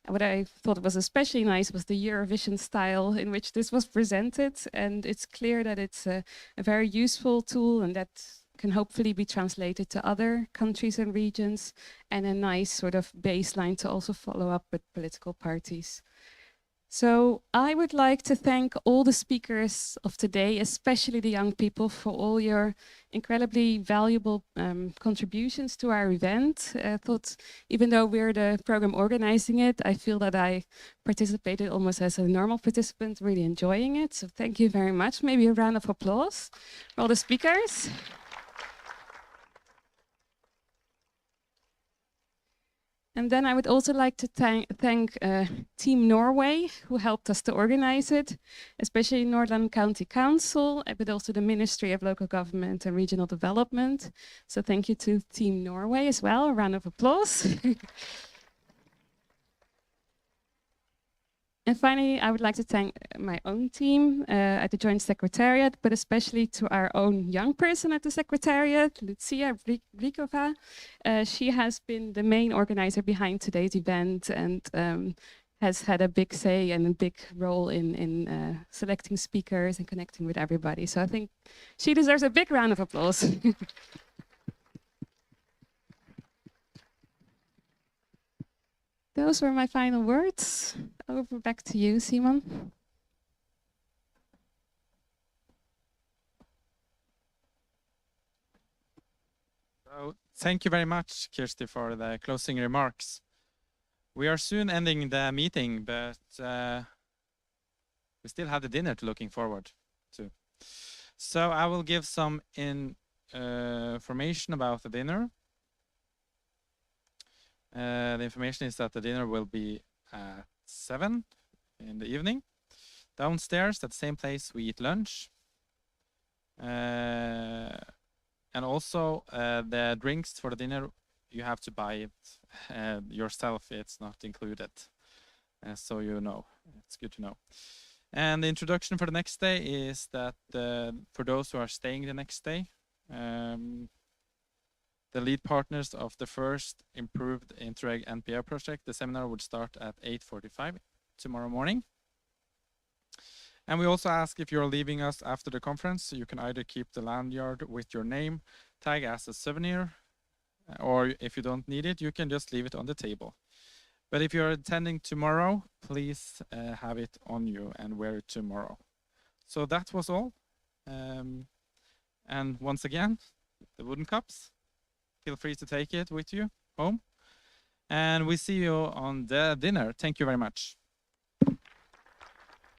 And what I thought was especially nice was the Eurovision style in which this was presented. And it's clear that it's a very useful tool and that can hopefully be translated to other countries and regions, and a nice sort of baseline to also follow up with political parties. So I would like to thank all the speakers of today, especially the young people, for all your incredibly valuable contributions to our event. I thought, even though we're the program organizing it, I feel that I participated almost as a normal participant, really enjoying it. So thank you very much. Maybe a round of applause for all the speakers. And then I would also like to thank Team Norway, who helped us to organize it, especially Nordland County Council, but also the Ministry of Local Government and Regional Development. So thank you to Team Norway as well. A round of applause. And finally, I would like to thank my own team at the Joint Secretariat, but especially to our own young person at the Secretariat, Lucia Brikova. She has been the main organizer behind today's event and has had a big say and a big role in selecting speakers and connecting with everybody. So I think she deserves a big round of applause. Those were my final words. Over back to you, Simon. So, thank you very much, Kirsti, for the closing remarks. We are soon ending the meeting, but we still have the dinner to looking forward to. So I will give some information about the dinner. The information is that the dinner will be at 7 in the evening. Downstairs, at the same place, we eat lunch. And also, the drinks for the dinner, you have to buy it yourself. It's not included. So you know, it's good to know. And the introduction for the next day is that for those who are staying the next day, the lead partners of the first improved Interreg NPA project, the seminar would start at 8:45 tomorrow morning. And we also ask if you're leaving us after the conference, you can either keep the lanyard with your name tag as a souvenir, or if you don't need it, you can just leave it on the table. But if you're attending tomorrow, please have it on you and wear it tomorrow. So that was all. And once again, the wooden cups. Feel free to take it with you home. And we see you on the dinner. Thank you very much.